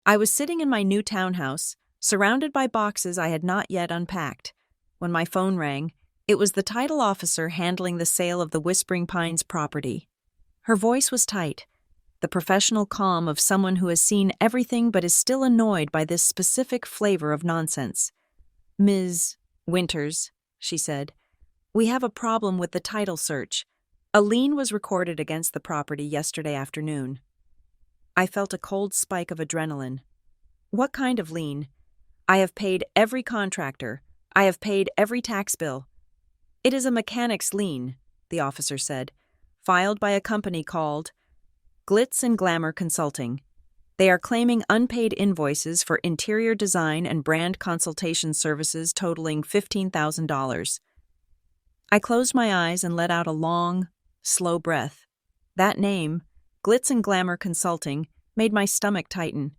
A: I was sitting in my new townhouse, surrounded by boxes I had not yet unpacked. When my phone rang, it was the title officer handling the sale of the Whispering Pines property. Her voice was tight, the professional calm of someone who has seen everything but is still annoyed by this specific flavor of nonsense. "Ms. Winters," she said, "we have a problem with the title search. A lien was recorded against the property yesterday afternoon." I felt a cold spike of adrenaline. "What kind of lien?" "I have paid every contractor. I have paid every tax bill." "It is a mechanic's lien," the officer said, "filed by a company called Glitz and Glamour Consulting. They are claiming unpaid invoices for interior design and brand consultation services totaling $15,000. I closed my eyes and let out a long, slow breath. That name, Glitz and Glamour Consulting, made my stomach tighten.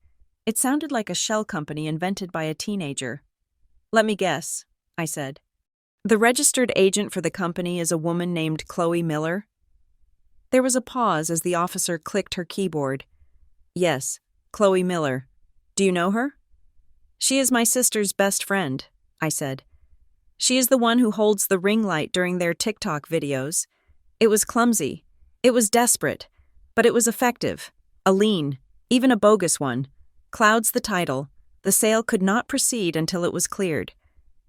A: It sounded like a shell company invented by a teenager. "Let me guess," I said. "The registered agent for the company is a woman named Chloe Miller?" There was a pause as the officer clicked her keyboard. "Yes, Chloe Miller. Do you know her?" "She is my sister's best friend," I said. "She is the one who holds the ring light during their TikTok videos. It was clumsy. It was desperate. But it was effective. A lien, even a bogus one. Clouds the title. The sale could not proceed until it was cleared.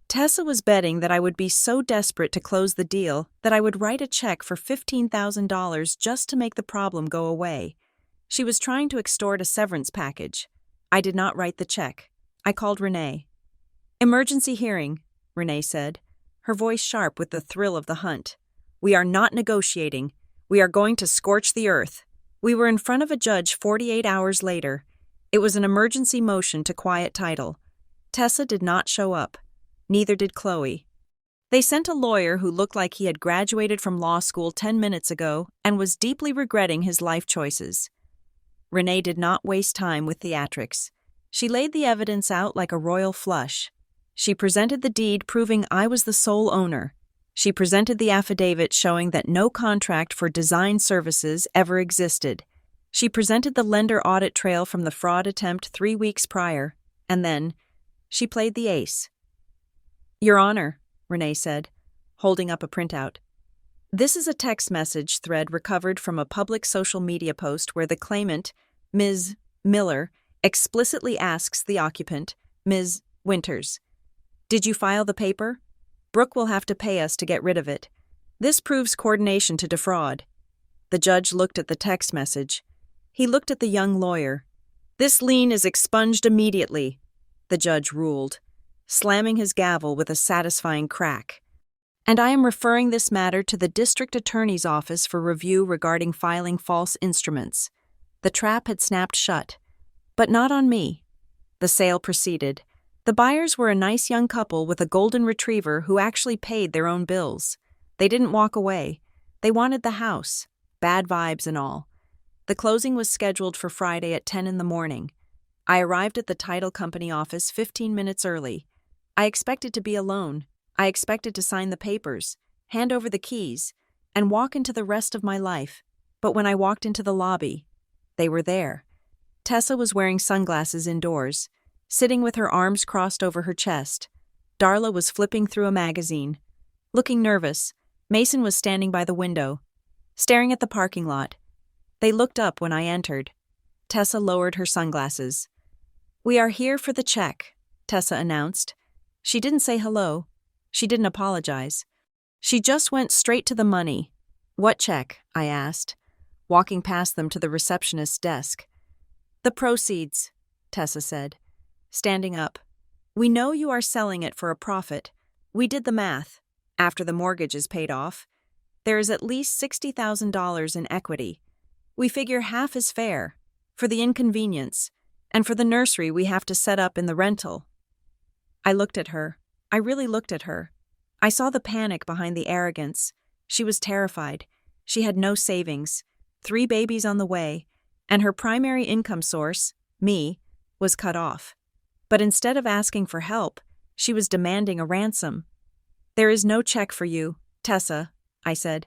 A: Tessa was betting that I would be so desperate to close the deal that I would write a check for $15,000 just to make the problem go away. She was trying to extort a severance package. I did not write the check. I called Renee. "Emergency hearing," Renee said, her voice sharp with the thrill of the hunt. "We are not negotiating. We are going to scorch the earth." We were in front of a judge 48 hours later. It was an emergency motion to quiet title. Tessa did not show up. Neither did Chloe. They sent a lawyer who looked like he had graduated from law school 10 minutes ago and was deeply regretting his life choices. Renee did not waste time with theatrics. She laid the evidence out like a royal flush. She presented the deed proving I was the sole owner. She presented the affidavit showing that no contract for design services ever existed. She presented the lender audit trail from the fraud attempt 3 weeks prior. And then, she played the ace. "Your Honor," Renee said, holding up a printout. "This is a text message thread recovered from a public social media post where the claimant, Ms. Miller, explicitly asks the occupant, Ms. Winters, 'Did you file the paper? Brooke will have to pay us to get rid of it. This proves coordination to defraud.'" The judge looked at the text message. He looked at the young lawyer. "This lien is expunged immediately," the judge ruled. slamming his gavel with a satisfying crack. "And I am referring this matter to the district attorney's office for review regarding filing false instruments." The trap had snapped shut. But not on me. The sale proceeded. The buyers were a nice young couple with a golden retriever who actually paid their own bills. They didn't walk away. They wanted the house, bad vibes and all. The closing was scheduled for Friday at 10 in the morning. I arrived at the title company office 15 minutes early. I expected to be alone. I expected to sign the papers, hand over the keys, and walk into the rest of my life. But when I walked into the lobby, they were there. Tessa was wearing sunglasses indoors, sitting with her arms crossed over her chest. Darla was flipping through a magazine. Looking nervous, Mason was standing by the window, staring at the parking lot. They looked up when I entered. Tessa lowered her sunglasses. "We are here for the check," Tessa announced. She didn't say hello. She didn't apologize. She just went straight to the money. "What check?" I asked, walking past them to the receptionist's desk. "The proceeds," Tessa said, standing up. "We know you are selling it for a profit. We did the math. After the mortgage is paid off, there is at least $60,000 in equity. We figure half is fair, for the inconvenience, and for the nursery we have to set up in the rental." I looked at her. I really looked at her. I saw the panic behind the arrogance. She was terrified. She had no savings, 3 babies on the way, and her primary income source, me, was cut off. But instead of asking for help, she was demanding a ransom. "There is no check for you, Tessa," I said.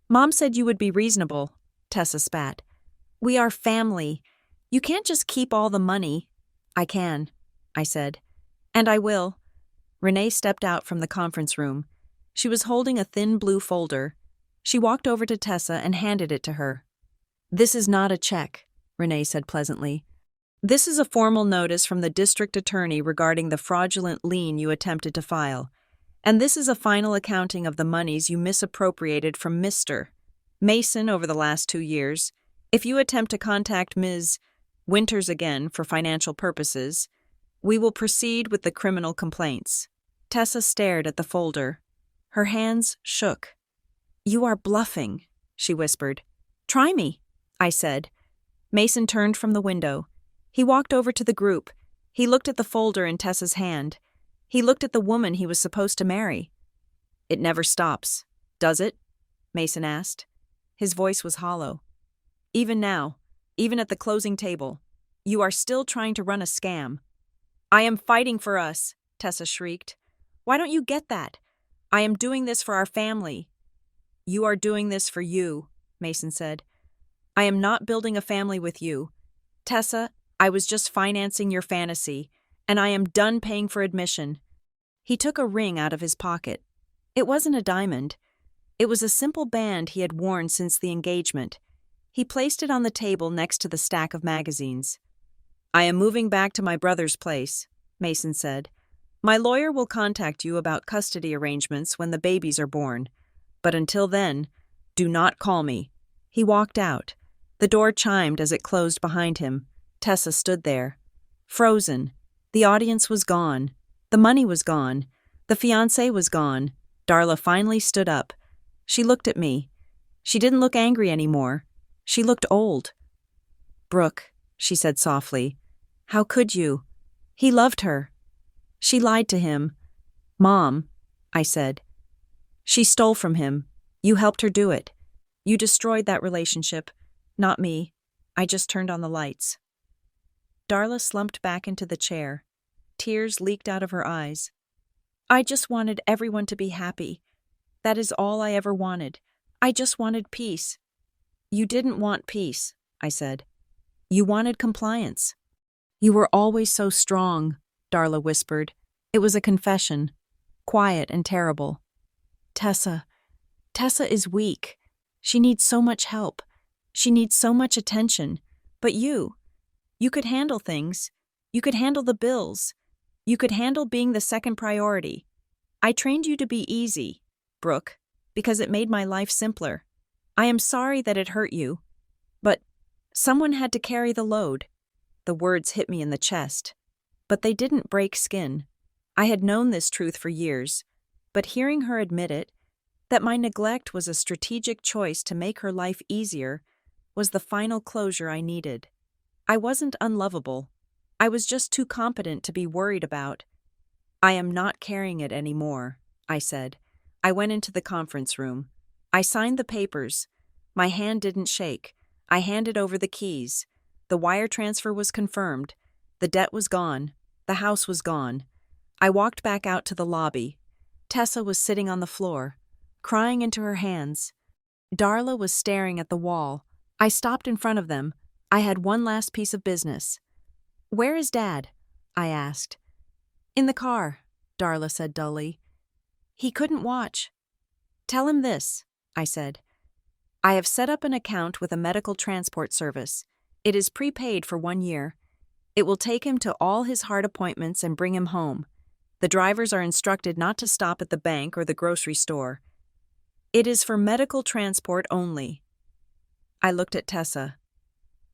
A: "Mom said you would be reasonable," Tessa spat. "We are family. You can't just keep all the money." "I can," I said. "And I will." Renee stepped out from the conference room. She was holding a thin blue folder. She walked over to Tessa and handed it to her. "This is not a check," Renee said pleasantly. "This is a formal notice from the district attorney regarding the fraudulent lien you attempted to file. And this is a final accounting of the monies you misappropriated from Mr. Mason over the last 2 years. If you attempt to contact Ms. Winters again for financial purposes, we will proceed with the criminal complaints." Tessa stared at the folder. Her hands shook. "You are bluffing," she whispered. "Try me," I said. Mason turned from the window. He walked over to the group. He looked at the folder in Tessa's hand. He looked at the woman he was supposed to marry. "It never stops, does it?" Mason asked. His voice was hollow. "Even now, even at the closing table, you are still trying to run a scam." "I am fighting for us," Tessa shrieked. "Why don't you get that? I am doing this for our family." "You are doing this for you," Mason said. "I am not building a family with you. Tessa, I was just financing your fantasy, and I am done paying for admission." He took a ring out of his pocket. It wasn't a diamond. It was a simple band he had worn since the engagement. He placed it on the table next to the stack of magazines. "I am moving back to my brother's place," Mason said. "My lawyer will contact you about custody arrangements when the babies are born. But until then, do not call me." He walked out. The door chimed as it closed behind him. Tessa stood there, frozen. The audience was gone. The money was gone. The fiancé was gone. Darla finally stood up. She looked at me. She didn't look angry anymore. She looked old. "Brooke," she said softly, "how could you? He loved her." She lied to him. "Mom," I said. "She stole from him. You helped her do it. You destroyed that relationship. Not me. I just turned on the lights." Darla slumped back into the chair. Tears leaked out of her eyes. "I just wanted everyone to be happy. That is all I ever wanted. I just wanted peace." "You didn't want peace," I said. "You wanted compliance." "You were always so strong," Darla whispered. It was a confession, quiet and terrible. Tessa is weak. She needs so much help. She needs so much attention. But you could handle things. You could handle the bills. You could handle being the second priority. I trained you to be easy, Brooke, because it made my life simpler. I am sorry that it hurt you. But someone had to carry the load." The words hit me in the chest. But they didn't break skin. I had known this truth for years, but hearing her admit it, that my neglect was a strategic choice to make her life easier, was the final closure I needed. I wasn't unlovable. I was just too competent to be worried about. I am not carrying it anymore, I said. I went into the conference room. I signed the papers. My hand didn't shake. I handed over the keys. The wire transfer was confirmed. The debt was gone. The house was gone. I walked back out to the lobby. Tessa was sitting on the floor, crying into her hands. Darla was staring at the wall. I stopped in front of them. I had one last piece of business. "Where is Dad?" I asked. "In the car," Darla said dully. "He couldn't watch." "Tell him this," I said. "I have set up an account with a medical transport service. It is prepaid for 1 year. It will take him to all his heart appointments and bring him home. The drivers are instructed not to stop at the bank or the grocery store. It is for medical transport only." I looked at Tessa.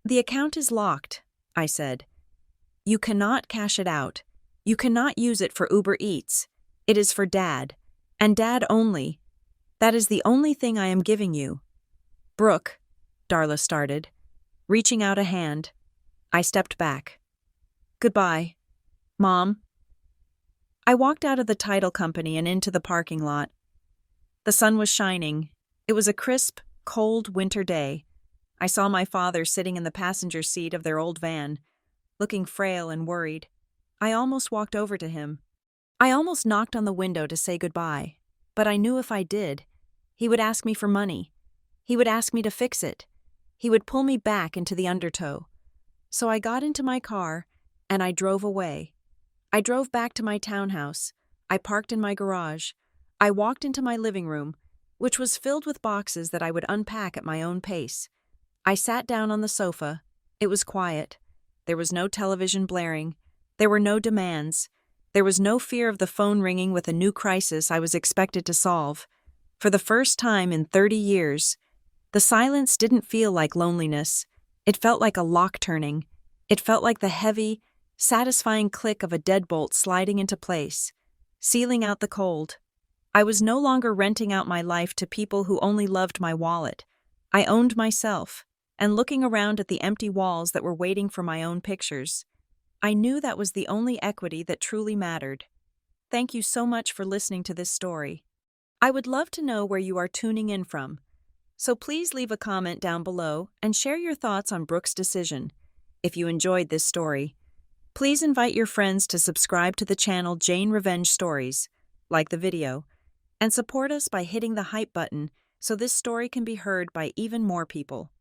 A: "The account is locked," I said. "You cannot cash it out. You cannot use it for Uber Eats. It is for Dad, and Dad only. That is the only thing I am giving you." "Brooke," Darla started, reaching out a hand. I stepped back. "Goodbye, Mom." I walked out of the title company and into the parking lot. The sun was shining. It was a crisp, cold winter day. I saw my father sitting in the passenger seat of their old van, looking frail and worried. I almost walked over to him. I almost knocked on the window to say goodbye, but I knew if I did, he would ask me for money. He would ask me to fix it. He would pull me back into the undertow. So I got into my car, and I drove away. I drove back to my townhouse. I parked in my garage. I walked into my living room, which was filled with boxes that I would unpack at my own pace. I sat down on the sofa. It was quiet. There was no television blaring. There were no demands. There was no fear of the phone ringing with a new crisis I was expected to solve. For the first time in 30 years, the silence didn't feel like loneliness. It felt like a lock turning. It felt like the heavy, satisfying click of a deadbolt sliding into place, sealing out the cold. I was no longer renting out my life to people who only loved my wallet. I owned myself, and looking around at the empty walls that were waiting for my own pictures, I knew that was the only equity that truly mattered. Thank you so much for listening to this story. I would love to know where you are tuning in from, so please leave a comment down below and share your thoughts on Brooke's decision. If you enjoyed this story, please invite your friends to subscribe to the channel Jane Revenge Stories, like the video, and support us by hitting the hype button so this story can be heard by even more people.